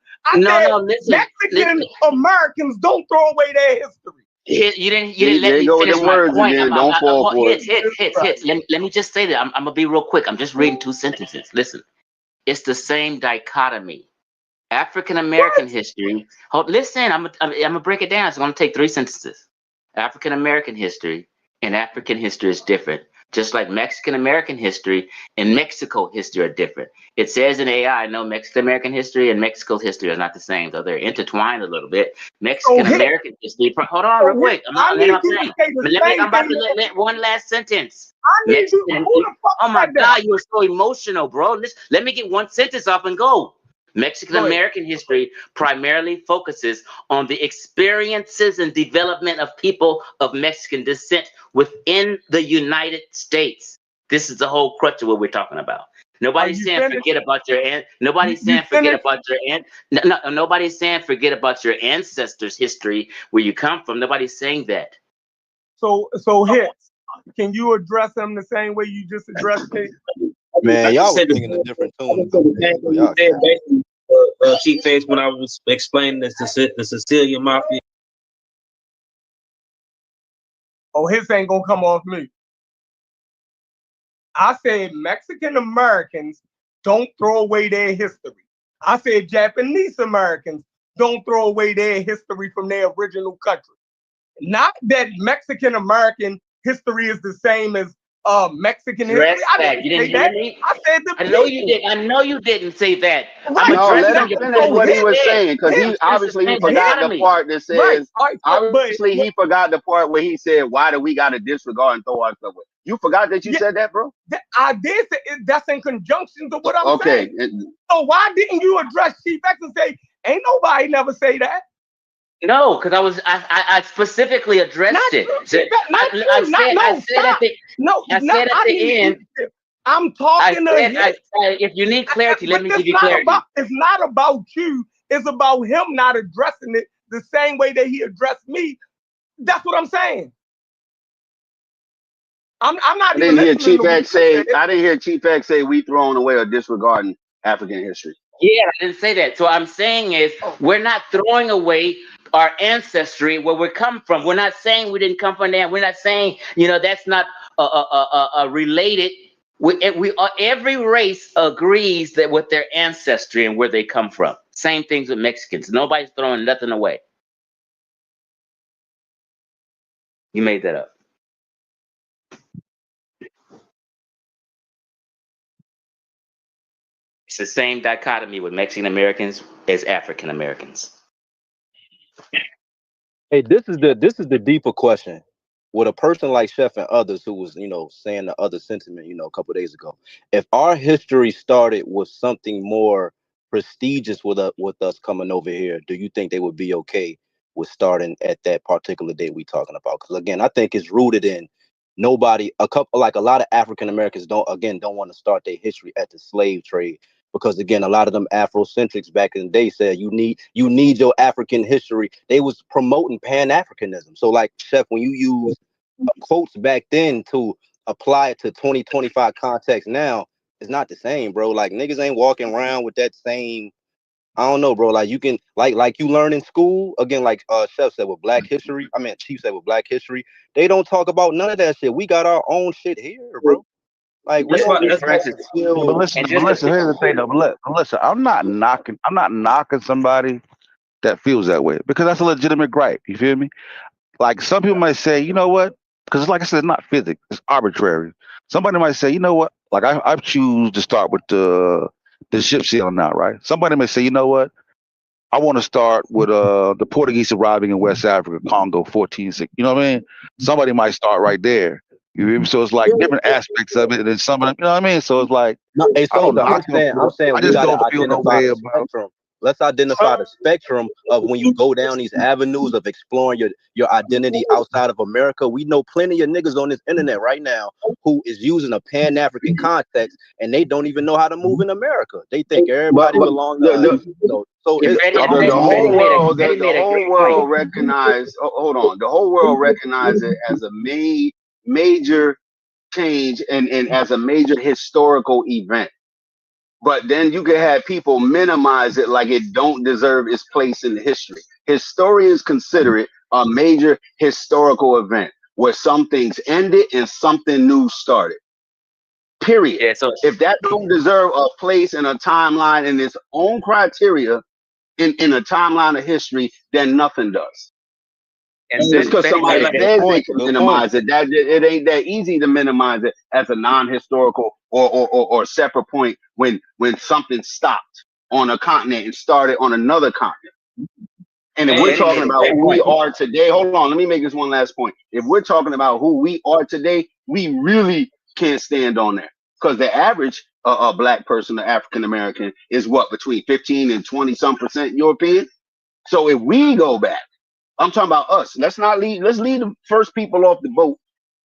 Listen. Mexican Americans don't throw away their history. You didn't let me finish my point. Don't fall for it. Hits. Let me just say that. I'm gonna be real quick. I'm just reading 2 sentences. Listen, it's the same dichotomy. African American history. Listen, I'm gonna break it down. It's gonna take 3 sentences. African American history and African history is different. Just like Mexican American history and Mexico history are different. It says in AI, I know Mexican American history and Mexico's history are not the same, though they're intertwined a little bit. Mexican American history. Hold on, real quick. I'm about to let one last sentence. Oh my God, you are so emotional, bro. Let me get one sentence off and go. Mexican American history primarily focuses on the experiences and development of people of Mexican descent within the United States. This is the whole crutch of what we're talking about. Nobody's saying forget about your Nobody's saying forget about your nobody's saying forget about your ancestors' history, where you come from. Nobody's saying that. So Hits, can you address them the same way you just addressed me? Man, y'all was thinking a different tune. Cheap Face, when I was explaining this to the Sicilian Mafia. Oh, his ain't gonna come off me. I said Mexican Americans don't throw away their history. I said Japanese Americans don't throw away their history from their original country. Not that Mexican American history is the same as Mexican history. I didn't say that. I said the I know you did. I know you didn't say that. Right. No, let him finish what he was saying, because he obviously forgot the part that says. Obviously, he forgot the part where he said, "Why do we got to disregard and throw our stuff away?" You forgot that you said that, bro. I did say that's in conjunction to what I'm saying. So why didn't you address Chief X and say, "Ain't nobody never say that"? No, because I specifically addressed it. I said at the end. I'm talking to him. If you need clarity, let me give you clarity. It's not about you. It's about him not addressing it the same way that he addressed me. That's what I'm saying. I'm not. I didn't hear Chief X say. I didn't hear Chief X say we throwing away or disregarding African history. Yeah, I didn't say that. So what I'm saying is we're not throwing away our ancestry, where we come from. We're not saying we didn't come from there. We're not saying, that's not related. Every race agrees that with their ancestry and where they come from. Same things with Mexicans. Nobody's throwing nothing away. You made that up. It's the same dichotomy with Mexican Americans as African Americans. Hey, this is the deeper question. With a person like Chef and others who was, saying the other sentiment, a couple of days ago, if our history started with something more prestigious with us coming over here, do you think they would be okay with starting at that particular date we talking about? Because again, I think it's rooted in a lot of African Americans don't want to start their history at the slave trade. Because again, a lot of them Afrocentrics back in the day said you need your African history. They was promoting Pan-Africanism. So like Chef, when you use quotes back then to apply it to 2025 context now, it's not the same, bro. Like niggas ain't walking around with that same. I don't know, bro. Like you can like you learn in school again. Like Chef said with Black history. Chief said with Black history. They don't talk about none of that shit. We got our own shit here, bro. Like, but listen, here's the thing though. But listen, I'm not knocking somebody that feels that way, because that's a legitimate gripe. You feel me? Like some people might say, you know what? Because like I said, it's not physics; it's arbitrary. Somebody might say, you know what? Like I choose to start with the ship sailing now, right? Somebody may say, you know what? I want to start with the Portuguese arriving in West Africa, Congo, 1460. You know what I mean? Somebody might start right there. You hear me? So it's like different aspects of it, and then some of them, you know what I mean? So it's like, No, hey, I don't know. I'm saying I we just gotta don't feel no identify way the about. spectrum. Let's identify the spectrum of when you go down these avenues of exploring your identity outside of America. We know plenty of niggas on this internet right now who is using a Pan-African context and they don't even know how to move in America. They think everybody belongs to us. So the whole world, the whole world recognize. Hold on, the whole world recognize it as a major change and as a major historical event. But then you can have people minimize it like it don't deserve its place in history. Historians consider it a major historical event where some things ended and something new started. Period. Yeah, so if that don't deserve a place in a timeline in its own criteria in a timeline of history, then nothing does. and Just because somebody made a says they point. can minimize it, that it ain't that easy to minimize it as a non-historical or separate point when something stopped on a continent and started on another continent. And if we're Fetty talking made a about great who we point. are today, hold on, let me make this one last point. If we're talking about who we are today, we really can't stand on that, because the average black person, the African American, is what, between 15 and 20% European. So if we go back, I'm talking about us. Let's leave the first people off the boat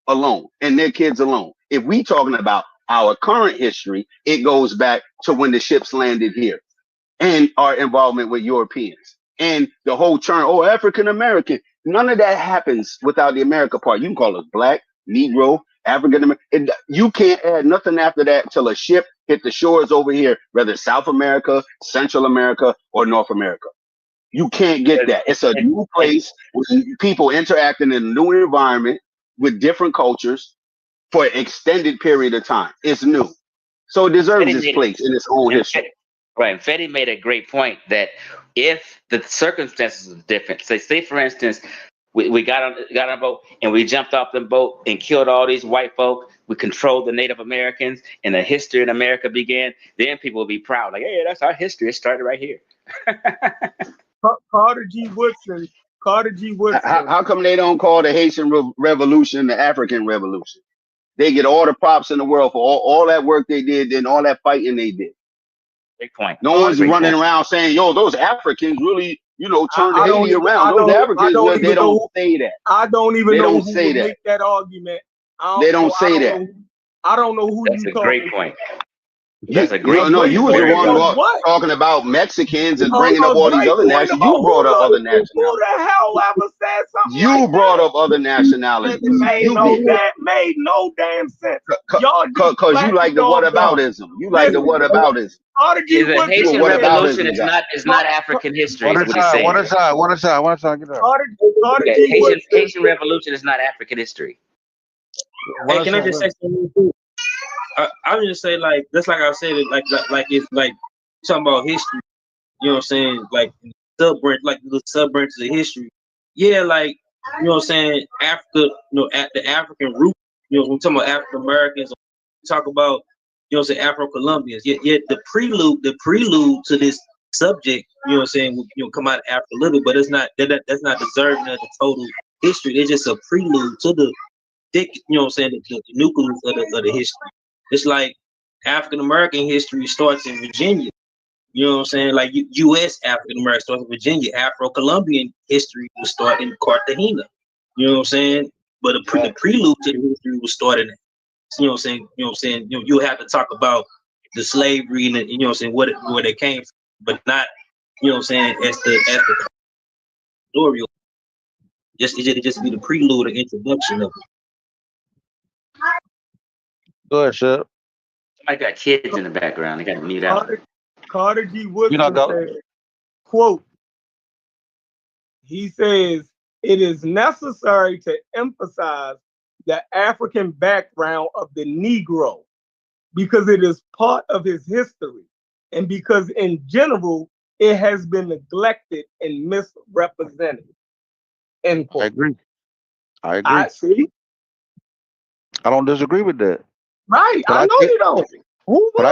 alone and their kids alone. If we talking about our current history, it goes back to when the ships landed here and our involvement with Europeans and the whole turn. Oh, African American. None of that happens without the America part. You can call us black, Negro, African American. You can't add nothing after that till a ship hit the shores over here, whether South America, Central America, or North America. You can't get that. It's a new place with people interacting in a new environment with different cultures for an extended period of time. It's new. So it deserves its place in its own history. Right. And Fetty made a great point that if the circumstances are different, say for instance, we got on a boat and we jumped off the boat and killed all these white folk. We controlled the Native Americans and the history in America began. Then people will be proud, like, hey, that's our history. It started right here. Carter G. Woodson. How come they don't call the Haitian Revolution the African Revolution? They get all the props in the world for all that work they did and all that fighting they did. Big point. No one's running around saying, yo, those Africans really, turned Haiti around. Those Africans, they don't say that. I don't even know who would make that argument. They don't say that. I don't know who That's you a great point. That's a great point. No, you was the one talking about Mexicans and bringing up all these other nationalities. You brought up other nationalities. Who the hell ever said something? You brought up other nationalities. That made no damn sense. Because you like the whataboutism. You like the whataboutism. The Haitian Revolution is not African history. One time. Get up. Haitian Revolution is not African history. Hey, can I just say something too? I would just say, like, just like I said, like it's like talking about history. You know what I'm saying? Like the sub branches of history. Yeah, like, you know what I'm saying? Africa, at the African root. When we're talking about African Americans, talk about, Afro-Colombians. Yet the prelude to this subject, what I'm saying, come out of Africa a little bit, but it's not that's not deserving of the total history. It's just a prelude to the thick, what I'm saying, the nucleus of the history. It's like African American history starts in Virginia. You know what I'm saying? Like U.S. African American starts in Virginia. Afro-Colombian history will start in Cartagena. You know what I'm saying? But the prelude to the history will start in that. You know what I'm saying? You have to talk about the slavery and you know what I'm saying, where they came from, but not, you know what I'm saying, as the story. It just be the prelude or introduction of it. Go ahead, Shep. Somebody got kids in the background. They got to mute out. Carter G. Woodson said, quote, he says, it is necessary to emphasize the African background of the Negro because it is part of his history and because in general, it has been neglected and misrepresented. End quote. I agree. I see. I don't disagree with that. Right. But I know you don't. Who would?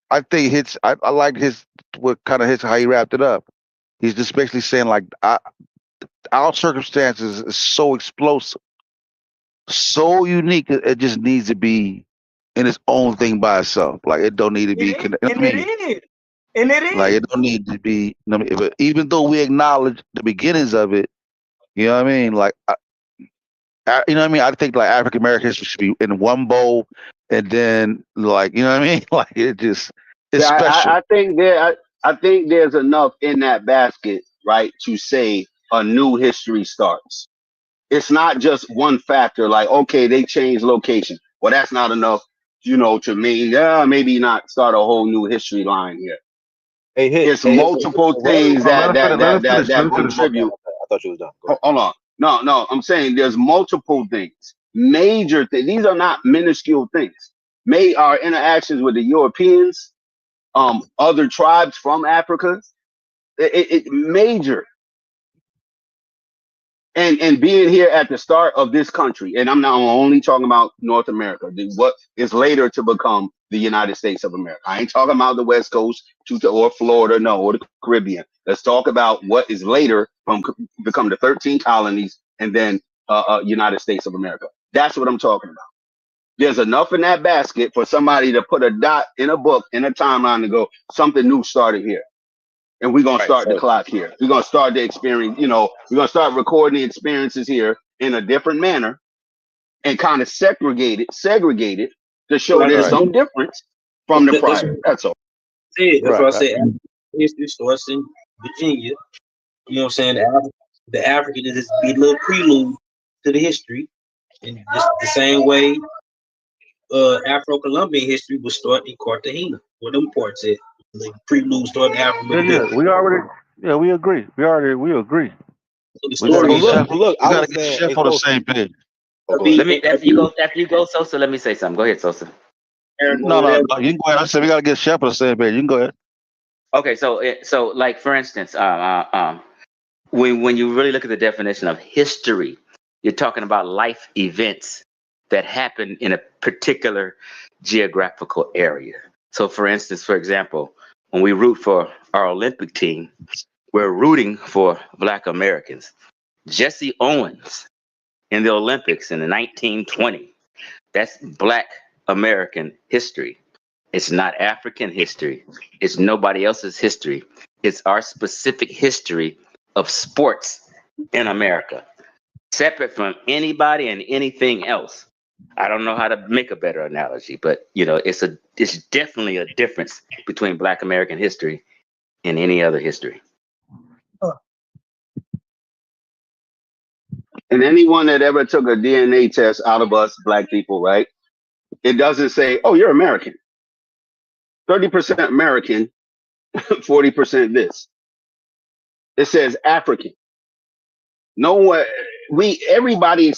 I think his I like his what kind of his how he wrapped it up. He's just basically saying like our circumstances is so explosive, so unique. It just needs to be in its own thing by itself. Like it don't need to be. And it is. Like it don't need to be. But even though we acknowledge the beginnings of it, you know what I mean. Like you know what I mean. I think like African Americans should be in one bowl, and then like you know what I mean. Like it's special. I think there's enough in that basket, right, to say a new history starts. It's not just one factor. Like okay, they changed location. Well, that's not enough, to mean maybe not start a whole new history line here. It's multiple things that contribute. I thought you was done. Hold on. No. I'm saying there's multiple things, major things. These are not minuscule things. Our interactions with the Europeans, other tribes from Africa, it major. And being here at the start of this country, and I'm not only talking about North America, what is later to become the United States of America. I ain't talking about the West Coast or Florida, no, or the Caribbean. Let's talk about what is later become the 13 colonies and then United States of America. That's what I'm talking about. There's enough in that basket for somebody to put a dot in a book, in a timeline to go, something new started here. And we're going to start the clock here. We're going to start the experience, we're going to start recording the experiences here in a different manner and kind of segregate it to show there's some difference from the prior. That's all. That's what I said. History starts in Virginia. You know what I'm saying? The African is be a little prelude to the history. And just the same way Afro-Colombian history was started in Cartagena, where them parts at. The prelude started Africa. We agree. We agree. We gotta get Chef on the same page. Let me after you go, Sosa. Let me say something. Go ahead, Sosa. No, you can go ahead. I said we gotta get Chef on the same page. You can go ahead. Okay, so like for instance, when you really look at the definition of history, you're talking about life events that happen in a particular geographical area. So, for instance, for example, when we root for our Olympic team, we're rooting for Black Americans. Jesse Owens in the Olympics in 1920, that's Black American history. It's not African history. It's nobody else's history. It's our specific history of sports in America, separate from anybody and anything else. I don't know how to make a better analogy, but it's definitely a difference between Black American history and any other history. And anyone that ever took a DNA test out of us Black people, right? It doesn't say, "Oh, you're American." 30% American, 40% this. It says African. Everybody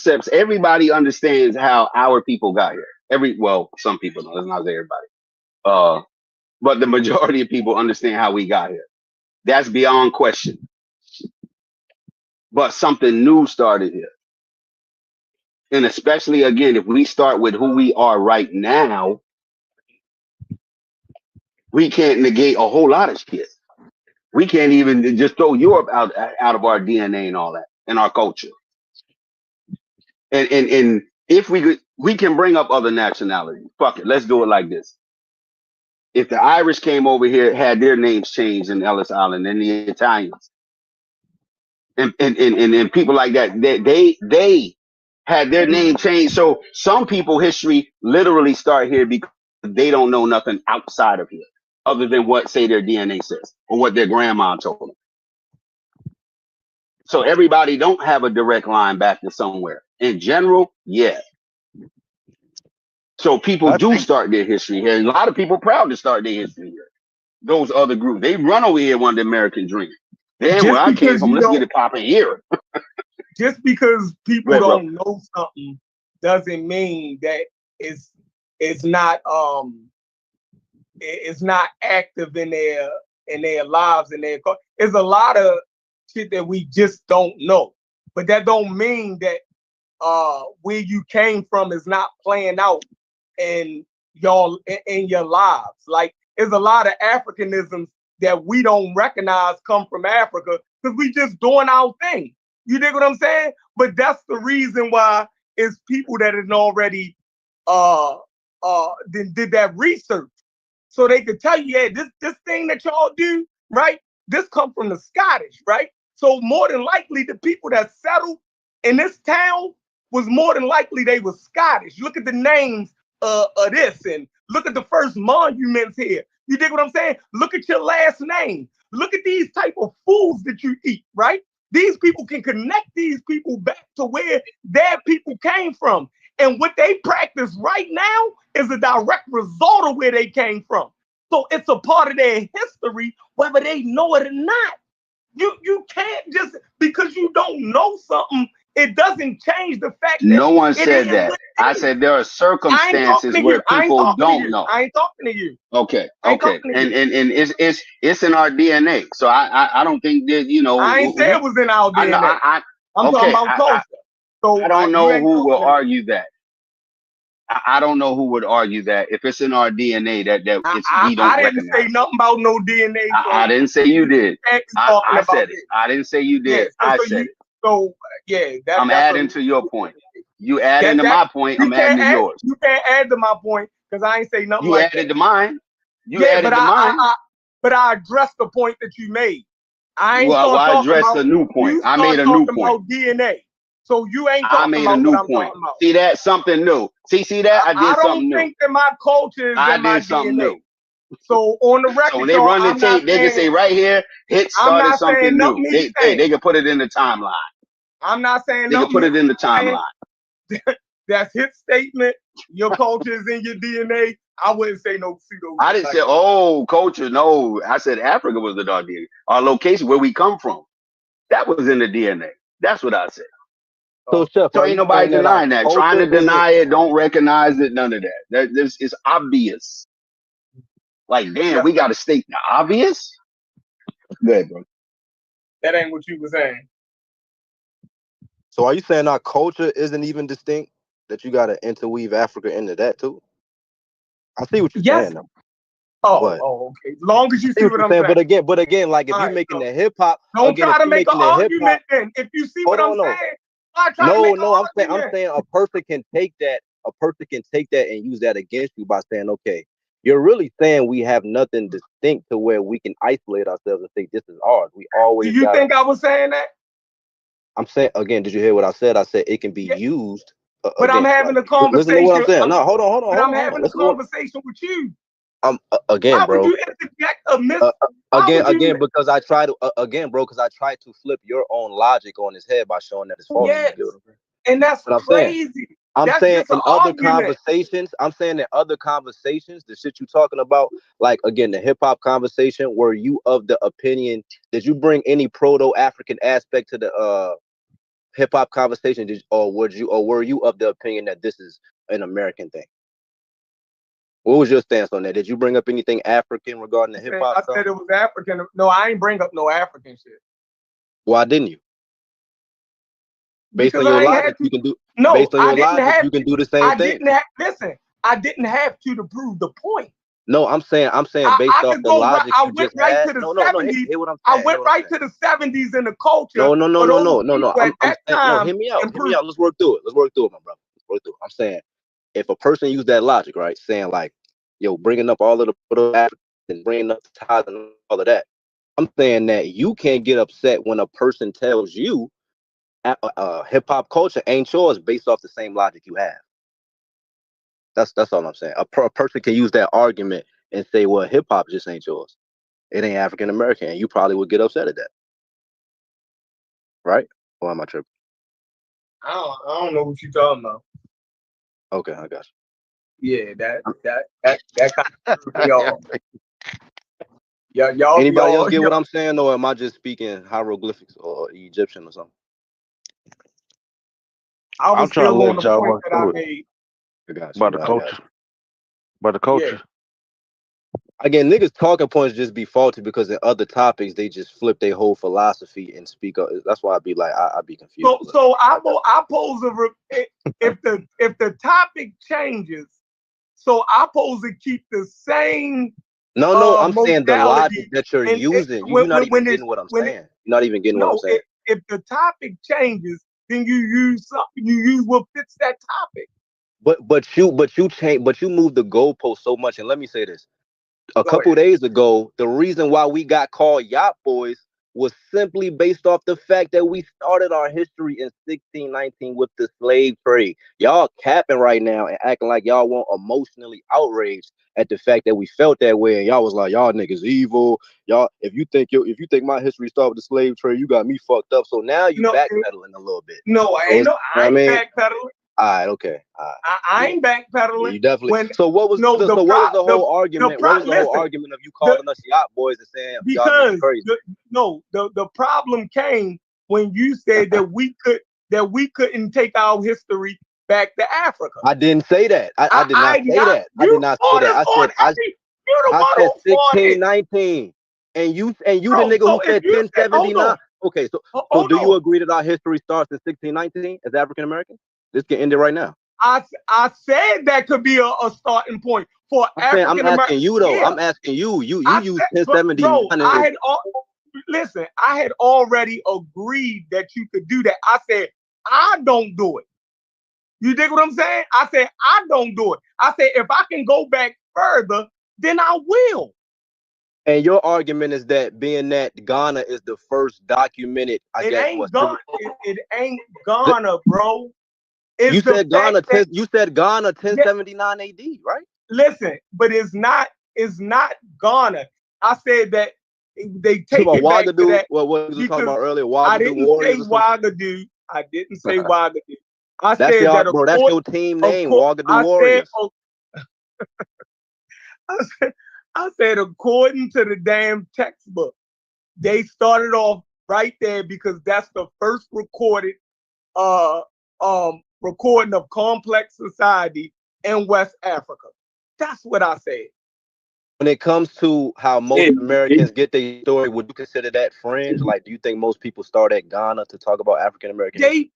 understands how our people got here. Some people know, it's not everybody. But the majority of people understand how we got here. That's beyond question. But something new started here. And especially, again, if we start with who we are right now, we can't negate a whole lot of shit. We can't even just throw Europe out of our DNA and all that, and our culture. And if we can bring up other nationalities. Fuck it, let's do it like this. If the Irish came over here, had their names changed in Ellis Island, and the Italians, and people like that, they had their name changed. So some people history literally start here because they don't know nothing outside of here, other than what, say, their DNA says or what their grandma told them. So everybody don't have a direct line back to somewhere. In general, yeah. So people do start their history here. A lot of people proud to start their history here. Those other groups, they run over here on the American dream. Then where I came from, let's get it popping here. Just because people don't know something doesn't mean that it's not active in and their lives and their culture. There's a lot of shit that we just don't know. But that don't mean that where you came from is not playing out in your lives. Like there's a lot of Africanisms that we don't recognize come from Africa because we just doing our thing. You dig what I'm saying? But that's the reason why it's people that had already did that research. So they could tell you, yeah, this thing that y'all do, right? This come from the Scottish, right? So more than likely the people that settled in this town was more than likely they were Scottish. Look at the names of this and look at the first monuments here. You dig what I'm saying? Look at your last name. Look at these type of foods that you eat, right? These people can connect these people back to where their people came from. And what they practice right now is a direct result of where they came from. So it's a part of their history, whether they know it or not. You can't just, because you don't know something, it doesn't change the fact that no one said that. I said there are circumstances where people don't know. I ain't talking to you. Okay. And it's in our DNA. So I don't think that, you know. I ain't say it was in our DNA. I'm talking about culture. So I don't know who will argue that. I don't know who would argue that if it's in our DNA that it's we don't recognize. I didn't say nothing about no DNA. So I didn't say you did. I said it. I didn't say you did. I said it. So yeah, I'm adding to your point. You adding to my point. I'm adding to yours. You can't add to my point because I ain't say nothing. You like added that. to mine. You added to mine. But I addressed the point that you made. I ain't I addressed a new point. I made a new point. About DNA. So you ain't talking I made about a new what I'm point. talking about. See that? Something new. See that? I did something new. I don't think that my culture is in my something DNA. New. So on the record, so when they run the tape, they can say right here, Hit started something new. They can put it in the timeline. I'm not saying they can put it in the timeline. That's his statement. Your culture is in your DNA. I wouldn't say no pseudo. I didn't say, culture. No, I said Africa was the DNA. Our location, where we come from, that was in the DNA. That's what I said. So, Chef, so ain't nobody denying that. Trying to deny it, don't recognize it, none of that. This is obvious. Like, damn, we got to state the obvious. Good, bro. That ain't what you were saying. So are you saying our culture isn't even distinct? That you got to interweave Africa into that too? I see what you're saying. Though. Okay. As long as you see what I'm saying. But again, like if you're making the hip hop, don't try to make an argument. Then if you see what I'm saying, I'm saying a person can take that. A person can take that and use that against you by saying, okay, you're really saying we have nothing distinct to where we can isolate ourselves and say this is ours. We always. Do you think I was saying that? I'm saying again. Did you hear what I said? I said it can be used. But again, I'm having a conversation. Listen to what I'm saying. No, hold on. But I'm having a conversation with you. Again, bro. Why would you interject a miss? Again, because I try to because I try to flip your own logic on his head by showing that it's false. Yes, and that's crazy. I'm saying in other conversations, the shit you talking about, like again, the hip hop conversation, were you of the opinion? Did you bring any proto-African aspect to the hip hop conversation? Were you of the opinion that this is an American thing? What was your stance on that? Did you bring up anything African regarding the hip hop? I said it was African. No, I ain't bring up no African shit. Why didn't you? Based on your logic, you can do. No, based on your logic, you can do the same thing. Listen, I didn't have to prove the point. No, I'm saying based off the logic you just had. No, hear what I'm saying. I went right to the 70s in the culture. No. Hear me out. Let's work through it. My brother. Let's work through it. I'm saying, if a person used that logic, right, saying like, yo, bringing up all of the Africans and bringing up the ties and all of that, I'm saying that you can't get upset when a person tells you hip hop culture ain't yours based off the same logic you have. That's all I'm saying. A person can use that argument and say, well, hip hop just ain't yours. It ain't African American, and you probably would get upset at that. Right? Or am I tripping? I don't know what you're talking about. Okay, I got you. Yeah, that kind of y'all. Y'all. Anybody else get what I'm saying, or am I just speaking hieroglyphics or Egyptian or something? I'm trying to let y'all work through it. About the culture. Again, niggas talking points just be faulty because in other topics they just flip their whole philosophy and speak up. That's why I be like, I be confused. So I pose if the topic changes, so I pose to keep the same. No, I'm saying the logic that you're using. You're not even getting what I'm saying. You're not even getting what I'm saying. If the topic changes, then you use something. You use what fits that topic. But you moved the goalpost so much. And let me say this. A couple days ago, the reason why we got called yacht boys was simply based off the fact that we started our history in 1619 with the slave trade. Y'all capping right now and acting like y'all weren't emotionally outraged at the fact that we felt that way. And y'all was like, y'all niggas evil. Y'all, if you think my history started with the slave trade, you got me fucked up. So now you backpedaling a little bit. No, I ain't backpedaling. All right, okay. I ain't backpedaling. You definitely. So what was the whole argument? What was the whole argument of you calling us yacht boys and saying y'all crazy? The problem came when you said that we couldn't take our history back to Africa. I didn't say that. I did not say that. I did not say that. I said 1619, and you the nigga who said 1079. Okay, so do you agree that our history starts in 1619 as African Americans? This can end it right now. I said that could be a starting point for African Americans. I'm asking you though. Yeah. I'm asking you. You use 1079. I had already agreed that you could do that. I said I don't do it. You dig what I'm saying? I said I don't do it. I said if I can go back further, then I will. And your argument is that being that Ghana is the first documented, it ain't Ghana, bro. You said Ghana 1079 AD, right? Listen, but it's not Ghana. I said that they take it back to that. What was you talking about earlier? I didn't say Ouagadougou. I didn't say Ouagadougou. I that's said that bro, that's your team name, Ouagadougou Warriors. I said according to the damn textbook, they started off right there because that's the first recorded recording of complex society in West Africa. That's what I said. When it comes to how most Americans get their story, would you consider that fringe? Like, do you think most people start at Ghana to talk about African Americans? They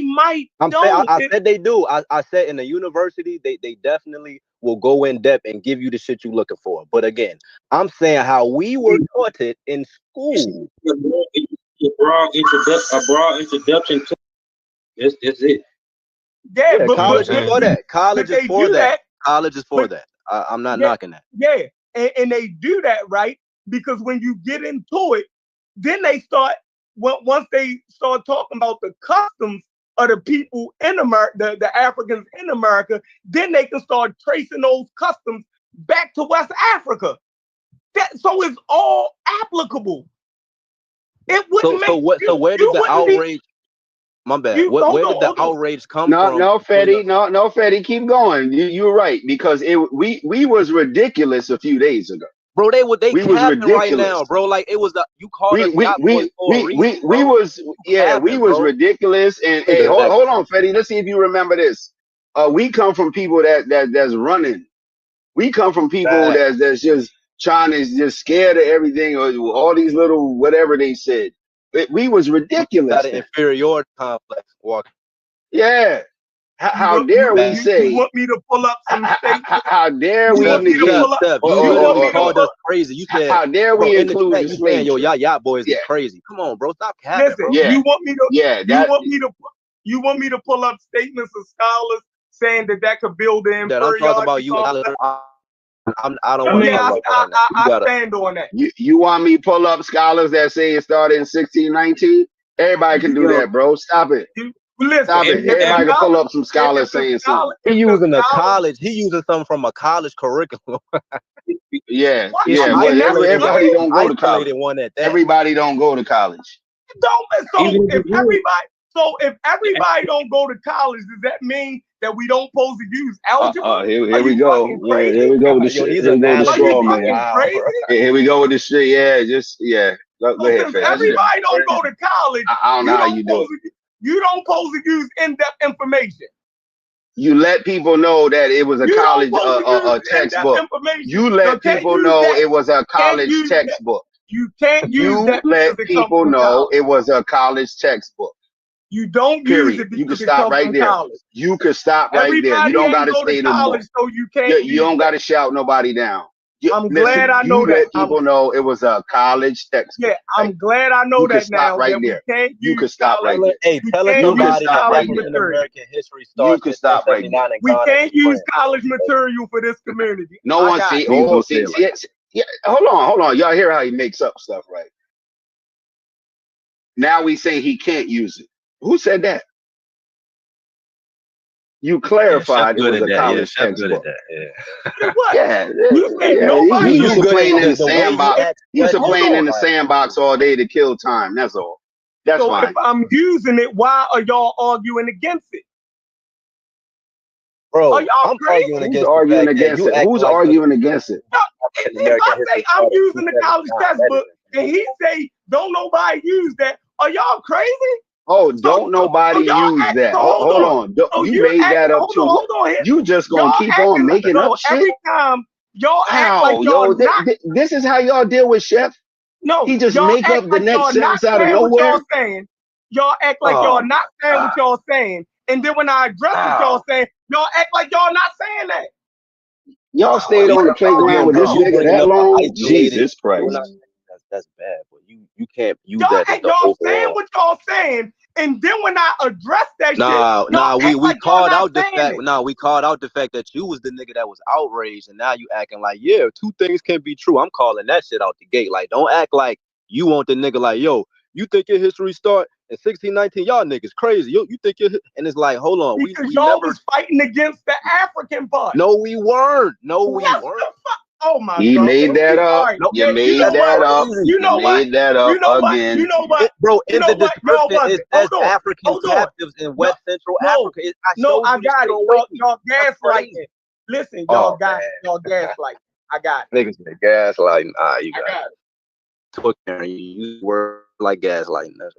might. I said they do. I said in the university, they definitely will go in depth and give you the shit you're looking for. But again, I'm saying how we were taught it in school. A broad introduction to that's it. Yeah, but college is for that. College is for that. College is for that. I'm not knocking that. Yeah, and they do that, right? Because when you get into it, then they start, once they start talking about the customs of the people in America, the Africans in America, then they can start tracing those customs back to West Africa. So it's all applicable. It wouldn't so where did the outrage? My bad. Where did the outrage come from? No, Fetty, keep going. You're right, because we was ridiculous a few days ago. Bro, they capping right now, bro. Like it was you called us yacht boys for a reason, we was ridiculous. And hey, hold on, Fetty. Let's see if you remember this. We come from people that's running. We come from people that's just trying to just scared of everything, or all these little whatever they said. We was ridiculous. Got an inferiority complex. Walker. Yeah. How dare we say? You want me to pull up some statements? How dare we? You called us crazy. You said, how dare we include the slave? Yo, yacht boys is crazy. Come on, bro. Stop capping. Listen, bro. you want me to? You want me to pull up statements of scholars saying that could build an inferiority? I'm talking about you. I don't want to talk about that. I stand on that. You want me to pull up scholars that say it started in 1619? Everybody can do that, bro. Stop it. Listen, stop it. Everybody can pull up some scholars saying something. He using a college. He using something from a college curriculum. Yeah. Well, everybody don't go to college. Everybody don't go to college. So if everybody don't go to college, does that mean that we don't supposed to use algebra? Here we go. Here we go with the shit. Here we go with the straw man. Here we go with the shit. Go ahead, if everybody don't go to college, I don't know how you do it. You don't supposed to use in-depth information. You let people know that it was a college textbook. You let people know it was a college textbook. You can't use You that. let people know it was a college textbook. You don't use it. You can stop right there. College. You can stop right there. You don't got to say no more. So you can't. You don't got to shout nobody down. I'm glad I know that. You let people know it was a college textbook. Yeah, I'm glad I know that now. Right there. You can stop right there. Hey, tell us nobody that American history starts. You can stop right there. We can't use college material for this community. No one see. Yeah, hold on. Y'all hear how he makes up stuff, right? Now we say he can't use it. Who said that? You clarified it was a college textbook. Yeah. He used to playing in the sandbox. He used to playing in the sandbox all day to kill time. That's all. That's fine. If I'm using it, why are y'all arguing against it? Bro, I'm arguing against it. Who's arguing against it? If I say I'm using the college textbook and he say don't nobody use that, are y'all crazy? Oh, don't nobody use that. Hold on. You made that up too. You just gonna keep on making up shit. Every time y'all act like y'all not. This is how y'all deal with Chef. No, he just make up the next sentence out of nowhere. Y'all act like y'all not saying what y'all saying, and then when I address what y'all saying, y'all act like y'all not saying that. Y'all stayed on the playground with this nigga that long. Jesus Christ. That's bad, but you can't use y'all that. Y'all saying what y'all saying, and then when I address that shit, we called out the fact. We called out the fact that you was the nigga that was outraged, and now you acting like, yeah, two things can be true. I'm calling that shit out the gate. Like, don't act like you want the nigga like, yo, you think your history start in 1619? Y'all niggas crazy. You think and it's like, hold on, because y'all was fighting against the African part. No, we weren't. No, we weren't. Oh my God. He made that up. Right. You made that up. You know what? Made that up again. You know what? Bro, in the description, it says African captives in West Central Africa. I got it. Y'all gaslighting. Listen, y'all gaslighting. I got it. Niggas say gaslighting. You got it. You word like gaslighting. That's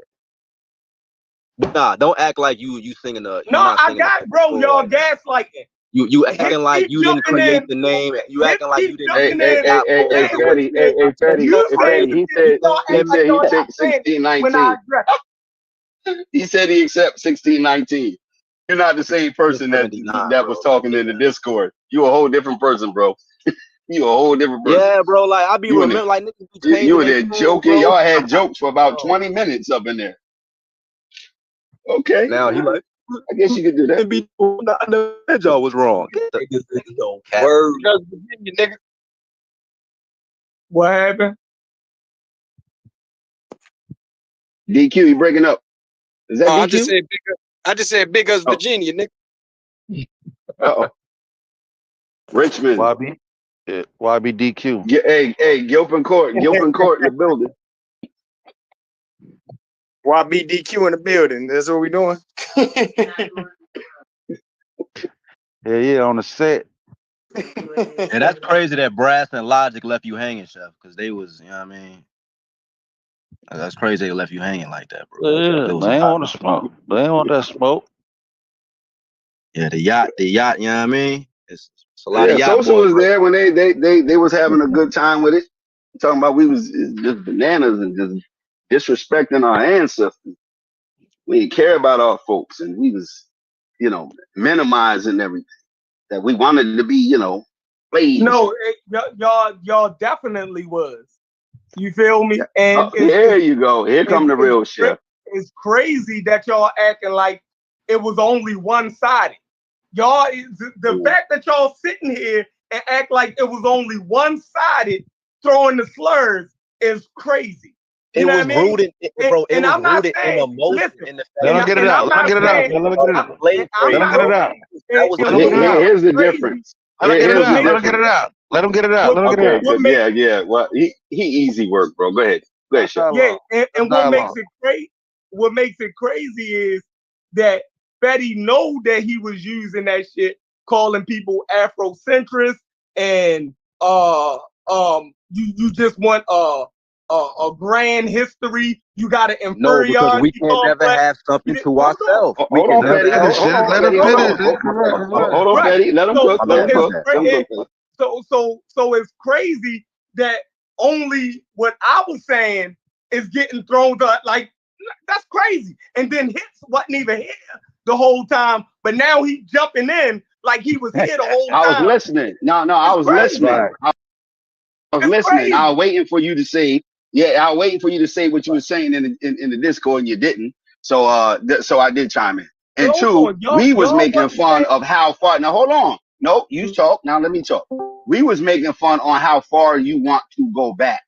it. Nah, don't act like you singing the. No, I got it, bro. Y'all gaslighting. You acting like you didn't create the name. You acting like you didn't. Hey, Freddie. He said he took 1619. He said he accepts 1619. You're not the same person that was talking in the Discord. You a whole different person, bro. You a whole different person. Yeah, bro. Like I be remembering, like niggas be you were there joking. Y'all had jokes for about 20 minutes up in there. Okay. Now he like. I guess you could do that. I know that y'all was wrong. Word. What happened? DQ, you breaking up? Is that DQ? I just said big as Virginia, nigga. Uh-oh. Richmond. YBDQ. Yeah, hey, Gilpin Court in the building. YBDQ in the building. That's what we doing. Yeah, on the set. And that's crazy that Brass and Logic left you hanging, Chef, because they was, you know what I mean? That's crazy they left you hanging like that, bro. Yeah, they ain't want to smoke. They ain't want that smoke. Yeah, the yacht, you know what I mean? It's a lot of yacht Sosa was there when they was having a good time with it. Talking about we was just bananas and just disrespecting our ancestors. We didn't care about our folks, and we was, minimizing everything that we wanted to be, slaves. No, y'all definitely was. You feel me? And there you go. Here come the real Chef. It's crazy that y'all acting like it was only one-sided. Y'all, the fact that y'all sitting here and act like it was only one-sided throwing the slurs is crazy. It was rooted, bro. It was rooted in emotion. Let him get it out. Let him get it out. Here's the difference. Let him get it out. Let him get it out. Yeah. Well, he easy work, bro. Go ahead, Chef. Yeah, and what makes it crazy is that Betty know that he was using that shit, calling people Afrocentrists, and you just want a grand history. You got an No, because inferiority we can't never complex. have something to Hold on. ourselves. We Hold can on, never Fetty. have Hold on, Let him Fetty. Hold on. finish. Hold on, Right. Fetty. Let him cook. Let him cook. Let him cook. So it's crazy that only what I was saying is getting thrown to, like, that's crazy. And then hits wasn't even here the whole time, but now he jumping in like he was here the whole time. I was listening. No, I was listening. I was listening. I was waiting for you to say, I was waiting for you to say what you were saying in the Discord, and you didn't. So so I did chime in. And two, we was making fun of how far. Now hold on. No, you talk. Now let me talk. We was making fun on how far you want to go back.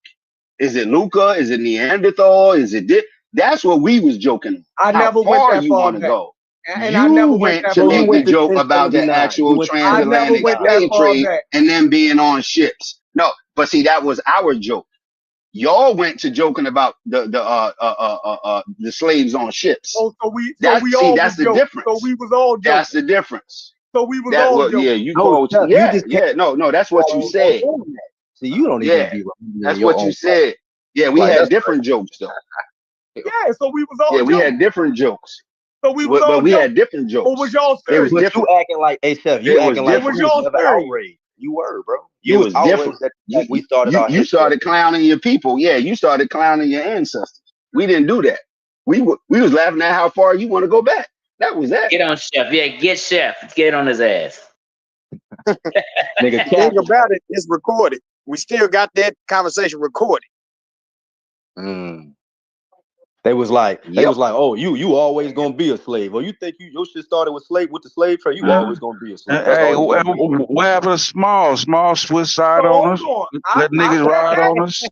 Is it Luca? Is it Neanderthal? Is it this? That's what we was joking. I how never far went that you far want to back. go. And you I never went that to far. make the joke about the actual transatlantic slave trade and them being on ships. No, but see, that was our joke. Y'all went to joking about the slaves on ships. Oh, so we see, that's the difference. So we was all joking. That's the difference. So we was all joking. Yeah, you called. No, that's what you said. See, you don't even be. That's what you said. Yeah, we had different jokes though. Yeah, so we was all. Yeah, we had different jokes. So we was all. But we had different jokes. What was y'all It serious? was different. You acting like, hey Chef, you acting like was you y'all never serious? outraged. You were, bro. You was different. That we started our you started clowning your people. Yeah, you started clowning your ancestors. We didn't do that. We was laughing at how far you want to go back. That was that. Get on Chef. Yeah, get Chef. Get on his ass. Nigga, the thing about it is recorded. We still got that conversation recorded. They was like, oh, you always gonna be a slave. Or you think your shit started with the slave trade? You always gonna be a slave. Hey, what happened to small Swiss side on us? Let niggas ride on us.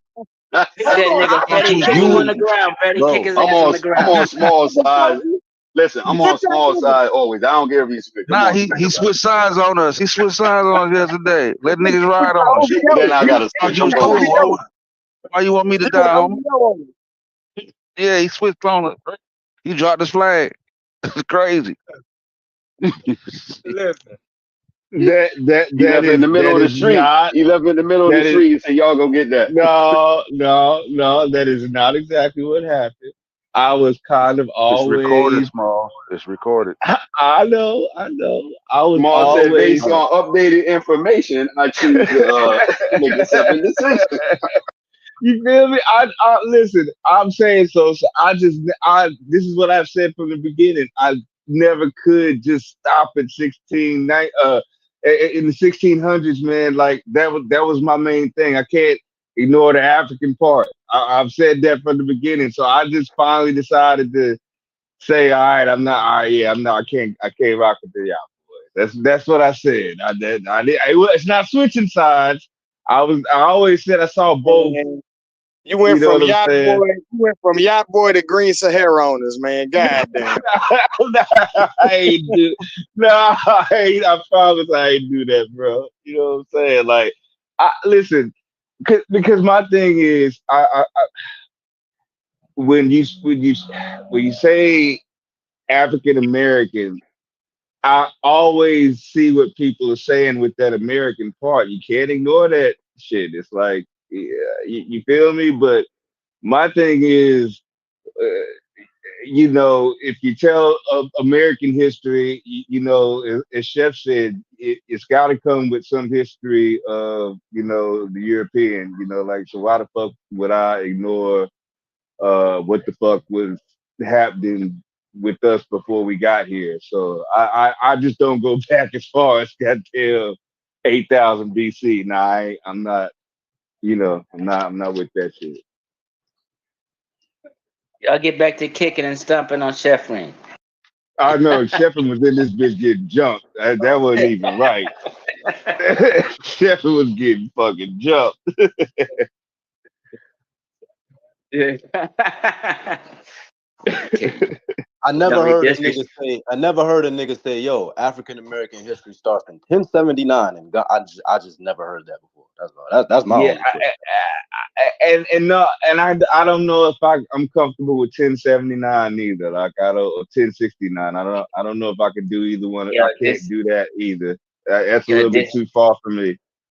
That nigga Petty kick him on the ground. Petty kick his ass on the ground. I'm on small side. Listen, I'm on small side always. I don't give respect. Nah, he switched sides on us. He switched sides on us yesterday. Let niggas ride on us. Then I gotta switch them both. Why you want me to die, homie? Yeah, he switched on us. He dropped his flag. It's crazy. Listen. That left in the middle of the street. He left in the middle of the street, so y'all go get that. No, that is not exactly what happened. I was kind of always. It's recorded, Small. It's recorded. I know. I was Small always said based on updated information, I choose to make a separate decision. You feel me? I listen. I'm saying so. This is what I've said from the beginning. I never could just stop at in the 1600s, man. Like that was my main thing. I can't ignore the African part. I've said that from the beginning. So I just finally decided to say, all right, I'm not. All right, yeah, I'm not. I can't rock with the Boys. That's what I said. It's not switching sides. I always said I saw both. You went from yacht boy. You went from yacht boy to Green Sahara owners, man. God damn. I ain't do. No, I promise I ain't do that, bro. You know what I'm saying? Like, listen, because my thing is, when you say African American, I always see what people are saying with that American part. You can't ignore that shit. It's like, yeah, you feel me? But my thing is, if you tell American history, as Chef said, it's got to come with some history of, the European, like, so why the fuck would I ignore what the fuck was happening with us before we got here? So I just don't go back as far as goddamn 8,000 BC. Nah, I'm not, I'm not with that shit. Y'all get back to kicking and stomping on Chef Ring. I know Shepard was in this bitch getting jumped. That wasn't even right. Shepard was getting fucking jumped. Yeah. I never heard a nigga say, yo, African American history starts in 1079, and I just never heard that before. That's my only question. I don't know if I'm comfortable with 1079 either. Like or 1069. I don't know if I can do either one. I can't do that either. That's a little bit too far for me.